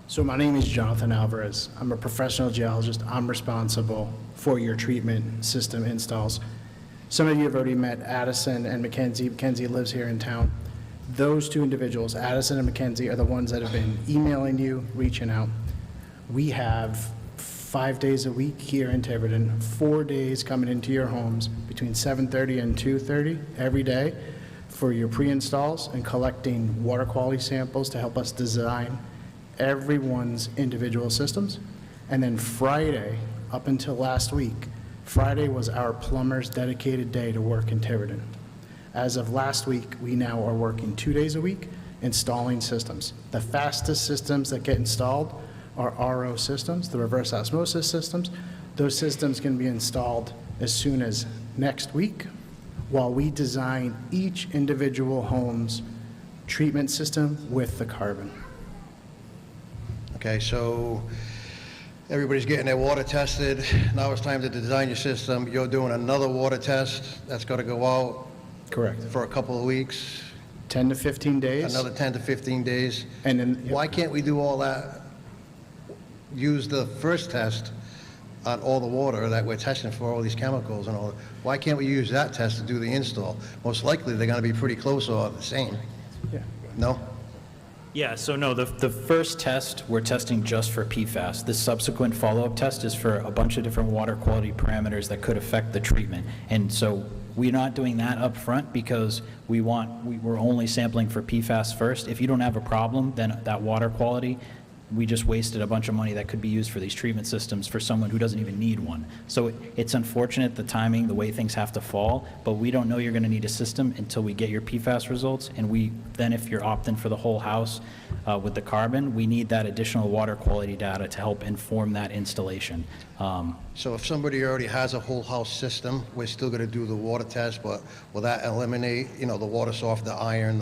So my name is Jonathan Alvarez. I'm a professional geologist. I'm responsible for your treatment system installs. Some of you have already met Addison and Mackenzie. Mackenzie lives here in town. Those two individuals, Addison and Mackenzie, are the ones that have been emailing you, reaching out. We have 5 days a week here in Tiverton, 4 days coming into your homes between 7:30 and 2:30 every day for your pre-installs and collecting water quality samples to help us design everyone's individual systems. And then Friday, up until last week, Friday was our plumber's dedicated day to work in Tiverton. As of last week, we now are working 2 days a week installing systems. The fastest systems that get installed are RO systems, the reverse osmosis systems. Those systems can be installed as soon as next week while we design each individual home's treatment system with the carbon. Okay, so everybody's getting their water tested. Now it's time to design your system. You're doing another water test that's got to go out. Correct. For a couple of weeks. 10 to 15 days. Another 10 to 15 days. And then, why can't we do all that? Use the first test on all the water that we're testing for all these chemicals and all. Why can't we use that test to do the install? Most likely they're going to be pretty close or the same. Yeah. No? Yeah, so no, the first test, we're testing just for PFAS. The subsequent follow-up test is for a bunch of different water quality parameters that could affect the treatment. And so we're not doing that up front because we're only sampling for PFAS first. If you don't have a problem, then that water quality, we just wasted a bunch of money that could be used for these treatment systems for someone who doesn't even need one. So it's unfortunate, the timing, the way things have to fall, but we don't know you're going to need a system until we get your PFAS results. And then if you're opting for the whole house with the carbon, we need that additional water quality data to help inform that installation. So if somebody already has a whole house system, we're still going to do the water test, but will that eliminate, the water soft, the iron,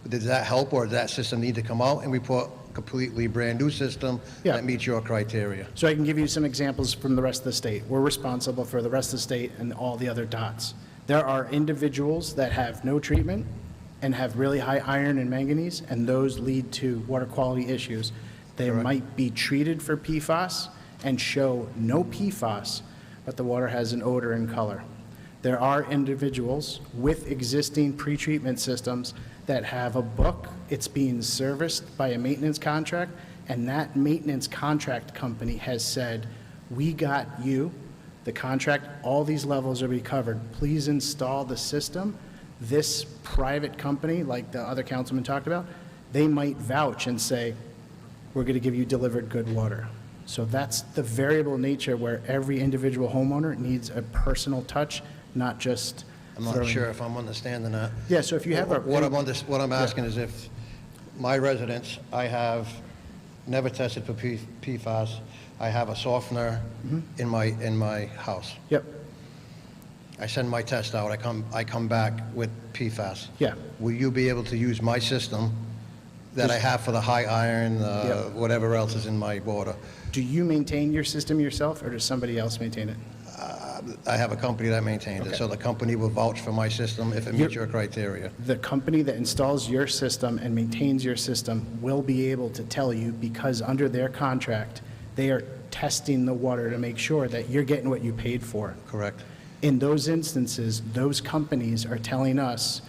does that help, or does that system need to come out and we put completely brand-new system that meets your criteria? So I can give you some examples from the rest of the state. We're responsible for the rest of the state and all the other dots. There are individuals that have no treatment and have really high iron and manganese, and those lead to water quality issues. They might be treated for PFAS and show no PFAS, but the water has an odor and color. There are individuals with existing pretreatment systems that have a book, it's being serviced by a maintenance contract, and that maintenance contract company has said, we got you, the contract, all these levels will be covered. Please install the system. This private company, like the other councilman talked about, they might vouch and say, we're going to give you delivered good water. So that's the variable nature where every individual homeowner needs a personal touch, not just I'm not sure if I'm understanding that. Yeah, so if you have a... What I'm asking is if my residence, I have never tested for PFAS, I have a softener in my house. Yep. I send my test out, I come back with PFAS. Yeah. Will you be able to use my system that I have for the high iron, whatever else is in my water? Do you maintain your system yourself, or does somebody else maintain it? I have a company that maintains it, so the company will vouch for my system if it meets your criteria. The company that installs your system and maintains your system will be able to tell you, because under their contract, they are testing the water to make sure that you're getting what you paid for. Correct. In those instances, those companies are telling us,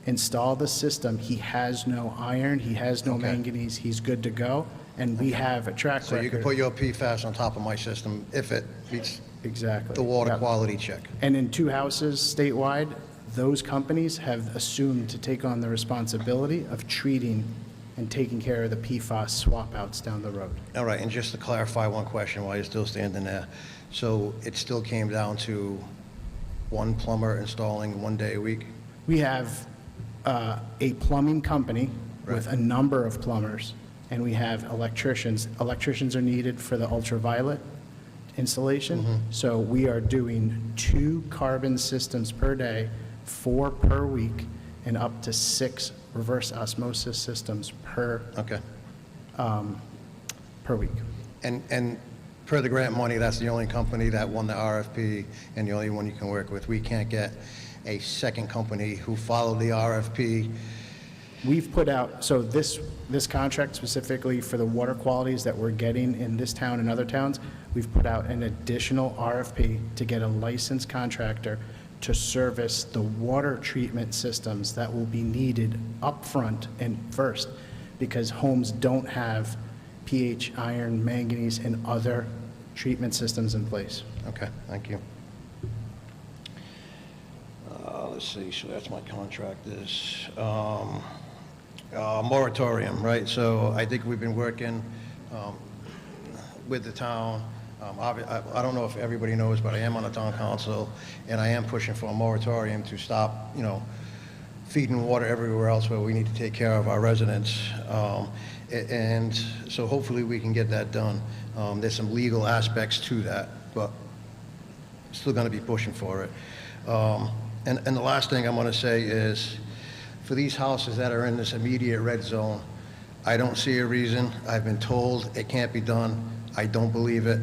install the system, he has no iron, he has no manganese, he's good to go, and we have a track record. So you can put your PFAS on top of my system if it meets exactly the water quality check. And in 2 houses statewide, those companies have assumed to take on the responsibility of treating and taking care of the PFAS swap outs down the road. All right, and just to clarify one question while you're still standing there. So it still came down to one plumber installing 1 day a week? We have a plumbing company with a number of plumbers, and we have electricians. Electricians are needed for the ultraviolet installation. So we are doing 2 carbon systems per day, 4 per week, and up to 6 reverse osmosis systems per week. And per the grant money, that's the only company that won the RFP and the only one you can work with. We can't get a second company who followed the RFP. We've put out, so this contract specifically for the water qualities that we're getting in this town and other towns, we've put out an additional RFP to get a licensed contractor to service the water treatment systems that will be needed upfront and first, because homes don't have pH, iron, manganese, and other treatment systems in place. Okay, thank you. Let's see, so that's my contract is. Moratorium, right? So I think we've been working with the town. I don't know if everybody knows, but I am on the town council, and I am pushing for a moratorium to stop, feeding water everywhere else where we need to take care of our residents. And so hopefully we can get that done. There's some legal aspects to that, but still going to be pushing for it. And the last thing I'm going to say is, for these houses that are in this immediate red zone, I don't see a reason. I've been told it can't be done. I don't believe it.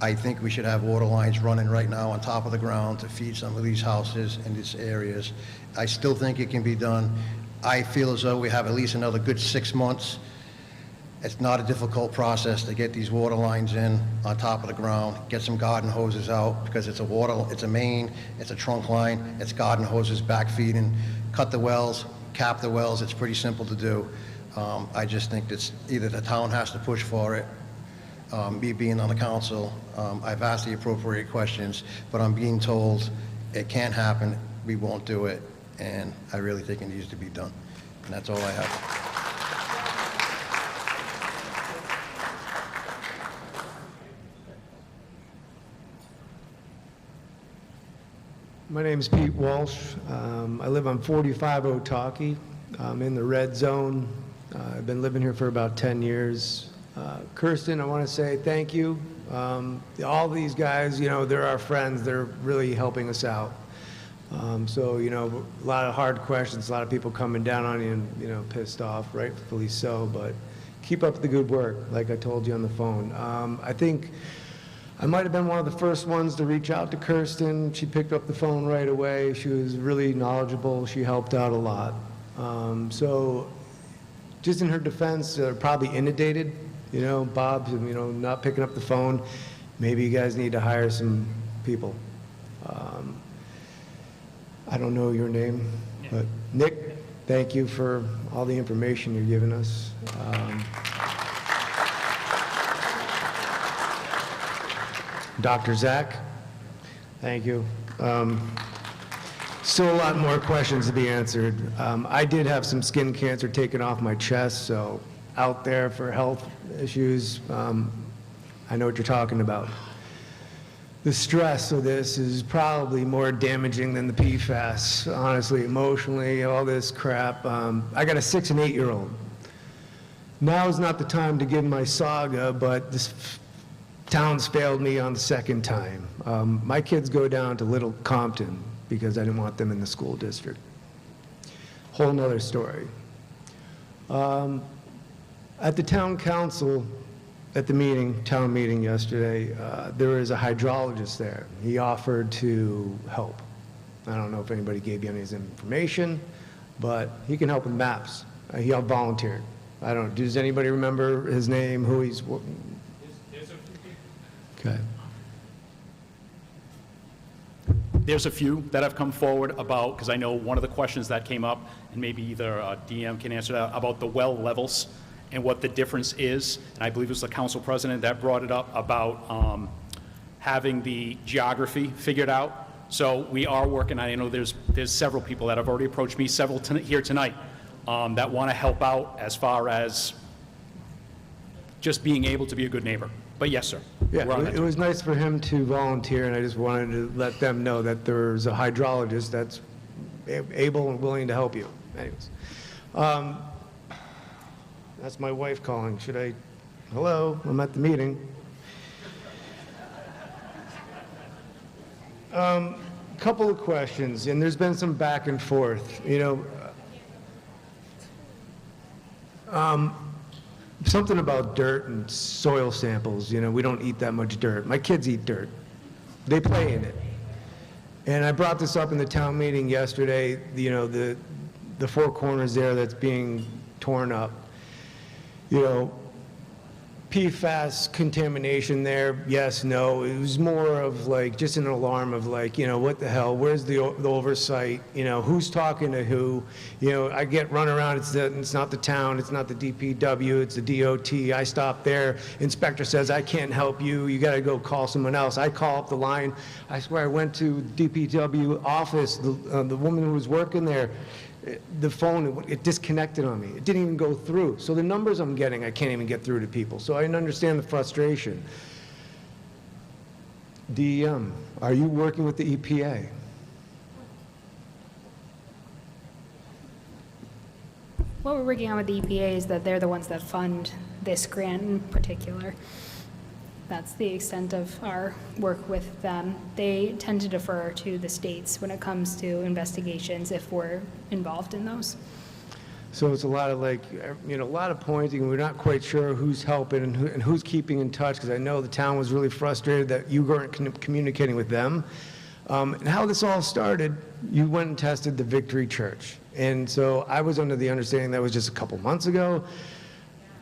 I think we should have water lines running right now on top of the ground to feed some of these houses in these areas. I still think it can be done. I feel as though we have at least another good 6 months. It's not a difficult process to get these water lines in on top of the ground, get some garden hoses out, because it's a main, it's a trunk line, it's garden hoses back feeding, cut the wells, cap the wells. It's pretty simple to do. I just think it's either the town has to push for it. Me being on the council, I've asked the appropriate questions, but I'm being told it can't happen, we won't do it, and I really think it needs to be done. And that's all I have. My name is Pete Walsh. I live on 45 Otaki. I'm in the red zone. I've been living here for about 10 years. Kirsten, I want to say thank you. All these guys, they're our friends. They're really helping us out. So, a lot of hard questions, a lot of people coming down on you and, pissed off, rightfully so. But keep up the good work, like I told you on the phone. I think I might have been one of the first ones to reach out to Kirsten. She picked up the phone right away. She was really knowledgeable. She helped out a lot. So just in her defense, probably inundated, Bob, not picking up the phone. Maybe you guys need to hire some people. I don't know your name, but Nick, thank you for all the information you're giving us. Dr. Zach, thank you. Still a lot more questions to be answered. I did have some skin cancer taken off my chest, so out there for health issues, I know what you're talking about. The stress of this is probably more damaging than the PFAS, honestly, emotionally, all this crap. I got a 6 and 8-year-old. Now is not the time to give my saga, but this town's failed me on the second time. My kids go down to Little Compton because I didn't want them in the school district. Whole nother story. At the town council, at the town meeting yesterday, there was a hydrologist there. He offered to help. I don't know if anybody gave you any of his information, but he can help with maps. He volunteered. I don't. Does anybody remember his name? Who he's? Okay. There's a few that have come forward about, because I know one of the questions that came up, and maybe either DM can answer that, about the well levels and what the difference is. And I believe it was the council president that brought it up about having the geography figured out. So we are working. I know there's several people that have already approached me, several here tonight, that want to help out as far as just being able to be a good neighbor. But yes, sir. Yeah, We're on that it was nice for him to volunteer, and I just wanted to let them know that there's a hydrologist that's able and willing to help you. Anyways, that's my wife calling. Should I? Hello, I'm at the meeting. Couple of questions, and there's been some back and forth. You know, something about dirt and soil samples. You know, we don't eat that much dirt. My kids eat dirt. They play in it. And I brought this up in the town meeting yesterday. You know, the four corners there that's being torn up. You know, PFAS contamination there, yes, no. It was more of like just an alarm of like, you know, what the hell? Where's the oversight? You know, who's talking to who? You know, I get run around. It's not the town. It's not the DPW. It's the DOT. I stop there. Inspector says I can't help you. You got to go call someone else. I call up the line. I swear I went to DPW office. The woman who was working there, the phone, it disconnected on me. It didn't even go through. So the numbers I'm getting, I can't even get through to people. So I understand the frustration. DEM, are you working with the EPA? What we're working on with the EPA is that they're the ones that fund this grant in particular. That's the extent of our work with them. They tend to defer to the states when it comes to investigations if we're involved in those. So it's a lot of like, you know, a lot of pointing. We're not quite sure who's helping and who's keeping in touch, because I know the town was really frustrated that you weren't communicating with them. And how this all started, you went and tested the Victory Church. And so I was under the understanding that was just a couple months ago.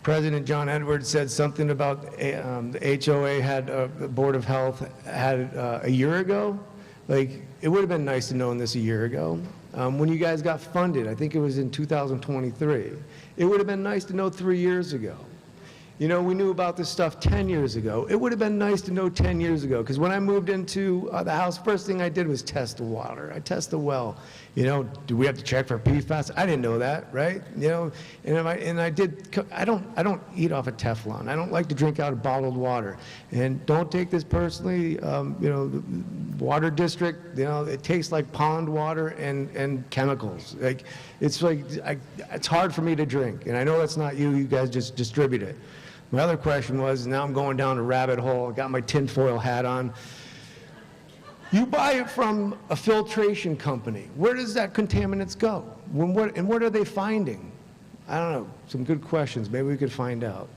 President John Edwards said something about the HOA had, the Board of Health had a year ago. Like, it would have been nice to know this a year ago. When you guys got funded, I think it was in 2023. It would have been nice to know 3 years ago. You know, we knew about this stuff 10 years ago. It would have been nice to know 10 years ago, because when I moved into the house, first thing I did was test the water. I test the well. You know, do we have to check for PFAS? I didn't know that, right? You know, I don't eat off of Teflon. I don't like to drink out of bottled water. And don't take this personally. You know, the water district, you know, it tastes like pond water and chemicals. Like, it's hard for me to drink. And I know that's not you. You guys just distribute it. My other question was, now I'm going down a rabbit hole. I got my tinfoil hat on. You buy it from a filtration company. Where does that contaminants go? And what are they finding? I don't know. Some good questions. Maybe we could find out.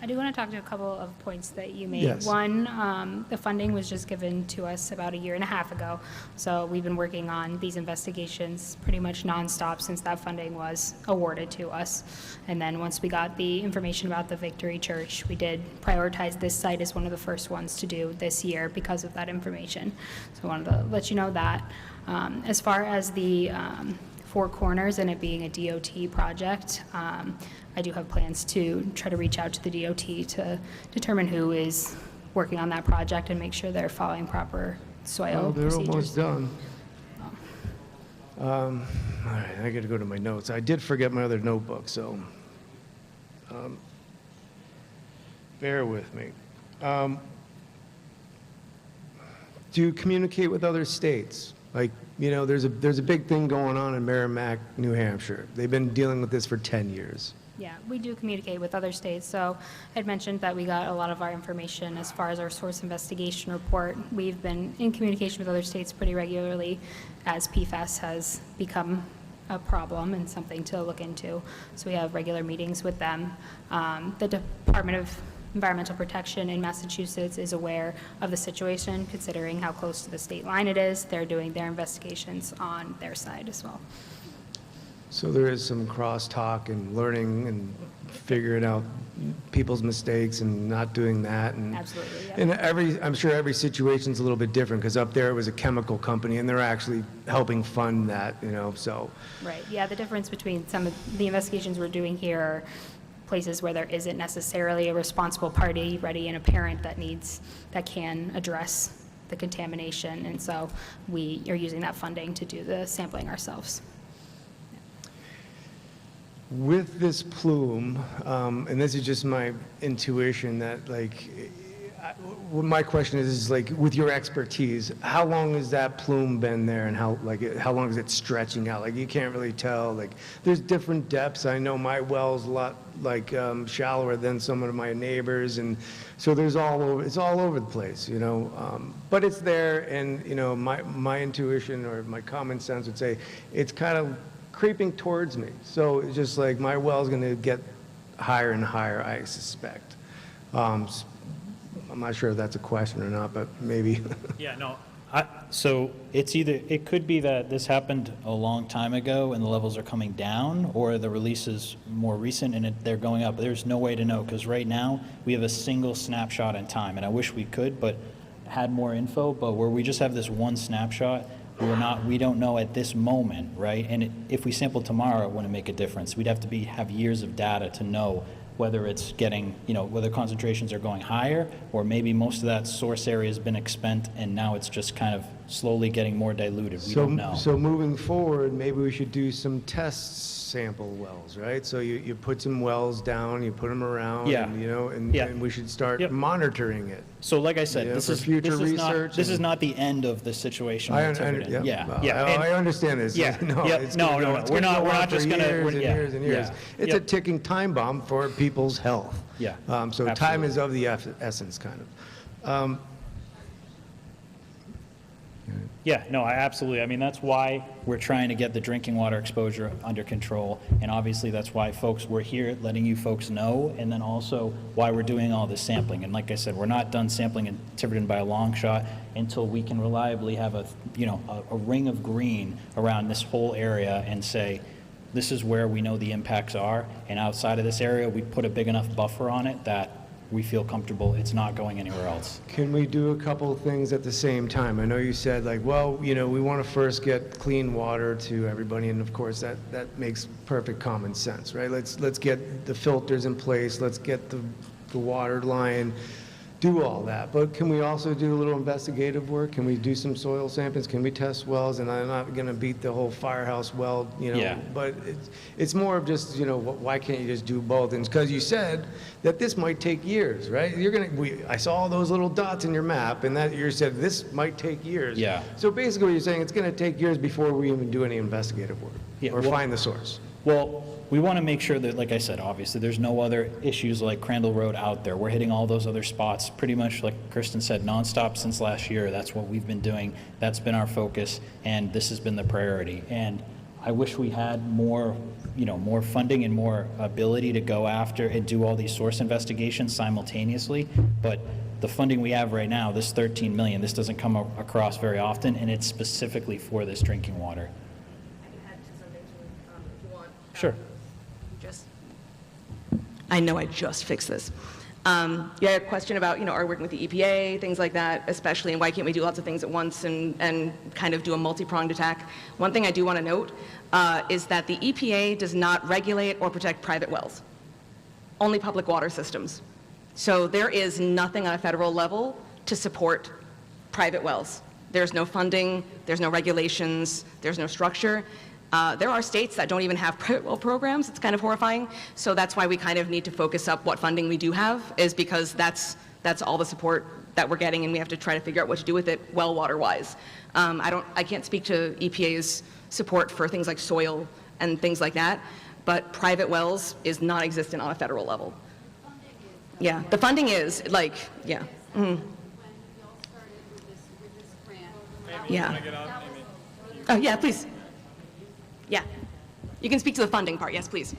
I do want to talk to a couple of points that you made. Yes. One, the funding was just given to us about a year and a half ago. So we've been working on these investigations pretty much nonstop since that funding was awarded to us. And then once we got the information about the Victory Church, we did prioritize this site as one of the first ones to do this year because of that information. So I wanted to let you know that. As far as the Four Corners and it being a DOT project, I do have plans to try to reach out to the DOT to determine who is working on that project and make sure they're following proper soil They're procedures. almost done. All right, I got to go to my notes. I did forget my other notebook, so bear with me. Do you communicate with other states? Like, you know, there's a big thing going on in Merrimack, New Hampshire. They've been dealing with this for 10 years. Yeah, we do communicate with other states. So I'd mentioned that we got a lot of our information as far as our source investigation report. We've been in communication with other states pretty regularly as PFAS has become a problem and something to look into. So we have regular meetings with them. The Department of Environmental Protection in Massachusetts is aware of the situation, considering how close to the state line it is. They're doing their investigations on their side as well. So there is some crosstalk and learning and figuring out people's mistakes and not doing that. And, absolutely, yeah. And I'm sure every situation's a little bit different, because up there it was a chemical company and they're actually helping fund that, you know, so. Right, yeah, the difference between some of the investigations we're doing here are places where there isn't necessarily a responsible party ready and a parent that can address the contamination, and so we are using that funding to do the sampling ourselves. With this plume, and this is just my intuition, that like, my question is like, with your expertise, how long has that plume been there, and how long is it stretching out? Like, you can't really tell. Like, there's different depths. I know my well's a lot shallower than some of my neighbors, and so it's all over the place, you know. But it's there, and you know, my intuition or my common sense would say it's kind of creeping towards me. So it's just like my well's going to get higher and higher, I suspect. I'm not sure if that's a question or not, but maybe. Yeah, no. So it could be that this happened a long time ago and the levels are coming down, or the release is more recent and they're going up. There's no way to know, because right now we have a single snapshot in time, and I wish we could, but had more info. But where we just have this one snapshot, we don't know at this moment, right? And if we sample tomorrow, it wouldn't make a difference. We'd have to have years of data to know whether it's getting, you know, whether concentrations are going higher, or maybe most of that source area has been expent and now it's just kind of slowly getting more diluted. We don't know. So moving forward, maybe we should do some test sample wells, right? So you put some wells down, you put them around, Yeah. and, you know, and we should start monitoring it. So like I said, Yeah, this for is future this is not research this is and- not the end of the situation. I with Tiverton. I understand this. Yeah, No, yeah, it's no, gonna no, go- no. it's We're gonna not. go We're on not for just going years and to. years and years. It's a ticking time bomb for people's health. Yeah, So time absolutely. is of the essence, kind of. Yeah, no, absolutely. I mean, that's why we're trying to get the drinking water exposure under control, and obviously that's why we're here letting you folks know, and then also why we're doing all this sampling. And like I said, we're not done sampling in Tiverton by a long shot until we can reliably have a ring of green around this whole area and say, this is where we know the impacts are, and outside of this area, we put a big enough buffer on it that we feel comfortable it's not going anywhere else. Can we do a couple of things at the same time? I know you said, like, well, you know, we want to first get clean water to everybody, and of course that makes perfect common sense, right? Let's get the filters in place, let's get the water line, do all that. But can we also do a little investigative work? Can we do some soil samples? Can we test wells? And I'm not going to beat the whole firehouse well, you know, Yeah. but it's more of just, you know, why can't you just do both? And because you said that this might take years, right? I saw all those little dots in your map, and that you said this might take years. Yeah. So basically, you're saying it's going to take years before we even do any investigative work or find the source. Well, we want to make sure that, like I said, obviously, there's no other issues like Crandall Road out there. We're hitting all those other spots pretty much, like Kristen said, nonstop since last year. That's what we've been doing. That's been our focus, and this has been the priority. And I wish we had more, more funding and more ability to go after and do all these source investigations simultaneously, but the funding we have right now, this 13 million, this doesn't come across very often, and it's specifically for this drinking water. Sure. I know I just fixed this. You had a question about, are we working with the EPA, things like that, especially, and why can't we do lots of things at once and kind of do a multi-pronged attack? One thing I do want to note is that the EPA does not regulate or protect private wells, only public water systems. So there is nothing on a federal level to support private wells. There's no funding, there's no regulations, there's no structure. There are states that don't even have private well programs. It's kind of horrifying. So that's why we kind of need to focus up what funding we do have, is because that's all the support that we're getting, and we have to try to figure out what to do with it well water-wise. I can't speak to EPA's support for things like soil and things like that, but private wells is non-existent on a federal level. Yeah, the funding is like, yeah. Mm. Yeah. Oh, yeah, please. Yeah. You can speak to the funding part. Yes, please.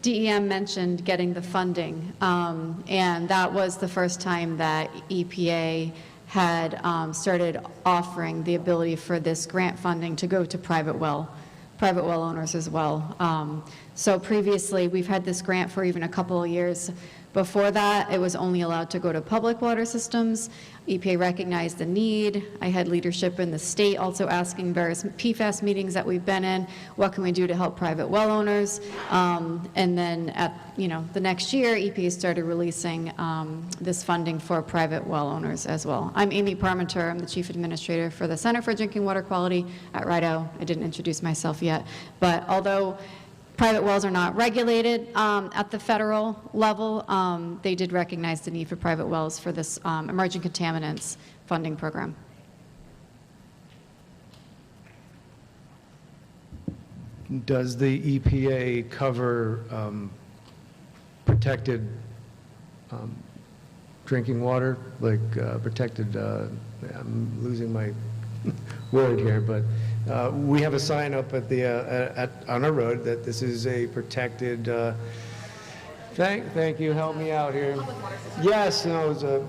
DEM mentioned getting the funding, and that was the first time that EPA had started offering the ability for this grant funding to go to private well owners as well. So previously, we've had this grant for even a couple of years. Before that, it was only allowed to go to public water systems. EPA recognized the need. I had leadership in the state also asking various PFAS meetings that we've been in, what can we do to help private well owners? And then at the next year, EPA started releasing this funding for private well owners as well. I'm Amy Parmenter. I'm the Chief Administrator for the Center for Drinking Water Quality at RIDO. I didn't introduce myself yet, but although private wells are not regulated at the federal level, they did recognize the need for private wells for this emerging contaminants funding program. Does the EPA cover protected drinking water, like protected, I'm losing my word here, but we have a sign up at the on our road that this is a protected. Thank you. Help me out here. Yes, no, it's a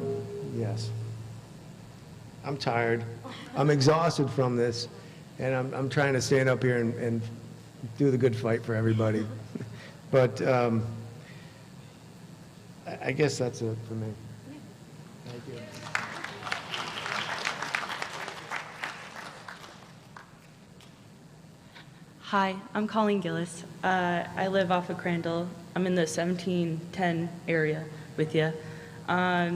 yes. I'm tired. I'm exhausted from this, and I'm trying to stand up here and do the good fight for everybody. But I guess that's it for me. Thank you. Hi, I'm Colleen Gillis. I live off of Crandall. I'm in the 1710 area with you. I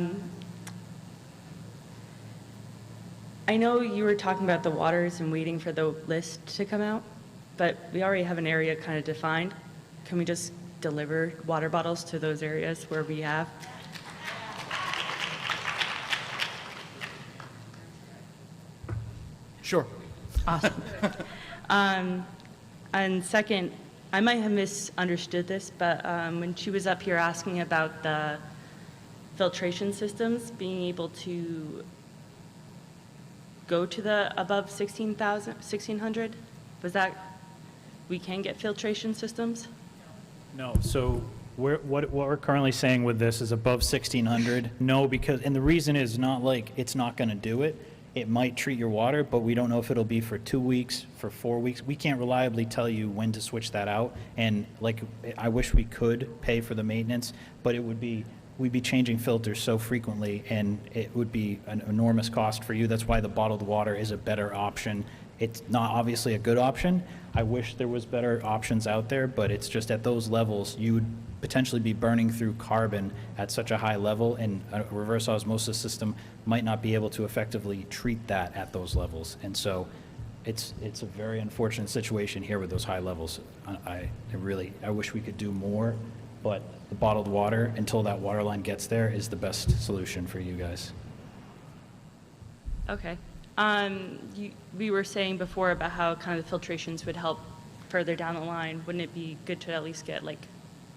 know you were talking about the waters and waiting for the list to come out, but we already have an area kind of defined. Can we just deliver water bottles to those areas where we have? Sure. Awesome. And second, I might have misunderstood this, but when she was up here asking about the filtration systems being able to go to the above 1600, was that we can get filtration systems? No, so what we're currently saying with this is above 1,600. No, because, and the reason is not like it's not going to do it. It might treat your water, but we don't know if it'll be for 2 weeks, for 4 weeks. We can't reliably tell you when to switch that out. And like, I wish we could pay for the maintenance, but it would be, we'd be changing filters so frequently, and it would be an enormous cost for you. That's why the bottled water is a better option. It's not obviously a good option. I wish there was better options out there, but it's just at those levels, you would potentially be burning through carbon at such a high level, and a reverse osmosis system might not be able to effectively treat that at those levels. And so it's a very unfortunate situation here with those high levels. I wish we could do more, but the bottled water, until that water line gets there, is the best solution for you guys. Okay. We were saying before about how kind of the filtrations would help further down the line. Wouldn't it be good to at least get like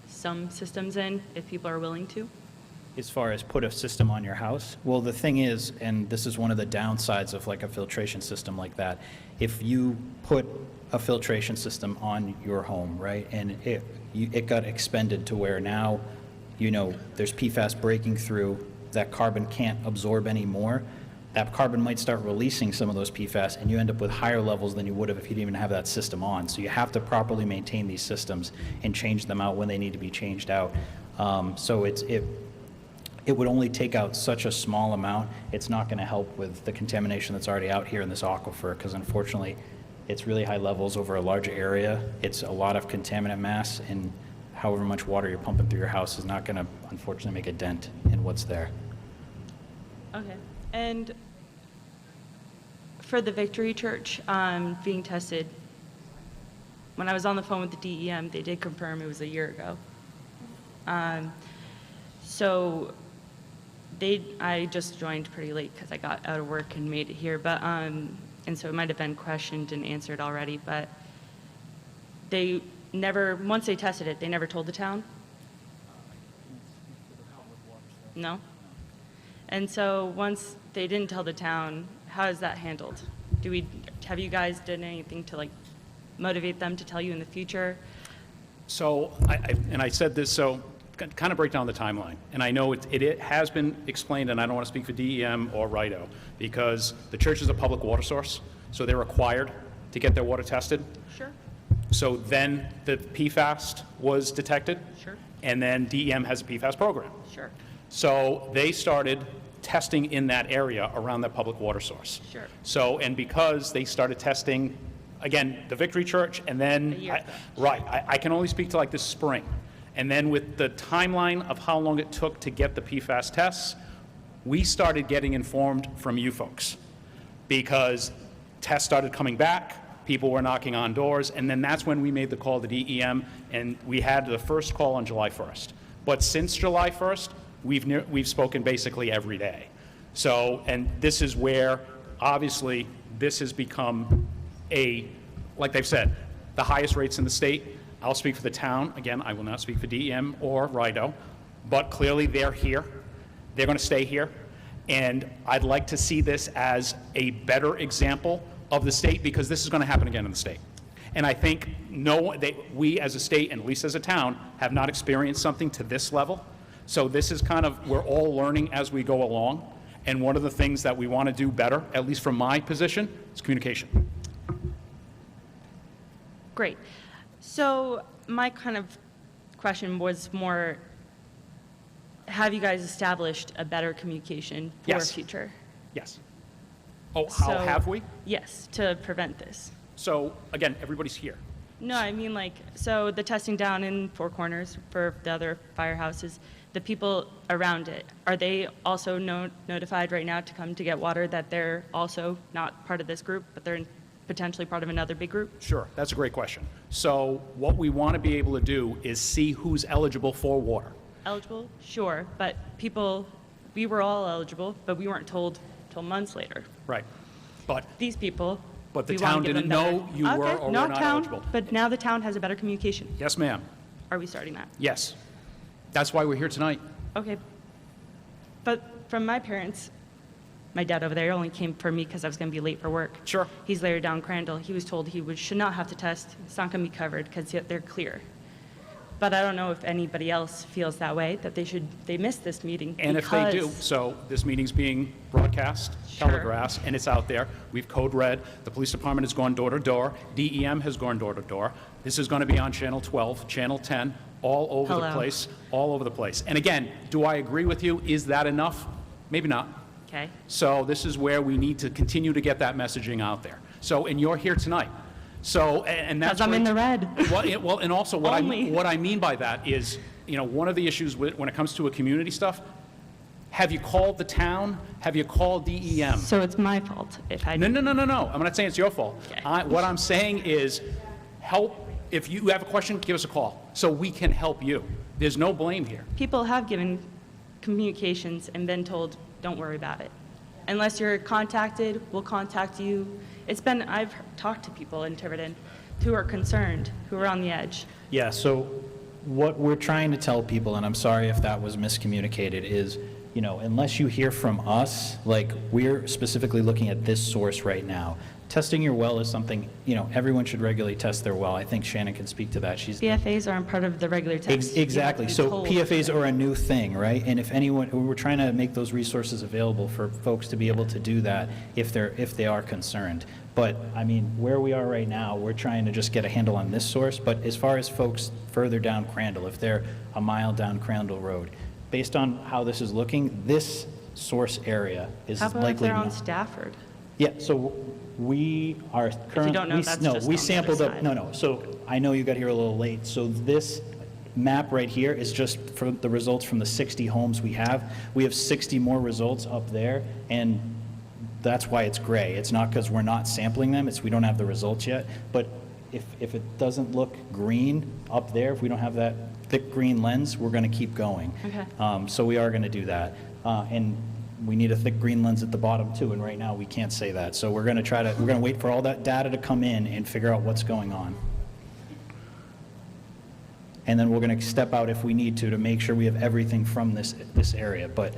some systems in if people are willing to? as far as put a system on your house. Well, the thing is, and this is one of the downsides of like a filtration system like that, if you put a filtration system on your home, right, and it got expended to where now, you know, there's PFAS breaking through, that carbon can't absorb anymore, that carbon might start releasing some of those PFAS, and you end up with higher levels than you would have if you didn't even have that system on. So you have to properly maintain these systems and change them out when they need to be changed out. So it would only take out such a small amount. It's not going to help with the contamination that's already out here in this aquifer, because unfortunately, it's really high levels over a large area. It's a lot of contaminant mass, and however much water you're pumping through your house is not going to, unfortunately, make a dent in what's there. Okay. And for the Victory Church being tested, when I was on the phone with the DEM, they did confirm it was a year ago. So I just joined pretty late because I got out of work and made it here, but and so it might have been questioned and answered already, but they never, once they tested it, they never told the town? No? And so once they didn't tell the town, how is that handled? Have you guys done anything to like motivate them to tell you in the future? So, I said this, so kind of break down the timeline. And I know it has been explained, and I don't want to speak for DEM or RIDO, because the church is a public water source, so they're required to get their water tested. Sure. So then the PFAS was detected. Sure. And then DEM has a PFAS program. Sure. So they started testing in that area around that public water source. Sure. So, and because they started testing, again, the Victory Church, and then, I can only speak to like this spring. And then with the timeline of how long it took to get the PFAS tests, we started getting informed from you folks, because tests started coming back, people were knocking on doors, and then that's when we made the call to DEM, and we had the first call on July 1st. But since July 1st, we've spoken basically every day. So, and this is where, obviously, this has become like they've said, the highest rates in the state. I'll speak for the town. Again, I will not speak for DEM or RIDO, but clearly they're here. They're going to stay here. And I'd like to see this as a better example of the state, because this is going to happen again in the state. And I think we as a state, and at least as a town, have not experienced something to this level. So this is kind of, we're all learning as we go along. And one of the things that we want to do better, at least from my position, is communication. Great. So my kind of question was more, have you guys established a better communication for Yes. future? Yes. Oh, how have we? Yes, to prevent this. So again, everybody's here. No, I mean like, so the testing down in Four Corners for the other firehouses, the people around it, are they also notified right now to come to get water, that they're also not part of this group, but they're potentially part of another big group? Sure, that's a great question. So what we want to be able to do is see who's eligible for water. Eligible? Sure, but we were all eligible, but we weren't told till months later. Right. But these people, But the we wanna town give didn't them know better- you were Okay, or were not not town, eligible. But now the town has a better communication. Yes, ma'am. Are we starting that? Yes. That's why we're here tonight. Okay. But from my parents, my dad over there only came for me because I was going to be late for work. Sure. He's later down Crandall. He was told he should not have to test. It's not going to be covered because they're clear. But I don't know if anybody else feels that way, that they missed this meeting. And if they do, so this meeting's being broadcast, telegraphed, and it's out there. We've code red. The police department has gone door to door. DEM has gone door to door. This is going to be on Channel 12, Channel 10, all over the place, all over the place. And again, do I agree with you? Is that enough? Maybe not. Okay. So this is where we need to continue to get that messaging out there. So, and you're here tonight. So, and that's Because I'm in the red. Well, and also what I mean by that is, one of the issues when it comes to a community stuff, have you called the town? Have you called DEM? So it's my fault if I... No. I'm not saying it's your fault. Okay. What I'm saying is help. If you have a question, give us a call so we can help you. There's no blame here. People have given communications and been told, don't worry about it. Unless you're contacted, we'll contact you. I've talked to people in Tiverton who are concerned, who are on the edge. Yeah, so what we're trying to tell people, and I'm sorry if that was miscommunicated, is, you know, unless you hear from us, like, we're specifically looking at this source right now. Testing your well is something, you know, everyone should regularly test their well. I think Shannon can speak to that. She's PFAs aren't part of the regular test. Exactly. You have to So be told. PFAs are a new thing, right? And if anyone, we're trying to make those resources available for folks to be able to do that if they are concerned. But, I mean, where we are right now, we're trying to just get a handle on this source. But as far as folks further down Crandall, if they're a mile down Crandall Road, based on how this is looking, this source area is How about if likely they're on not. Stafford? Yeah, so we are currently. don't know, that's just on the we other sampled up, side. no, so I know you got here a little late. So this map right here is just for the results from the 60 homes we have. We have 60 more results up there, and that's why it's gray. It's not because we're not sampling them, it's we don't have the results yet. But if it doesn't look green up there, if we don't have that thick green lens, we're going to keep going. Okay. So we are going to do that. And we need a thick green lens at the bottom too, and right now we can't say that. So we're going to wait for all that data to come in and figure out what's going on. And then we're going to step out if we need to make sure we have everything from this area. But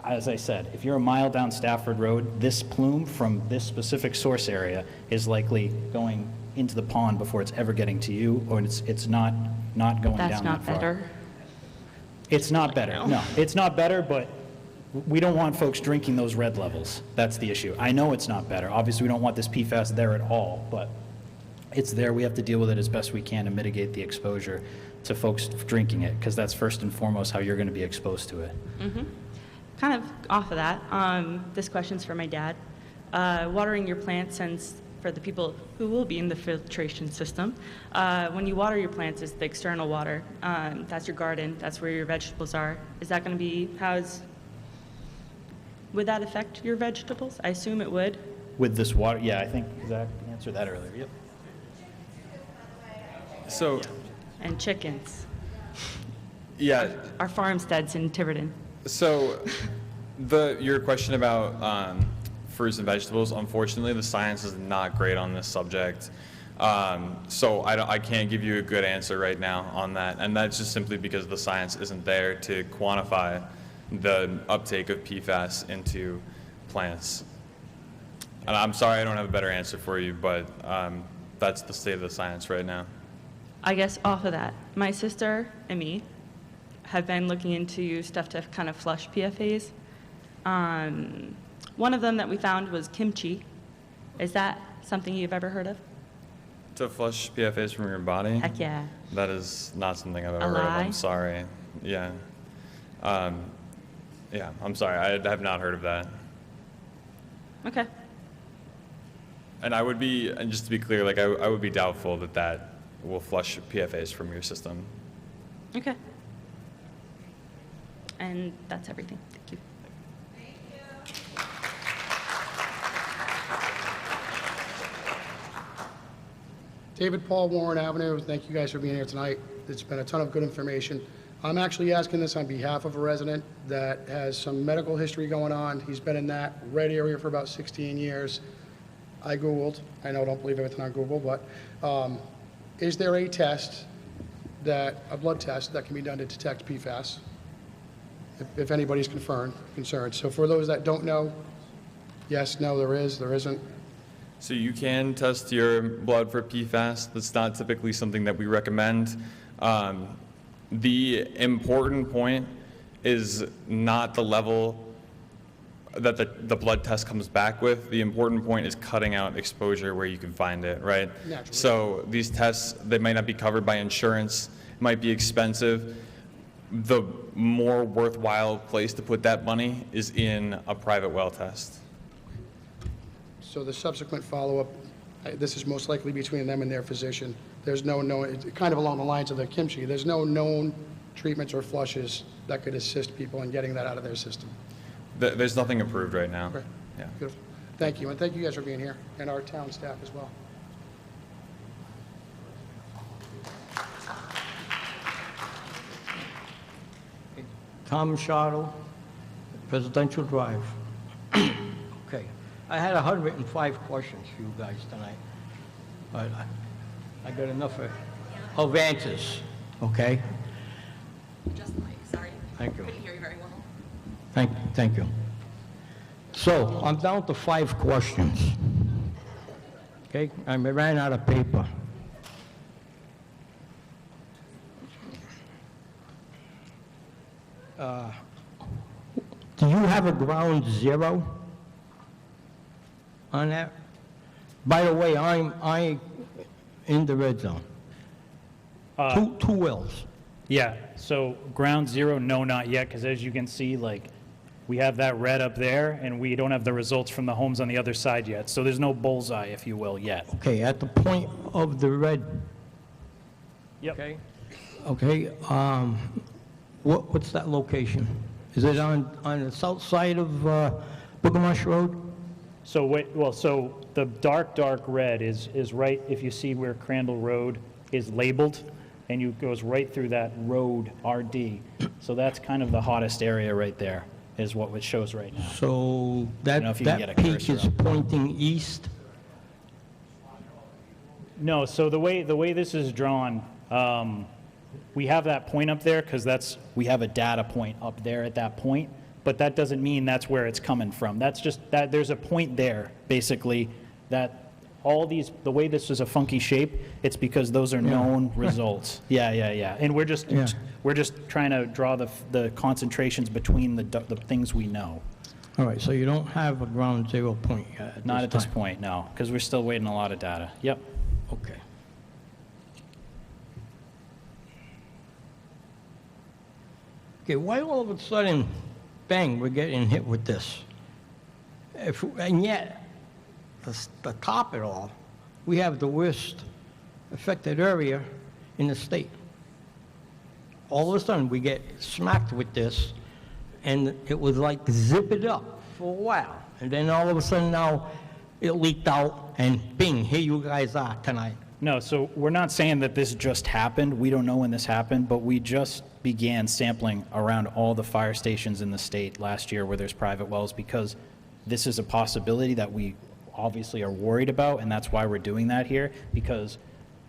as I said, if you're a mile down Stafford Road, this plume from this specific source area is likely going into the pond before it's ever getting to you, or it's not going That's down not that far. better. It's not better. No, it's not better, but we don't want folks drinking those red levels. That's the issue. I know it's not better. Obviously, we don't want this PFAS there at all, but it's there. We have to deal with it as best we can to mitigate the exposure to folks drinking it, because that's first and foremost how you're going to be exposed to it. Mm-hmm. Kind of off of that, this question's for my dad. Watering your plants, and for the people who will be in the filtration system, when you water your plants, it's the external water. That's your garden. That's where your vegetables are. Is that going to be, would that affect your vegetables? I assume it would. With this water, yeah, I think Zach answered that earlier. Yep. So, And chickens. yeah, Our farmsteads in Tiverton. so your question about fruits and vegetables, unfortunately, the science is not great on this subject. So I can't give you a good answer right now on that. And that's just simply because the science isn't there to quantify the uptake of PFAS into plants. And I'm sorry I don't have a better answer for you, but that's the state of the science right now. I guess off of that, my sister and me have been looking into stuff to kind of flush PFAS. One of them that we found was kimchi. Is that something you've ever heard of? To flush PFAS from your body? Heck yeah. That is not something I've ever A heard of. lie? I'm sorry. Yeah. Yeah, I'm sorry. I have not heard of that. Okay. And I would be, and just to be clear, like I would be doubtful that that will flush PFAS from your system. Okay. And that's everything. Thank you. David Paul, Warren Avenue. Thank you guys for being here tonight. It's been a ton of good information. I'm actually asking this on behalf of a resident that has some medical history going on. He's been in that red area for about 16 years. I Googled. I know I don't believe everything on Google, but is there a test, a blood test that can be done to detect PFAS? If anybody's concerned. So for those that don't know, yes, no, there isn't. So you can test your blood for PFAS. That's not typically something that we recommend. The important point is not the level that the blood test comes back with. The important point is cutting out exposure where you can find it, right? Naturally. So these tests, they might not be covered by insurance, might be expensive. The more worthwhile place to put that money is in a private well test. So the subsequent follow-up, this is most likely between them and their physician. There's no known, it's kind of along the lines of the kimchi, there's no known treatments or flushes that could assist people in getting that out of their system. There's nothing approved right now. Okay. Yeah. Beautiful. Thank you, and thank you guys for being here, and our town staff as well. Tom Shottle, Presidential Drive. Okay, I had 105 questions for you guys tonight, but I got enough of answers. okay? Just the mic, sorry. Thank you. Couldn't hear you very well. Thank you. So I'm down to 5 questions. Okay, I ran out of paper. Do you have a ground zero on that? By the way, I'm in the red zone. Two wells. Yeah, so ground zero, no, not yet, because as you can see, like, we have that red up there, and we don't have the results from the homes on the other side yet. So there's no bullseye, if you will, yet. Okay, at the point of the red. Yep. Okay, what's that location? Is it on the south side of Boogamush Road? So so the dark red is right, if you see where Crandall Road is labeled, and you goes right through that road, RD. So that's kind of the hottest area right there, is what it shows right now. So I don't know if you can get that a peak cursor is up. pointing east? No, so the way this is drawn, we have that point up there because we have a data point up there at that point, but that doesn't mean that's where it's coming from. That's just that there's a point there, basically, that all these, the way this is a funky shape, it's because those are known results. Yeah. And we're just trying to draw the concentrations between the things we know. All right, so you don't have a ground zero point yet? Not at this point, no, because we're still waiting a lot of data. Yep. Okay. Okay, why all of a sudden, bang, we're getting hit with this? And yet, the top of it all, we have the worst affected area in the state. All of a sudden, we get smacked with this, and it was like zip it up for a while. And then all of a sudden now, it leaked out, and bing, here you guys are tonight. No, so we're not saying that this just happened. We don't know when this happened, but we just began sampling around all the fire stations in the state last year where there's private wells, because this is a possibility that we obviously are worried about, and that's why we're doing that here, because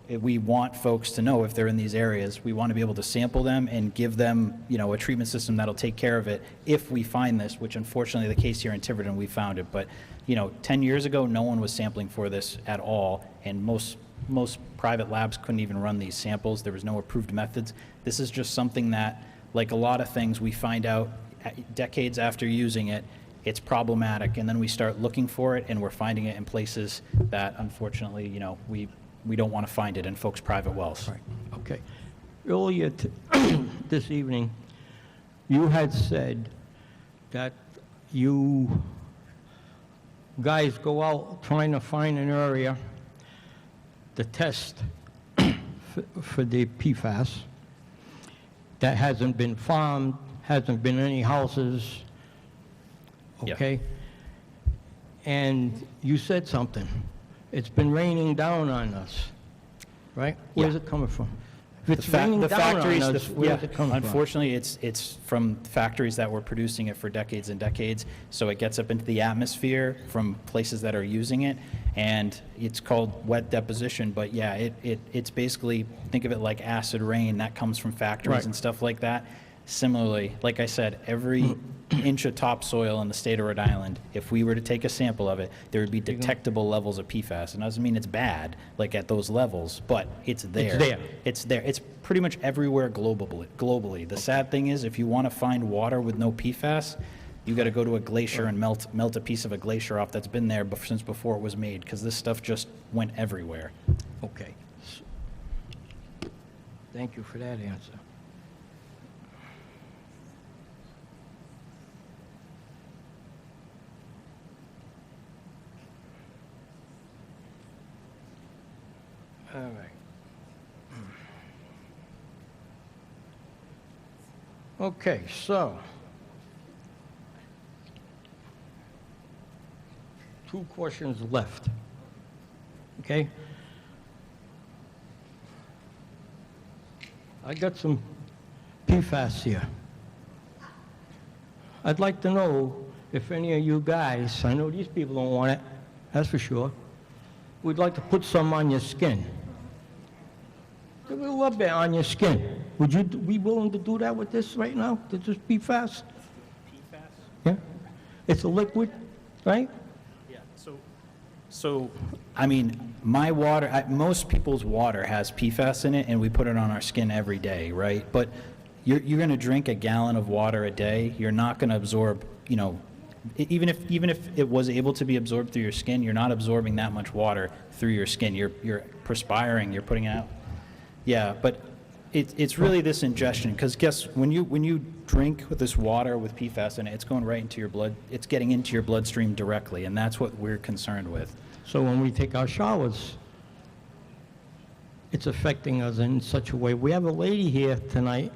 we want folks to know if they're in these areas. We want to be able to sample them and give them, a treatment system that'll take care of it if we find this, which unfortunately the case here in Tiverton, we found it. But, 10 years ago, no one was sampling for this at all, and most private labs couldn't even run these samples. There was no approved methods. This is just something that, like a lot of things, we find out decades after using it, it's problematic, and then we start looking for it, and we're finding it in places that, unfortunately, we don't want to find it in folks' private wells. Right. Okay. Earlier this evening, you had said that you guys go out trying to find an area to test for the Pfa'S that hasn't been farmed, hasn't been any houses, okay? And you said something. It's been raining down on us, right? Where's it coming from? If it's raining down on us, where's it coming from? Unfortunately, it's from factories that were producing it for decades and decades, so it gets up into the atmosphere from places that are using it, and it's called wet deposition, but yeah, it's basically, think of it like acid rain that comes from factories and stuff like that. Similarly, like I said, every inch of topsoil in the state of Rhode Island, if we were to take a sample of it, there would be detectable levels of PFAS. And it doesn't mean it's bad, like at those levels, but it's there. It's there. It's there. It's pretty much everywhere globally. The sad thing is, if you want to find water with no PFAS, you got to go to a glacier and melt a piece of a glacier off that's been there since before it was made, because this stuff just went everywhere. Okay. Thank you for that answer. All right. Okay, so 2 questions left. Okay? I got some PFAS here. I'd like to know if any of you guys, I know these people don't want it, that's for sure, would like to put some on your skin. Give it a little bit on your skin. Would you be willing to do that with this right now? To just be fast? Yeah? It's a liquid, right? So, I mean, my water, most people's water has PFAS in it, and we put it on our skin every day, right? But you're going to drink a gallon of water a day, you're not going to absorb, you know, even if it was able to be absorbed through your skin, you're not absorbing that much water through your skin. You're perspiring, you're putting it out. Yeah, but it's really this ingestion, because guess, when you drink with this water with PFAS in it, it's going right into your blood, it's getting into your bloodstream directly, and that's what we're concerned with. So when we take our showers, it's affecting us in such a way. We have a lady here tonight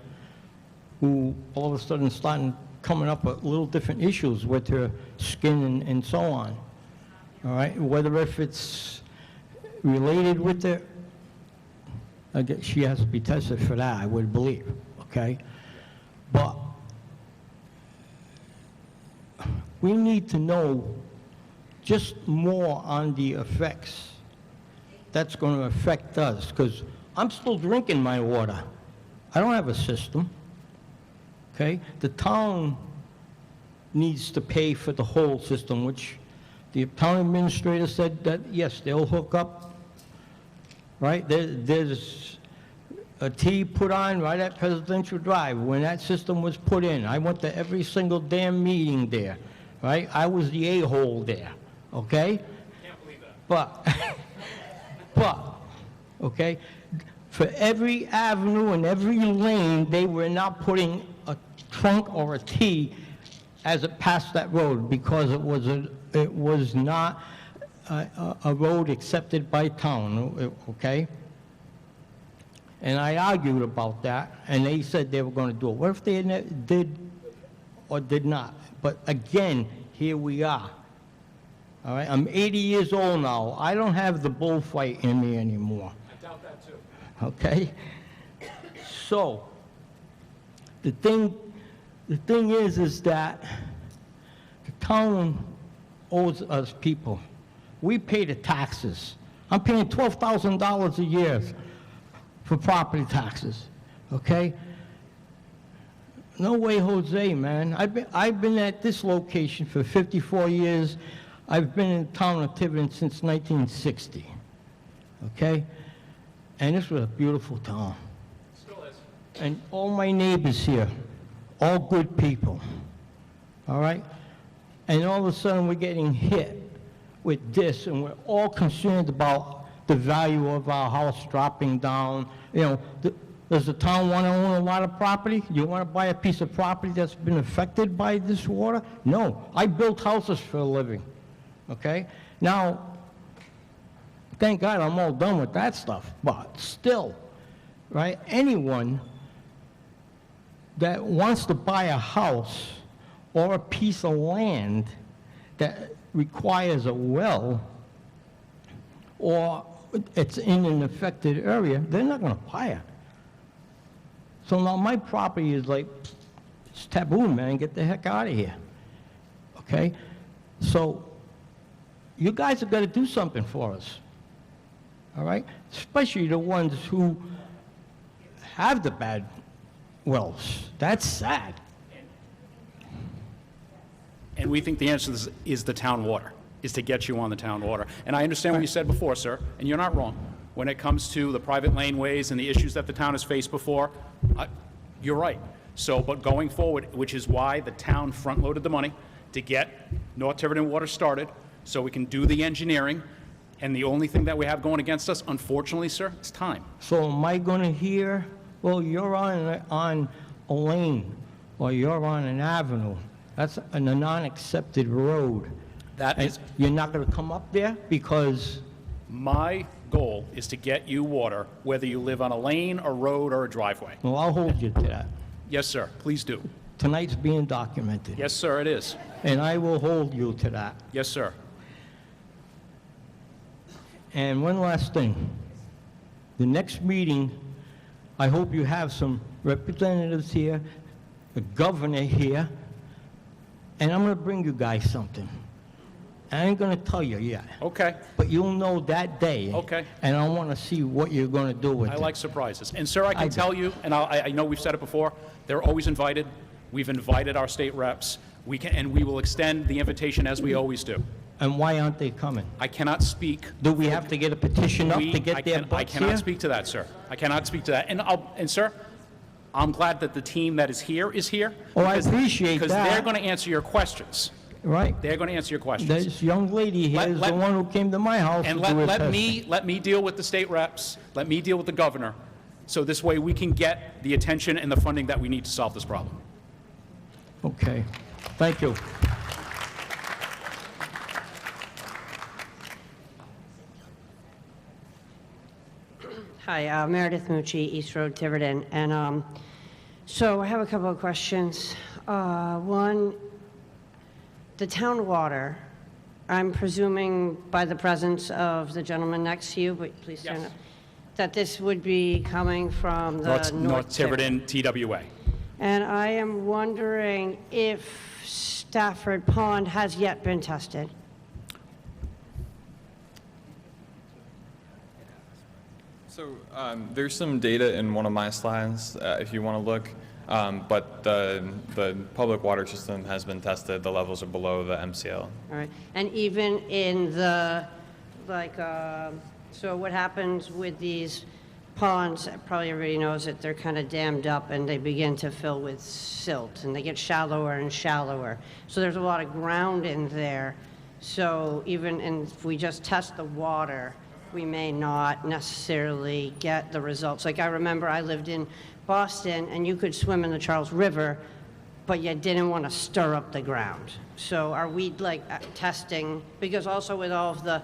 who all of a sudden starting coming up with little different issues with her skin and so on. All right, whether if it's related with it, I guess she has to be tested for that, I would believe, okay? But we need to know just more on the effects that's going to affect us, because I'm still drinking my water. I don't have a system, okay? The town needs to pay for the whole system, which the town administrator said that, yes, they'll hook up, right? There's a T put on right at Presidential Drive when that system was put in. I went to every single damn meeting there, right? I was the a-hole there, okay? Can't believe that. But, okay, for every avenue and every lane, they were not putting a trunk or a T as it passed that road, because it was not a road accepted by town, okay? And I argued about that, and they said they were going to do it. What if they did or did not? But again, here we are. All right, I'm 80 years old now. I don't have the bullfight in me anymore. I doubt that too. Okay? So, the thing is that the town owes us people. We pay the taxes. I'm paying $12,000 a year for property taxes, okay? No way, Jose, man. I've been at this location for 54 years. I've been in the town of Tiverton since 1960, okay? And this was a beautiful town. Still is. And all my neighbors here, all good people, all right? And all of a sudden, we're getting hit with this, and we're all concerned about the value of our house dropping down. You know, does the town want to own a lot of property? You want to buy a piece of property that's been affected by this water? No. I built houses for a living, okay? Now, thank God I'm all done with that stuff, but still, right? Anyone that wants to buy a house or a piece of land that requires a well, or it's in an affected area, they're not going to buy it. So now my property is like, it's taboo, man, get the heck out of here, okay? So you guys have got to do something for us, all right? Especially the ones who have the bad wells. That's sad. And we think the answer to this is the town water, is to get you on the town water. And I understand what you said before, sir, and you're not wrong. When it comes to the private laneways and the issues that the town has faced before, you're right. So, but going forward, which is why the town front-loaded the money to get North Tiverton Water started, so we can do the engineering. And the only thing that we have going against us, unfortunately, sir, is time. So am I going to hear, well, you're on a lane, or you're on an avenue. That's a non-accepted road. That is, you're not going to come up there because... My goal is to get you water, whether you live on a lane, a road, or a driveway. Well, I'll hold you to that. Yes, sir, please do. Tonight's being documented. Yes, sir, it is. And I will hold you to that. Yes, sir. And one last thing. The next meeting, I hope you have some representatives here, the governor here, and I'm going to bring you guys something. I ain't gonna tell you yet. Okay, But you'll know that day. Okay. And I want to see what you're going to do with I it. like surprises. And sir, I can I do. tell you, and I know we've said it before, they're always invited. We've invited our state reps. And we will extend the invitation as we always do. And why aren't they coming? I cannot speak. Do we have to get a petition up to get their I butts cannot here? speak to that, sir. I cannot speak to that. And sir, I'm glad that the team that is here is here. Oh, I appreciate Because they're that. going to answer your questions. Right? They're going to answer your questions. This young lady here is the one who came to my house And to do a let testing. me deal with the state reps, let me deal with the governor, so this way we can get the attention and the funding that we need to solve this problem. Okay. Thank you. Hi, Meredith Mucci, East Road, Tiverton. And so I have a couple of questions. One, the town water, I'm presuming by the presence of the gentleman next to you, but please stand Yes. up, that this would be coming from the North Tiverton, TWA. And I am wondering if Stafford Pond has yet been tested. So there's some data in one of my slides, if you want to look, but the public water system has been tested. The levels are below the MCL. All right, and even in the, so what happens with these ponds, probably everybody knows that they're kind of dammed up and they begin to fill with silt and they get shallower and shallower. So there's a lot of ground in there. So even if we just test the water, we may not necessarily get the results. Like I remember I lived in Boston and you could swim in the Charles River, but you didn't want to stir up the ground. So are we testing, because also with all of the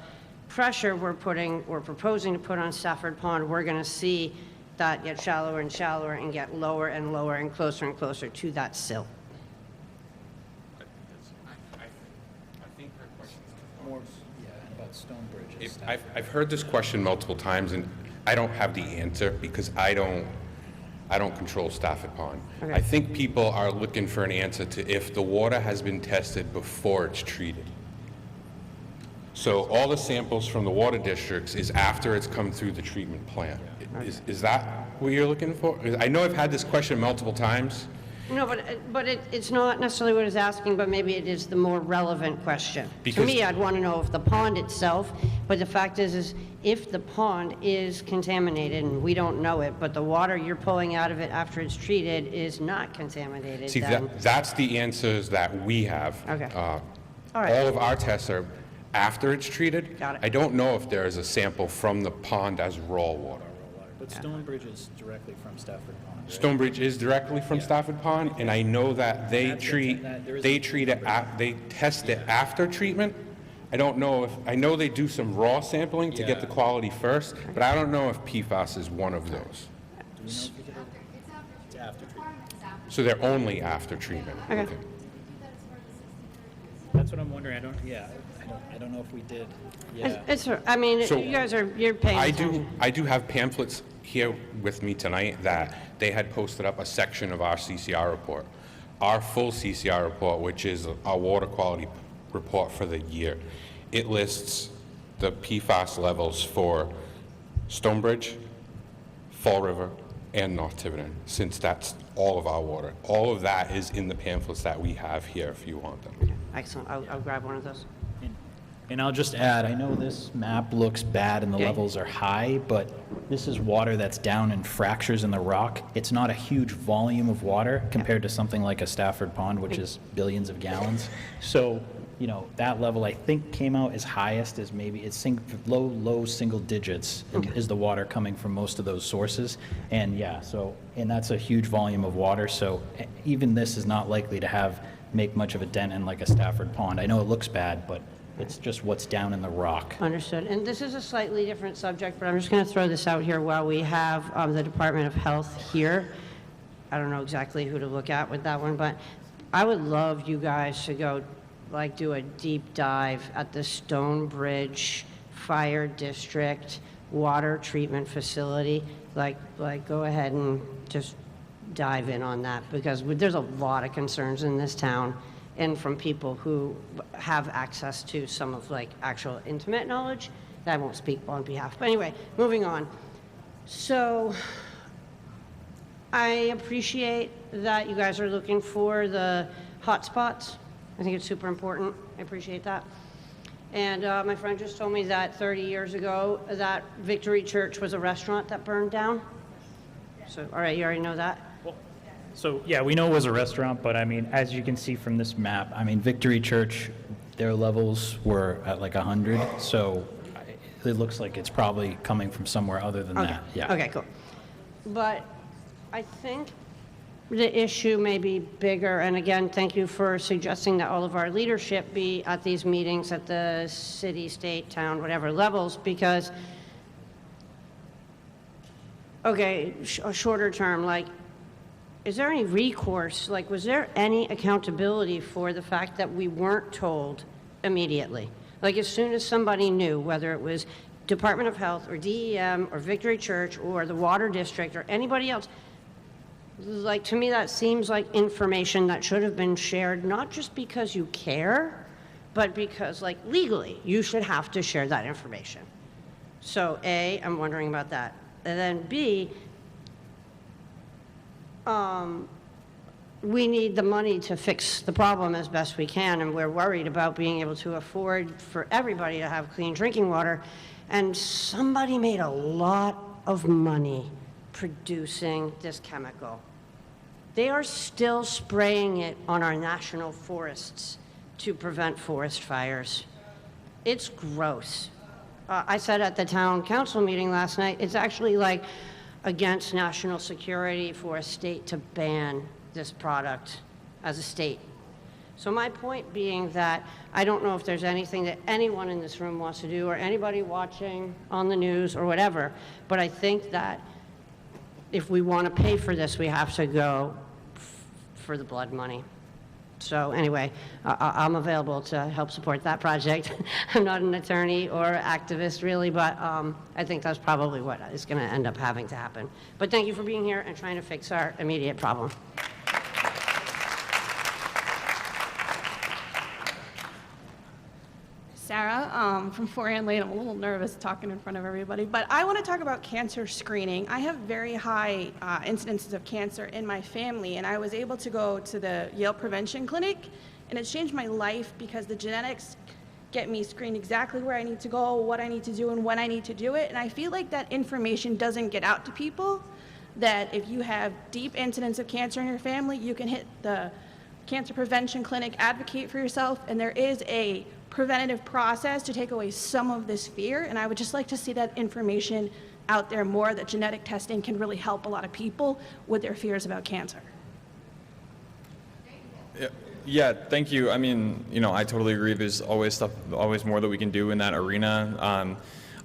pressure we're proposing to put on Stafford Pond, we're going to see that get shallower and shallower and get lower and lower and closer to that silt. About Stonebridge. I've heard this question multiple times, and I don't have the answer because I don't control Stafford Pond. Okay. I think people are looking for an answer to if the water has been tested before it's treated. So all the samples from the water districts is after it's come through the treatment plant. Is that what you're looking for? I know I've had this question multiple times. No, but it's not necessarily what it's asking, but maybe it is the more relevant question. To Because- me, I'd want to know if the pond itself, but the fact is if the pond is contaminated, and we don't know it, but the water you're pulling out of it after it's treated is not contaminated, See, then... that's the answers that we have. Okay. All right. All of our tests are after it's treated. Got it. I don't know if there is a sample from the pond as raw water. But Stonebridge is directly from Stafford Pond, right? Stonebridge is directly from Stafford Pond, and I know that they test it after treatment. I don't know I know they do some raw sampling to get the quality first, but I don't know if PFAS is one of those. It's after treatment. So they're only after treatment. Okay. That's what I'm wondering. I don't know if we did. Yeah. I mean, So, you're paying I attention. do have pamphlets here with me tonight that they had posted up a section of our CCR report. Our full CCR report, which is our water quality report for the year, it lists the PFAS levels for Stonebridge, Fall River, and North Tiverton, since that's all of our water. All of that is in the pamphlets that we have here if you want them. Excellent, I'll grab one of those. And I'll just add, I know this map looks bad and the levels are high, but this is water that's down in fractures in the rock. It's not a huge volume of water compared to something like a Stafford Pond, which is billions of gallons. So, that level I think came out as highest as maybe, it's low single digits is the water coming from most of those sources. And and that's a huge volume of water. So even this is not likely to make much of a dent in like a Stafford Pond. I know it looks bad, but it's just what's down in the rock. Understood. And this is a slightly different subject, but I'm just going to throw this out here while we have the Department of Health here. I don't know exactly who to look at with that one, but I would love you guys to go do a deep dive at the Stonebridge Fire District Water Treatment Facility. Go ahead and just dive in on that, because there's a lot of concerns in this town, and from people who have access to some of like actual intimate knowledge that I won't speak on behalf. But anyway, moving on. So I appreciate that you guys are looking for the hotspots. I think it's super important. I appreciate that. And my friend just told me that 30 years ago, that Victory Church was a restaurant that burned down. So, all right, you already know that? So, yeah, we know it was a restaurant, but I mean, as you can see from this map, I mean, Victory Church, their levels were at like 100, so it looks like it's probably coming from somewhere other than that. Yeah. Okay, cool. But I think the issue may be bigger, and again, thank you for suggesting that all of our leadership be at these meetings at the city, state, town, whatever levels, because, okay, shorter term, like, is there any recourse? Like, was there any accountability for the fact that we weren't told immediately? Like, as soon as somebody knew, whether it was Department of Health or DEM or Victory Church or the Water District or anybody else, like, to me, that seems like information that should have been shared, not just because you care, but because, like, legally, you should have to share that information. So, A, I'm wondering about that. And then B, we need the money to fix the problem as best we can, and we're worried about being able to afford for everybody to have clean drinking water. And somebody made a lot of money producing this chemical. They are still spraying it on our national forests to prevent forest fires. It's gross. I said at the town council meeting last night, it's actually like against national security for a state to ban this product as a state. So my point being that I don't know if there's anything that anyone in this room wants to do or anybody watching on the news or whatever, but I think that if we want to pay for this, we have to go for the blood money. So anyway, I'm available to help support that project. I'm not an attorney or activist really, but I think that's probably what is going to end up having to happen. But thank you for being here and trying to fix our immediate problem. Sarah from 4 Lane. I'm a little nervous talking in front of everybody, but I want to talk about cancer screening. I have very high incidences of cancer in my family, and I was able to go to the Yale Prevention Clinic, and it's changed my life because the genetics get me screened exactly where I need to go, what I need to do, and when I need to do it. And I feel like that information doesn't get out to people, that if you have deep incidence of cancer in your family, you can hit the Cancer Prevention Clinic, advocate for yourself, and there is a preventative process to take away some of this fear. And I would just like to see that information out there more, that genetic testing can really help a lot of people with their fears about cancer. Yeah, thank you. I mean, you know, I totally agree. There's always more that we can do in that arena.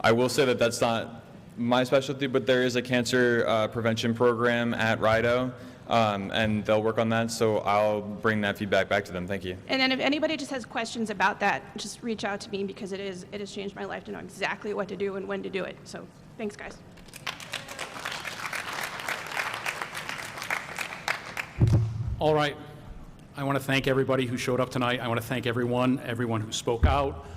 I will say that that's not my specialty, but there is a cancer prevention program at RIDO. And they'll work on that, so I'll bring that feedback back to them. Thank you. And then if anybody just has questions about that, just reach out to me, because it has changed my life to know exactly what to do and when to do it. So thanks, guys. All right. I want to thank everybody who showed up tonight. I want to thank everyone who spoke out.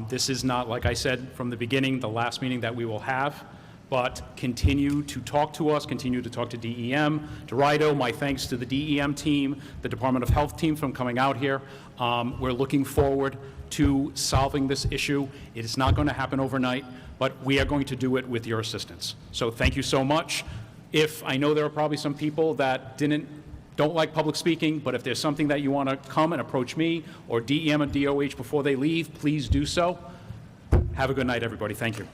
This is not, like I said from the beginning, the last meeting that we will have. But continue to talk to us, continue to talk to DEM, to RIDO. My thanks to the DEM team, the Department of Health team from coming out here. We're looking forward to solving this issue. It is not going to happen overnight, but we are going to do it with your assistance. So thank you so much. I know there are probably some people that don't like public speaking, but if there's something that you want to come and approach me or DEM and DOH before they leave, please do so. Have a good night, everybody. Thank you.